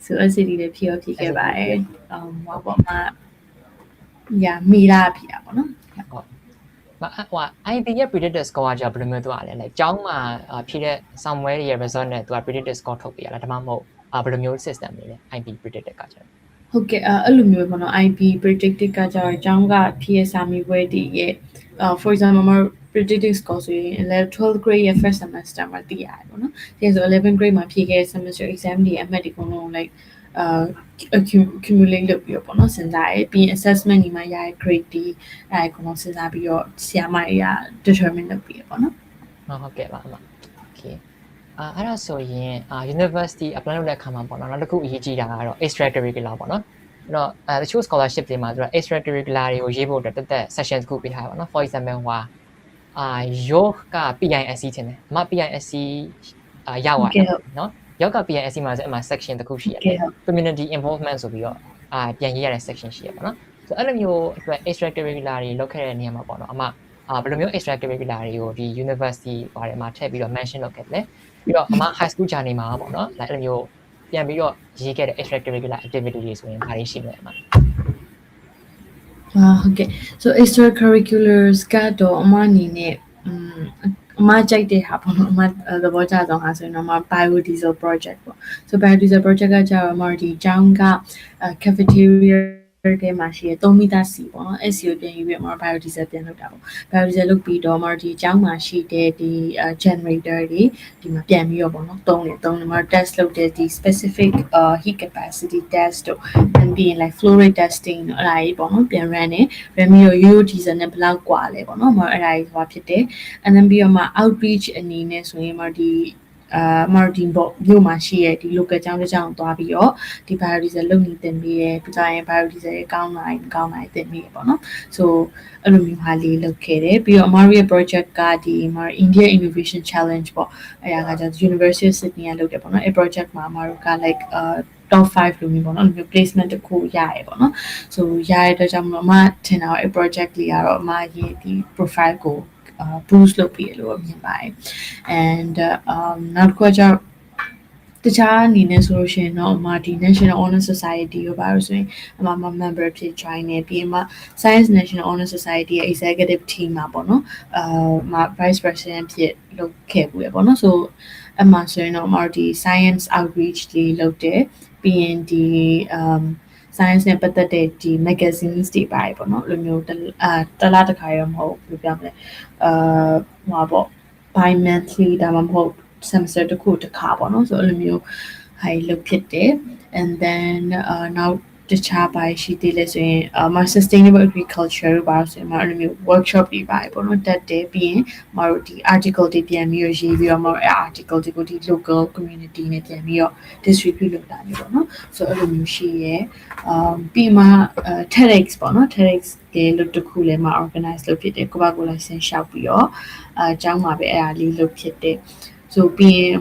so SAT လေးဖြည့်ခဲ့ပါတယ်ဟောပေါ့မှာ Yeah မိလာဖြည့်တာပေါ့နော်ဟုတ်ဟို IB ရဲ့ predicted score ကဘယ်လိုမျိုးသွားလဲ like ကျောင်းမှာဖြည့်တဲ့ somewhere ရဲ့ result နဲ့သူက predicted score ထုတ်ပေးရလားဒါမှမဟုတ်ဘယ်လိုမျိုး system လေးလဲ IB predicted ကကျတော့ ဟုတ်ကဲ့အဲ့လိုမျိုးပေါ့နော် IB predicted ကကြတော့အကြောင်းက PSR မြေပွဲတည်ရဲ့ for example မှာ predicted score ဆိုရင် 12th grade ရဲ့ first semester မှာတည်ရတယ်ပေါ့နော်ဒီဆို11th grade မှာဖြေခဲ့တဲ့ semester exam တွေအမှတ်တွေအကုန်လုံး like accumulate လုပ်ပြီးတော့ပေါ့နော်စဉ်းစားရဲပြီး assessment ဒီမှာရတဲ့ grade တွေအဲ့အကုန်လုံးစဉ်းစားပြီးတော့ဆရာမတွေက determine လုပ်ပြီးရပေါ့နော်ဟုတ်ကဲ့ပါအမ okay အဲ့ဒါဆိုရင် university apply လုပ်တဲ့အခါမှာပေါ့နော်နောက်တစ်ခုအရေးကြီးတာကတော့ extracurricular ပေါ့နော်အဲ့တော့တချို့ scholarship တွေမှာသူက extracurricular တွေကိုရေးဖို့အတွက်တက် session တစ်ခုပေးထားပါတော့ for example ဟိုယောက PISC ထင်တယ်အမ PISC ရောက်သွားတယ်နော်ယောက PISC မှာဆိုအမ section တစ်ခုရှိရတယ် community involvement ဆိုပြီးတော့ပြန်ရေးရတဲ့ section ရှိရပါတော့ဆိုအဲ့လိုမျိုးအတွက် extracurricular တွေလုပ်ခဲ့တဲ့နေရာမှာပေါ့နော်အမဘယ်လိုမျိုး extracurricular တွေကိုဒီ university ပါတယ်မှာထည့်ပြီးတော့ mention လုပ်ခဲ့တယ်ပြီးတော့အမ high school journey မှာပေါ့နော်အဲ့လိုမျိုးပြန်ပြီးတော့ရေးခဲ့တဲ့ extracurricular activity တွေဆိုရင်ဘာတွေရှိမလဲအမဟုတ်ကဲ့ so extracurriculars ကတော့အမအနေနဲ့အမကြိုက်တဲ့ဟာပေါ့နော်အမသဘောကျဆုံးဟာဆိုရင်တော့အမ biodiesel project ပေါ့ so biodiesel project ကကျတော့အမဒီကျောင်းက cafeteria တဲ့မှာရှိရ3မီတာစီပေါ့နော် SCO ပြန်ယူပြီးတော့ biodiesel ပြန်လုပ်တာပေါ့ biodiesel လုပ်ပြီးတော့ဒီအကြောင်းမှာရှိတဲ့ဒီ generator တွေဒီမှာပြန်ပြီးတော့ပေါ့နော်သုံးတယ်မှာ test လုပ်တဲ့ဒီ specific heat capacity test တို့ပြီးရင် like flow rate testing တို့အဲ့ဒါကြီးပေါ့နော်ပြန် run နေ run ပြီးတော့ UO diesel နဲ့ဘယ်လောက်กว่าလဲပေါ့နော်အဲ့ဒါကြီးဟောဖြစ်တယ် and then ပြီးတော့မှ outreach အနေနဲ့ဆိုရင်ဒီMartin ပေါ့မြို့မှာရှိရဲ့ဒီ local ကျောင်းတစ်ကျောင်းသွားပြီးတော့ဒီ biodiesel လုပ်နေတင်ပြီးရပြီးတော့ biodiesel ရဲ့ကောင်းလာရင်ကောင်းလာတင်ပြီးရပေါ့နော် so အဲ့လိုမျိုးဟာလေးလုပ်ခဲ့တယ်ပြီးတော့ Mario project ကဒီ India Innovation Challenge ပေါ့အဲ့ဒါကကျ University of Sydney ကလုပ်တယ်ပေါ့နော်အဲ့ project မှာ Mario က like top 5 လို့မျိုးပေါ့နော် placement တစ်ခုရရပေါ့နော် so ရရတဲ့ကြောင့်မလို့အမထင်တာအဲ့ project လေးကတော့အမရဲ့ဒီ profile ကိုboost လုပ်ပြီးလို့မြင်ပါတယ် and နောက်တစ်ခုကကျတခြားအနေနဲ့ဆိုလို့ရှိရင်တော့ဒီ National Honor Society ကိုပါလို့ဆိုရင်အမ member ဖြစ် join နေပြီးမှ Science National Honor Society ရဲ့ executive team မှာပေါ့နော်vice president ဖြစ်လုပ်ခဲ့ဘူးရပေါ့နော် so အမဆိုရင်တော့ဒီ science outreach လေးလုပ်တယ်ပြီးရင်ဒီ science နဲ့ပတ်သက်တဲ့ဒီ magazines တွေပါတယ်ပေါ့နော်အဲ့လိုမျိုးတလားတစ်ခါရမဟုတ်ဘူးပြောပြမလဲဟိုပေါ့ bi monthly ဒါမှမဟုတ် semester တစ်ခုတစ်ခါပေါ့နော်ဆိုအဲ့လိုမျိုးဟိုလုပ်ဖြစ်တယ် and then now တခြားပါရှိသေးလဲဆိုရင် sustainable agriculture ဘာလို့ဆိုရင်အဲ့လိုမျိုး workshop တွေပါပေါ့နော်တက်တယ်ပြီးရင်မတို့ဒီ article တွေပြန်ပြီးရေးပြီးတော့မတို့ article တွေကိုဒီ local community နဲ့ပြန်ပြီးတော့ distribute လုပ်တာမျိုးပေါ့နော်ဆိုအဲ့လိုမျိုးရှိရဲပြီးမှ TEDx ပေါ့နော် TEDx တွေလို့တခုလည်းမ organize လုပ်ဖြစ်တယ်ကိုပါကို license ရှောက်ပြီးတော့အကြောင်းမှာပဲအဲ့ဒါလေးလုပ်ဖြစ်တယ်so ပြီးရင်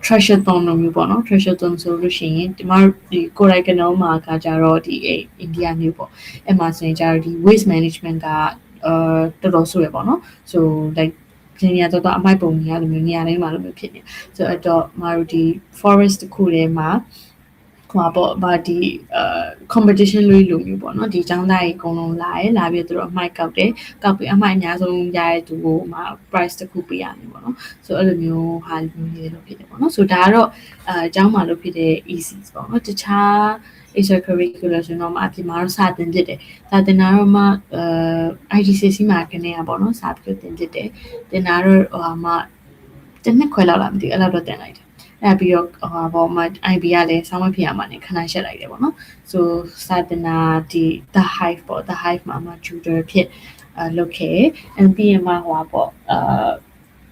treasure thon လို့မျိုးပေါ့နော် treasure thon ဆိုလို့ရှိရင်ဒီမှာဒီကိုရိုက်ကနောမှာကကြတော့ဒီအိန္ဒိယမျိုးပေါ့အဲ့မှာဆိုရင်ကြတော့ဒီ waste management ကတော်တော်ဆိုရပေါ့နော် so like ဒီနေရာတော့အမိုက်ပုံနေရလိုမျိုးနေရာတိုင်းမှာလိုမျိုးဖြစ်နေဆိုတော့မတို့ဒီ forest တစ်ခုထဲမှာဟိုပေါ့ဗာဒီ competition လို့မျိုးပေါ့နော်ဒီចောင်းသားကြီးအကုန်လုံးလာရဲလာပြီးတော့အမိုက်ကောက်တယ်ကောက်ပြီးအမိုက်အများဆုံးရတဲ့သူကိုမှ price တစ်ခုပေးရတယ်ပေါ့နော်ဆိုအဲ့လိုမျိုးဟာမျိုးလေးလုပ်ဖြစ်တယ်ပေါ့နော်ဆိုဒါကတော့အကြောင်းမှလုပ်ဖြစ်တဲ့ easy ပေါ့နော်တခြား extracurricular ဆိုတော့အပြင်မှာတော့စာသင်ဖြစ်တယ်စာသင်တာတော့မှIGCSE မှာကနေရပေါ့နော်စာပြီးသင်ဖြစ်တယ်သင်တာတော့မှတစ်နှစ်ခွဲလောက်လာမသိအဲ့လောက်တော့သင်လိုက်တယ်အဲ့ပြီးတော့ပေါ့မှ IB ကလည်းဆောင်းမဖြစ်ရမှာနေခဏရှက်လိုက်တယ်ပေါ့နော် so စာသင်တာဒီ the hive ပေါ့ the hive မှာမှ tutor ဖြစ်လုပ်ခဲ့ and ပြီးရင်မှဟိုပေါ့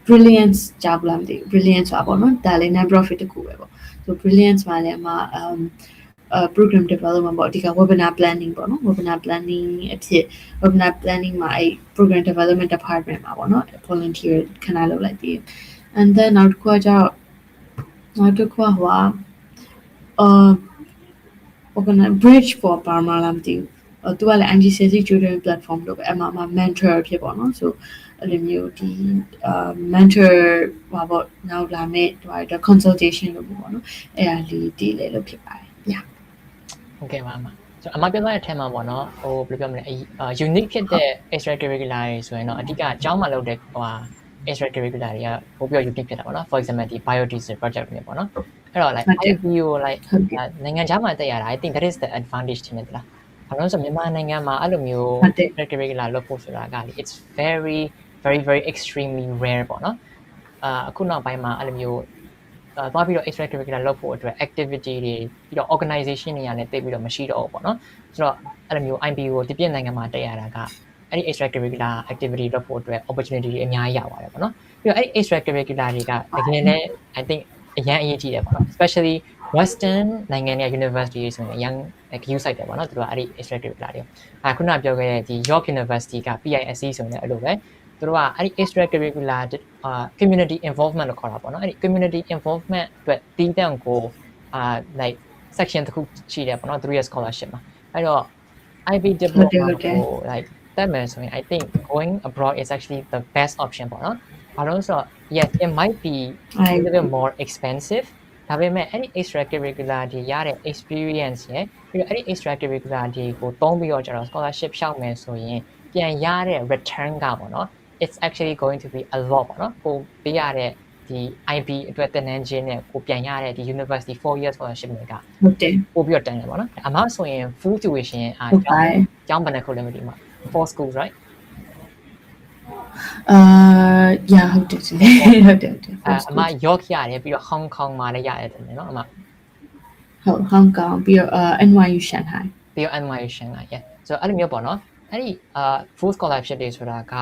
brilliance ကြောက်လာမသိ brilliance ပါပေါ့နော်ဒါလည်း non-profit တခုပဲပေါ့ so brilliance မှာလည်းမှprogram development ပေါ့ဒီက webinar planning ပေါ့နော် webinar planning အဖြစ် webinar planning မှာအဲ့ program development department မှာပေါ့နော် volunteer ခဏလုပ်လိုက်ပြီး and then နောက်တစ်ခုကကျတော့နောက်တစ်ခုကorganize bridge for Burma လာမသိဘူးသူကလည်း IGCSE children platform လို့ပဲအမှ mentor ဖြစ်ပေါ့နော် so အဲ့လိုမျိုးဒီmentor ဟောပေါ့နောက်လာမဲ့ဟို consultation လို့ပေါ့နော်အဲ့ဒါလေးတည်လေလို့ဖြစ်ပါတယ် yeah ဟုတ်ကဲ့ပါအမဆိုအမပြောတဲ့အထက်မှာပေါ့နော်ဟိုဘယ်လိုပြောမလဲunique ဖြစ်တဲ့ extracurricular တွေဆိုရင်တော့အဓိကအကြောင်းမှလုပ်တဲ့extracurricular တွေကပိုပြီးတော့ unique ဖြစ်တာပေါ့နော် for example ဒီ biodiesel project တွေပေါ့နော် အဲ့တော့ like IBO like နိုင်ငံခြားမှာတက်ရတာ I think that is the advantage ထင်တယ်လားဘာလို့ဆိုမြန်မာနိုင်ငံမှာအဲ့လိုမျိုး extracurricular လုပ်ဖို့ဆိုတာက it's very very very extremely rare ပေါ့နော်အခုနောက်ပိုင်းမှာအဲ့လိုမျိုးသွားပြီးတော့ extracurricular လုပ်ဖို့အတွက် activity တွေပြီးတော့ organization တွေကလည်းတိတ်ပြီးတော့မရှိတော့ဘူးပေါ့နော်ဆိုတော့အဲ့လိုမျိုး IBO ဒီပြည်နိုင်ငံမှာတက်ရတာကအဲ့ဒီ extracurricular activity လုပ်ဖို့အတွက် opportunity တွေအများကြီးရပါတယ်ပေါ့နော်ပြီးတော့အဲ့ဒီ extracurricular တွေကတကယ်လည်း I think အရင်အရေးကြီးတယ်ပေါ့နော် especially Western နိုင်ငံရဲ့ university ဆိုရင်အရင် use ဆိုင်တယ်ပေါ့နော်သူတို့ကအဲ့ဒီ extracurricular တွေခုနပြောခဲ့တဲ့ဒီ York University က PISC ဆိုရင်လည်းအဲ့လိုပဲသူတို့ကအဲ့ဒီ extracurricular community involvement လို့ခေါ်တာပေါ့နော်အဲ့ဒီ community involvement အတွက်တီးတန့်ကိုlike section တစ်ခုရှိတယ်ပေါ့နော်သူတို့ရဲ့ scholarship မှာအဲ့တော့ IB diploma ကို like တက်မယ်ဆိုရင် I think going abroad is actually the best option ပေါ့နော်ဘာလို့ဆိုတော့ yes it might be a little bit more expensive ဒါပေမဲ့အဲ့ဒီ extracurricular တွေရတဲ့ experience ရယ်ပြီးတော့အဲ့ဒီ extracurricular တွေကိုသုံးပြီးတော့ကျတော့ scholarship ရှောက်မယ်ဆိုရင်ပြန်ရတဲ့ return ကပေါ့နော် it's actually going to be a lot ပေါ့နော်ကိုပေးရတဲ့ဒီ IB အတွက်တင်နန်းချင်းနဲ့ကိုပြန်ရတဲ့ဒီ university 4 years scholarship တွေကဟုတ်တယ်ပို့ပြီးတော့တန်းတယ်ပေါ့နော်အမဆိုရင် full tuition ကျောင်းဘယ်နှခုလဲမသိဘူးမှာ 4 schools right yeah ဟုတ်တယ်ဟုတ်တယ်အမ York ရတယ်ပြီးတော့ Hong Kong မှာလည်းရတယ်တယ်နော်အမဟုတ် Hong Kong ပြီးတော့NYU Shanghai ပြီးတော့ NYU Shanghai yeah so အဲ့လိုမျိုးပေါ့နော်အဲ့ဒီfull scholarship တွေဆိုတာက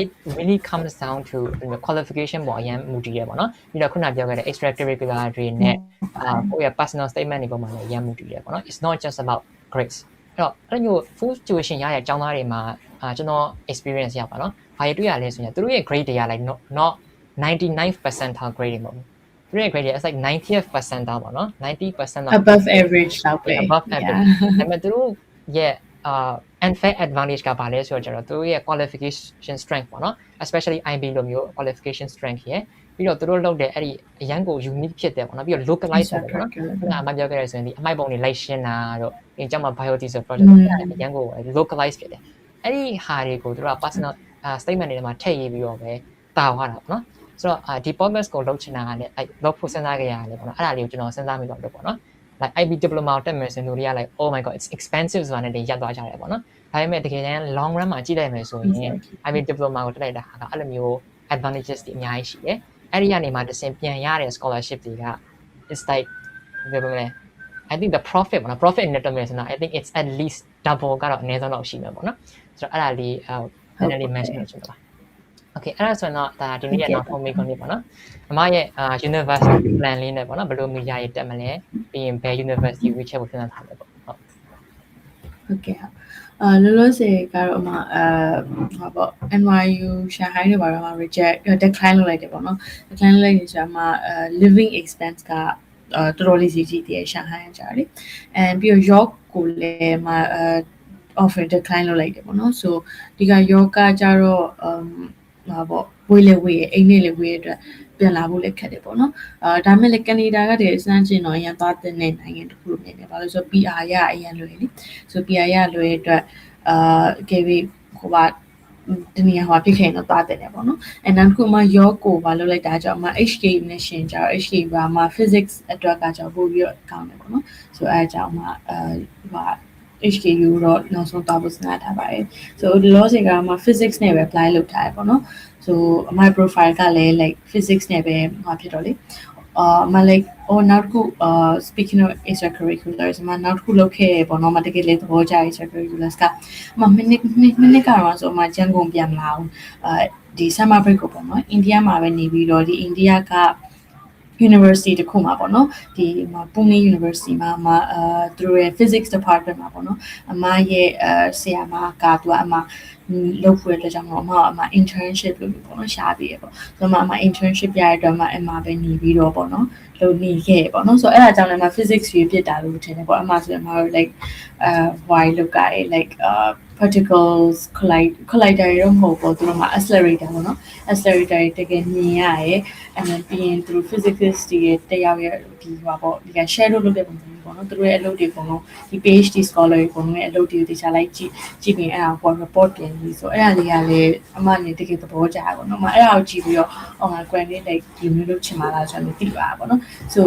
it really comes down to qualification ပေါ်အရင်မူတည်ရပေါ့နော်ပြီးတော့ခုနပြောခဲ့တဲ့ extracurricular တွေနဲ့ကိုယ့်ရဲ့ personal statement တွေပေါ်မှာလည်းအရင်မူတည်ရပေါ့နော် it's not just about grades အဲ့တော့အဲ့လိုမျိုး full tuition ရတဲ့ကျောင်းသားတွေမှာကျွန်တော် experience ရပါနော်ဘာတွေတွေ့ရလဲဆိုရင်သူတို့ရဲ့ grade တွေက like not 99th percentile grade မဟုတ်ဘူးသူတို့ရဲ့ grade တွေက it's like 90th percentile ပေါ့နော်90% above average လောက်ပဲ above average ဒါပေမဲ့သူတို့ရဲ့unfair advantage ကပါလဲဆိုတော့ကျတော့သူတို့ရဲ့ qualification strength ပေါ့နော် especially IB လိုမျိုး qualification strength ရယ်ပြီးတော့သူတို့လုပ်တဲ့အဲ့ဒီအရန်ကို unique ဖြစ်တယ်ပေါ့နော်ပြီးတော့ localize တယ်ပေါ့နော်ခုနအမပြောခဲ့ရဆိုရင်ဒီအမိုက်ပုံတွေလိုက်ရှင်းတာတို့အကြောင်းမှာ biodiesel project အရန်ကို localize ဖြစ်တယ်အဲ့ဒီဟာတွေကိုသူတို့က personal statement တွေမှာထည့်ရေးပြီးတော့ပဲတာဝါတာပေါ့နော်ဆိုတော့ဒီ podcast ကိုလုပ်ချင်တာကလည်းအဲ့လုပ်ဖို့စဉ်းစားကြရတယ်ပေါ့နော်အဲ့ဒါလေးကိုကျွန်တော်စဉ်းစားမိတော့လို့ပေါ့နော်like IB diploma တက်မယ်ဆိုရင်တို့တွေက like oh my god it's expensive ဆိုတာနဲ့ရပ်သွားကြတယ်ပေါ့နော်ဒါပေမဲ့တကယ်တမ်း long run မှာကြည့်လိုက်မယ်ဆိုရင် IB diploma ကိုတက်လိုက်တာကအဲ့လိုမျိုး advantages တွေအများကြီးရှိတယ်အဲ့ဒီကနေမှတစ်ဆင့်ပြန်ရတဲ့ scholarship တွေက it's like ဘယ်လိုလဲ I think the profit ပေါ့နော် profit နဲ့တက်မယ်ဆိုတော့ I think it's at least double ကတော့အနည်းဆုံးတော့ရှိမှာပေါ့နော်ဆိုတော့အဲ့ဒါလေး finally mention လုပ်ချင်တာပါOkay အဲ့ဒါဆိုတော့ဒါဒီနေ့ရနောက်ဆုံးမေးခွန်းလေးပေါ့နော်အမရဲ့ university plan လေးနဲ့ပေါ့နော်ဘယ်လိုမျိုးရရတက်မလဲပြီးရင်ဘယ် university ရွေးချယ်ဖို့စဉ်းစားထားလဲပေါ့ဟုတ် Okay လောလောဆယ်ကတော့အမဟာပေါ့ NYU Shanghai တွေပါတော့ reject decline လုပ်လိုက်တယ်ပေါ့နော် decline လုပ်လိုက်နေဆိုတော့living expense ကတော်တော်လေးကြီးကြီးတည် Shanghai ကကြာလေ and ပြီးတော့ York ကိုလည်းoffer decline လုပ်လိုက်တယ်ပေါ့နော် so ဒီက York ကကြတော့ဟာပေါ့ဝေးလေဝေးအိမ်နဲ့လေဝေးအတွက်ပြန်လာဖို့လည်းခက်တယ်ပေါ့နော်ဒါမဲ့လည်းကနေဒါကတည်းကစမ်းကျင်တော့ရန်သွားတဲ့နိုင်ငံတစ်ခုလိုနေတယ်ဘာလို့ဆို PR ရအရင်လွယ်လေဆို PR ရလွယ်အတွက်KB ဟိုပါဒီနေရာဟိုပြခဲ့တော့သွားတယ်ပေါ့နော်အဲနောက်တစ်ခုမှ York ကိုဘာလုပ်လိုက်တာကြောင့်မှ HK နဲ့ရှင်ကြတော့ HK ဘာမှ physics အတွက်ကကြောင့်ပို့ပြီးတော့ကောင်းတယ်ပေါ့နော်ဆိုအဲအကြောင်းမှဟိုHKU တော့နောက်ဆုံးတော့စဉ်းစားထားပါတယ်။ so ဒီ law တွေကမှ physics နဲ့ပဲ apply လုပ်ထားတယ်ပေါ့နော်။ so my profile ကလည်း like physics နဲ့ပဲဟောဖြစ်တော့လေ။likeနောက်တစ်ခုspeaking of extracurriculars နောက်တစ်ခုလုပ်ခဲ့ပေါ့နော်။တကယ်လေးသဘောကျ extracurriculars ကမိနစ်ကတော့ဆိုကျန်ကုန်ပြန်လာအောင်ဒီ summer break ကိုပေါ့နော်။ India မှာပဲနေပြီးတော့ဒီ India ကuniversity တခုမှာပေါ့နော်ဒီPune University မှာသူတို့ရဲ့ physics department မှာပေါ့နော်အမရဲ့ဆရာမကသူကအမလုပ်ဖို့အတွက်ကြောင့်အမ internship လုပ်ပြီးပေါ့နော်ရှားပြီးရပေါ့ဆိုတော့အမ internship ရတဲ့အတွက်အမပဲနေပြီးတော့ပေါ့နော်လုပ်နေခဲ့ပေါ့နော်ဆိုတော့အဲ့ဒါကြောင့်လည်း physics ရွေးပြတာလို့ထင်တယ်ပေါ့အမဆိုရင်တို့ like why လောက်ကြရဲ like particles collider ရောမဟုတ်ပေါ့သူတို့မှာ accelerator ပေါ့နော် accelerator တကယ်မြင်ရရဲand then ပြီးရင်သူတို့ physicist တွေတယောက်ရဲ့ဒီဟာပေါ့ဒီက share လုပ်တဲ့ပုံစံမျိုးပေါ့နော်သူတို့ရဲ့အလုပ်တွေပုံလုံးဒီ PhD scholar တွေပုံလုံးရဲ့အလုပ်တွေကိုတခြားလိုက်ကြည့်ပြီးအဲ့ဒါကို report တင်ပြီးဆိုအဲ့ဒါလေးကလည်းအမအနေနဲ့တကယ်သဘောကျတာပေါ့နော်အဲ့ဒါကိုကြည့်ပြီးတော့ online grant လေး like ဒီမျိုးလုပ်ချင်ပါလားဆိုတော့သိပါပါပေါ့နော် so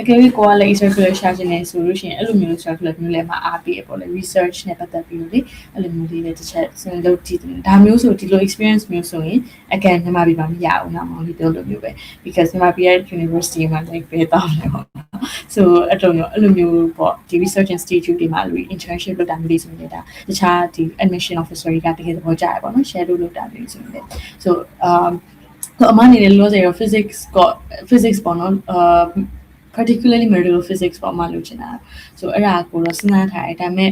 အကယ်၍ကိုကလည်း circular ရှာချင်နေဆိုလို့ရှိရင်အဲ့လိုမျိုး circular မျိုးလည်းမအားပေးပေါ့လေ research နဲ့ပတ်သက်ပြီးတော့လေအဲ့လိုမျိုးလေးလည်းတစ်ချက်စဉ်းလုပ်ကြည့်တယ်ဒါမျိုးဆိုဒီလို experience မျိုးဆိုရင်အကယ်မြန်မာပြည်မှာမရဘူးနော်မောင်လေးပြောလို့မျိုးပဲ because မြန်မာပြည်ရဲ့ university မှာ like ပေးတော့တယ်ပေါ့ so အဲ့လိုမျိုးပေါ့ဒီ research institute တွေမှာ internship လုပ်တာမျိုးတွေဆိုရင်ဒါတခြားဒီ admission officer တွေကတကယ်သဘောကျရပေါ့နော် share လုပ်တာမျိုးဆိုရင်လေ so အမအနေနဲ့လို့ဆိုရင် physics ပေါ့နော်particularly medical physics ပေါ့မှလို့ချင်တာ so အဲ့ဒါကိုတော့စဉ်းစားထားတယ်ဒါပေမဲ့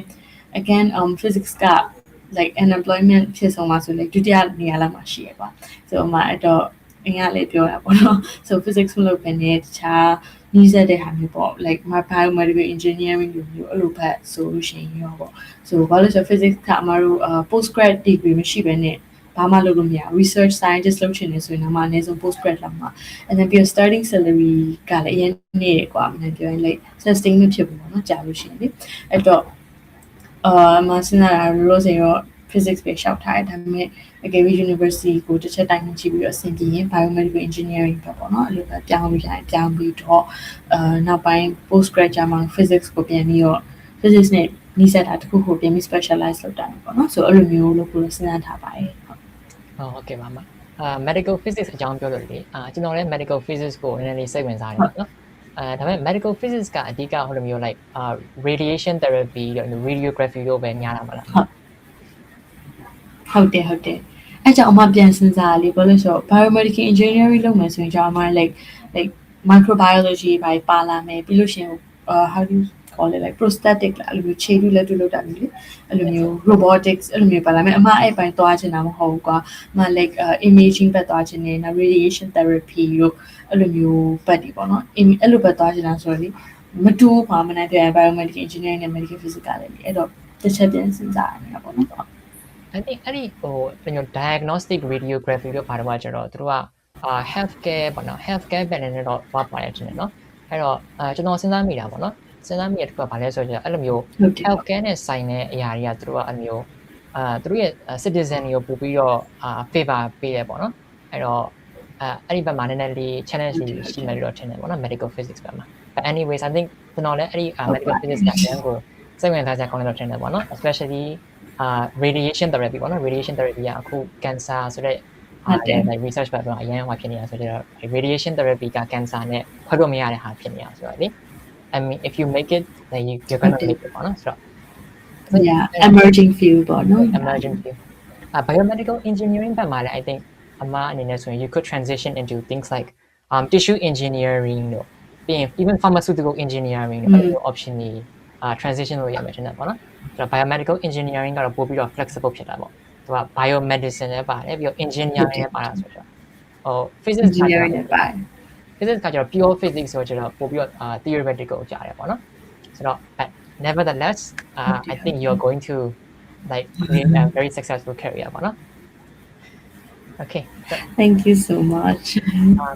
again physics က like unemployment ဖြစ်ဆုံးမှာဆိုlike ဒုတိယနေရာလောက်မှာရှိရပါ so အမအဲ့တော့အင်္ဂါလေးပြောတာပေါ့နော် so physics မလုပ်ဘဲနဲ့တခြားနီးစပ်တဲ့ဟာမျိုးပေါ့ like biomedical engineering လိုမျိုးအဲ့လိုဘက်ဆိုလို့ရှိရင်ရောပေါ့ so ဘာလို့ဆို physics ကအမတို့postgrad degree မရှိဘဲနဲ့ဘာမှလုပ်လို့မရ research scientist လုပ်ချင်နေဆိုရင်တော့အနည်းဆုံး postgrad လောက်မှာ and then ပြီး starting salary ကလည်းအရင်နေရကွာမင်းပြောရင် like sustain မဖြစ်ဘူးပေါ့နော်ကြာလို့ရှိရင်လေအဲ့တော့မစင်လာလို့ဆိုရင် physics ပဲရှောက်ထားတယ်ဒါပေမဲ့အကယ်၍ university ကိုတစ်ချက်တိုင်းကြည့်ပြီးတော့အဆင်ပြေရင် biomedical engineering ပဲပေါ့နော်အဲ့လိုပဲပြောင်းလို့ရတယ်ပြောင်းပြီးတော့နောက်ပိုင်း postgrad ကျမှ physics ကိုပြန်ပြီးတော့ physics နဲ့နီးစပ်တာတစ်ခုခုပြန်ပြီး specialize လုပ်တာပေါ့နော်ဆိုအဲ့လိုမျိုးလုပ်လို့စဉ်းစားထားပါတယ်ဟုတ်ကဲ့ပါမmedical physics အကြောင်းပြောလို့လေကျွန်တော်လည်း medical physics ကိုနည်းနည်းလေးစိတ်ဝင်စားတယ်နော်ဒါပေမဲ့ medical physics ကအဓိကဟိုလိုမျိုး like radiation therapy တို့ radiography တို့ပဲများတာမလားဟုတ်တယ်အဲ့ကြောင့်အမပြန်စဉ်းစားလေဘာလို့ဆိုတော့ biomedical engineering လုပ်မယ်ဆိုရင်ကျွန်တော်အမ like microbiology ဘာပါလာမယ်ပြီးလို့ရှိရင်how do you call it like prosthetic လားအဲ့လိုမျိုးခြေလူလက်တွေ့လုပ်တာမျိုးလေအဲ့လိုမျိုး robotics အဲ့လိုမျိုးပါလာမယ်အမအဲ့ပိုင်းသွားချင်တာမဟုတ်ဘူးကွာအမ like imaging ဘက်သွားချင်တယ် radiation therapy တို့အဲ့လိုမျိုးဘက်ဒီပေါ့နော်အဲ့လိုဘက်သွားချင်တာဆိုတော့လေမတူပါမနိုင်တဲ့ biomedical engineering နဲ့ medical physics ကလည်းအဲ့တော့တစ်ချက်ပြန်စဉ်းစားရနေတာပေါ့နော်I think အဲ့ဒီဟိုကျွန်တော် diagnostic radiography လို့ပါတယ်မှာကျတော့သူတို့ကhealthcare ပေါ့နော် healthcare ဘက်နဲ့တော့သွားပါတယ်တင်တယ်နော်အဲ့တော့ကျွန်တော်စဉ်းစားမိတာပေါ့နော်စဉ်းစားမိတဲ့တစ်ခုကဘာလဲဆိုတော့အဲ့လိုမျိုး healthcare နဲ့ဆိုင်တဲ့အရာတွေကသူတို့ကအမျိုးသူတို့ရဲ့ citizen တွေကိုပို့ပြီးတော့favor ပေးတယ်ပေါ့နော်အဲ့တော့အဲ့ဒီဘက်မှာနည်းနည်းလေး challenge ရှိမယ်လို့ထင်တယ်ပေါ့နော် medical physics ဘက်မှာ but anyways I think ကျွန်တော်လည်းအဲ့ဒီ medical physics ကပြန်ကိုစိတ်ဝင်စားစရာကောင်းတယ်လို့ထင်တယ်ပေါ့နော် especially radiation therapy ပေါ့နော် radiation therapy ကအခု cancer ဆိုတဲ့like research ဘက်မှာအရင်ကဖြစ်နေတာဆိုတော့ radiation therapy က cancer နဲ့ခွဲလို့မရတဲ့ဟာဖြစ်နေတာဆိုတော့လေ I mean if you make it then you're going to make it ပေါ့နော်ဆိုတော့ yeah emerging field ပေါ့နော် emerging field biomedical engineering ဘက်မှာလည်း I think အမအနေနဲ့ဆိုရင် you could transition into things like tissue engineering တို့ပြီးရင် even pharmaceutical engineering တို့အဲ့လို option တွေtransition လို့ရမယ်ထင်တယ်ပေါ့နော်ဆိုတော့ biomedical engineering ကတော့ပို့ပြီးတော့ flexible ဖြစ်တာပေါ့သူက biomedicine လည်းပါတယ်ပြီးတော့ engineering လည်းပါတာဆိုတော့ဟို physics ကလည်းပါတယ် physics ကကျတော့ pure physics ဆိုတော့ပို့ပြီးတော့theoretical ကြားတယ်ပေါ့နော်ဆိုတော့ nevertheless I think you're going to like create a very successful career ပေါ့နော် Okay thank you so much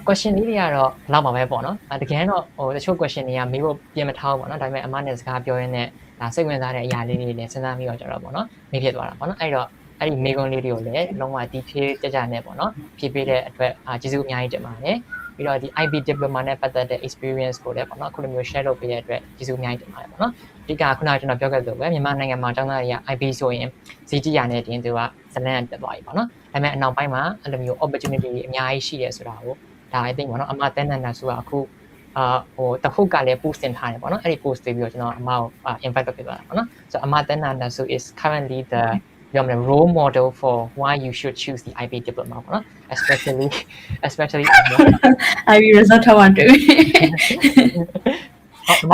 question လေးတွေကတော့လောက်ပါပဲပေါ့နော်တကယ်တော့ဟိုတချို့ question တွေကမေးဖို့ပြင်မထားဘူးပေါ့နော်ဒါပေမဲ့အမနဲ့စကားပြောရင်းနဲ့ဒါစိတ်ဝင်စားတဲ့အရာလေးတွေလည်းစဉ်းစားပြီးတော့ကြတော့ပေါ့နော်မေးဖြစ်သွားတာပေါ့နော်အဲ့တော့အဲ့ဒီမေးခွန်းလေးတွေကိုလည်းလုံးဝ detail ကြနဲ့ပေါ့နော်ဖြည့်ပေးတဲ့အတွက်ကျေးဇူးအများကြီးတင်ပါတယ်ပြီးတော့ဒီ IB diploma နဲ့ပတ်သက်တဲ့ experience ကိုလည်းပေါ့နော်အခုလိုမျိုး share လုပ်ပေးတဲ့အတွက်ကျေးဇူးအများကြီးတင်ပါတယ်ပေါ့နော်အဓိကခုနကကျွန်တော်ပြောခဲ့သလိုပဲမြန်မာနိုင်ငံမှာကျောင်းသားတွေက IB ဆိုရင်ဈေးကြီးရတဲ့တင်သူကဇလန်တက်သွားပြီပေါ့နော်ဒါပေမဲ့အနောက်ပိုင်းမှာအဲ့လိုမျိုး opportunity တွေအများကြီးရှိတယ်ဆိုတာကိုဒါ I think ပေါ့နော်အမတန်းနန္ဒာဆိုတာအခုဟိုတခုကလည်း post တင်ထားတယ်ပေါ့နော်အဲ့ဒီ post တွေပြီးတော့ကျွန်တော်အမကို invite လုပ်ပေးသွားတာပေါ့နော်ဆိုတော့အမတန်းနန္ဒာ so is currently the role model for why you should choose the IB diploma ပေါ့နော် especially IB result ထောက်အောင်တွေ့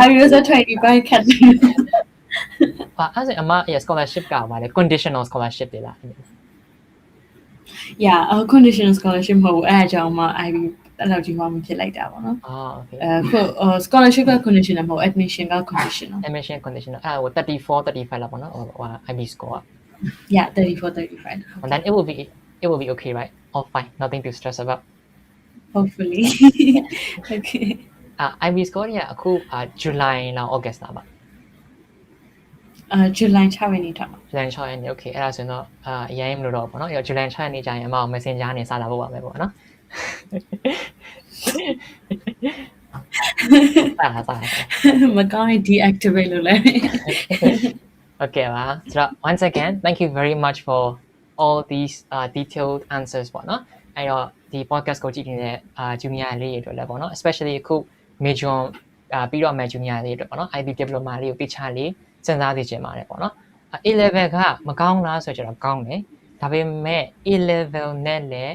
IB result ထိုင်ပြီးပိုင်းခက်တယ်အဲ့ဒါအမရဲ့ scholarship ကပါလေ conditional scholarship တွေလား yeah conditional scholarship မဟုတ်ဘူးအဲ့အကြောင်းမှ IB အဲ့လိုကြီးမှမဖြစ်လိုက်တာပေါ့နော် okay scholarship က conditional မဟုတ် admission က conditional အဲ့ဟို34 35လောက်ပေါ့နော်ဟို IB score yeah 34 35 and then it will be okay right all fine nothing to stress about hopefully okay IB score ကအခု July လောက် August လောက်ပါJuly 6ရက်နေ့ထားမှာ July 6ရက်နေ့ okay အဲ့ဒါဆိုရင်တော့အရင်မလို့တော့ပေါ့နော်အဲ့ July 6ရက်နေ့ကျရင်အမအောင် Messenger နဲ့စလာဖို့ပါမယ်ပေါ့နော် စား မကောင်းရင် deactivate လုပ်လိုက် Okay ပါဆိုတော့ once again thank you very much for all these detailed answers ပေါ့နော်အဲ့တော့ဒီ podcast ကိုကြည့်နေတဲ့junior လေးတွေအတွက်လည်းပေါ့နော် especially အခု major ပြီးတော့ junior လေးတွေအတွက်ပေါ့နော် IB diploma လေးကိုတိကျလေးစဉ်းစားသိချင်ပါတယ်ပေါ့နော် A-level ကမကောင်းလားဆိုတော့ကောင်းတယ်ဒါပေမဲ့ A-level နဲ့လည်း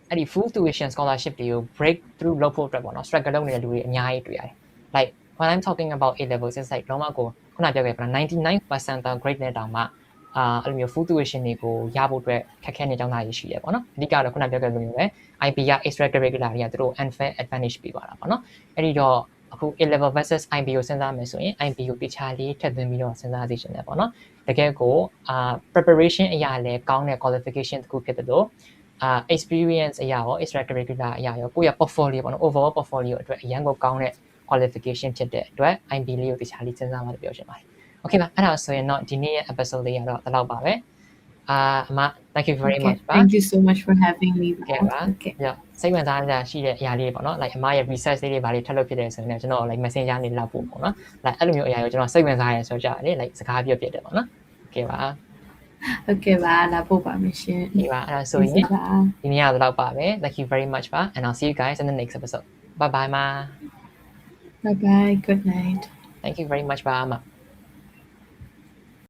အဲ့ဒီ full tuition scholarship တွေကို break through လုပ်ဖို့အတွက်ပေါ့နော် struggle လုပ်နေတဲ့လူတွေအများကြီးတွေ့ရတယ် like when I'm talking about A-level စစ်ဆိုင်လုံးဝကိုခုနပြောခဲ့ပါလား 99% grade နဲ့တောင်မှအဲ့လိုမျိုး full tuition တွေကိုရဖို့အတွက်ခက်ခဲနေကြောင်းသားရရှိရပေါ့နော်အဓိကတော့ခုနပြောခဲ့လိုမျိုးပဲ IB က extracurricular တွေကသူတို့ unfair advantage ပေးပါတာပေါ့နော်အဲ့ဒီတော့အခု A-level versus IB ကိုစဉ်းစားမယ်ဆိုရင် IB ကိုတိကျလေးထပ်သွင်းပြီးတော့စဉ်းစားသိချင်တယ်ပေါ့နော်တကယ်ကိုpreparation အရာလည်းကောင်းတဲ့ qualification တစ်ခုဖြစ်တယ်လို့experience အရာရော extracurricular အရာရောကိုယ့်ရဲ့ portfolio ပေါ့နော် overall portfolio အတွက်အရန်ကိုကောင်းတဲ့ qualification ဖြစ်တဲ့အတွက် IB လေးကိုတိကျလေးစဉ်းစားမှလို့ပြောချင်ပါတယ် Okay ပါအဲ့ဒါဆိုရင်တော့ဒီနေ့ရဲ့ episode လေးကတော့ဒီလောက်ပါပဲအမ thank you very much ပါ Thank you so much for having me ဟုတ်ပါစိတ်ဝင်စားကြရှိတဲ့အရာလေးတွေပေါ့နော် like အမရဲ့ research လေးတွေဘာတွေထပ်လုပ်ဖြစ်တယ်ဆိုရင်ကျွန်တော် like messenger နေလောက်ပို့ပေါ့နော် like အဲ့လိုမျိုးအရာကိုကျွန်တော်စိတ်ဝင်စားရဲဆိုကြတယ် like စကားပြောပြတယ်ပေါ့နော် Okay ပါ Okay ပါလာပို့ပါမယ်ရှင် ဒီပါအဲ့ဒါဆိုရင်ဒီနေ့ကတော့ပါပဲ thank you very much ပါ and I'll see you guys in the next episode bye bye မှာ Bye bye good night thank you very much ပါအမ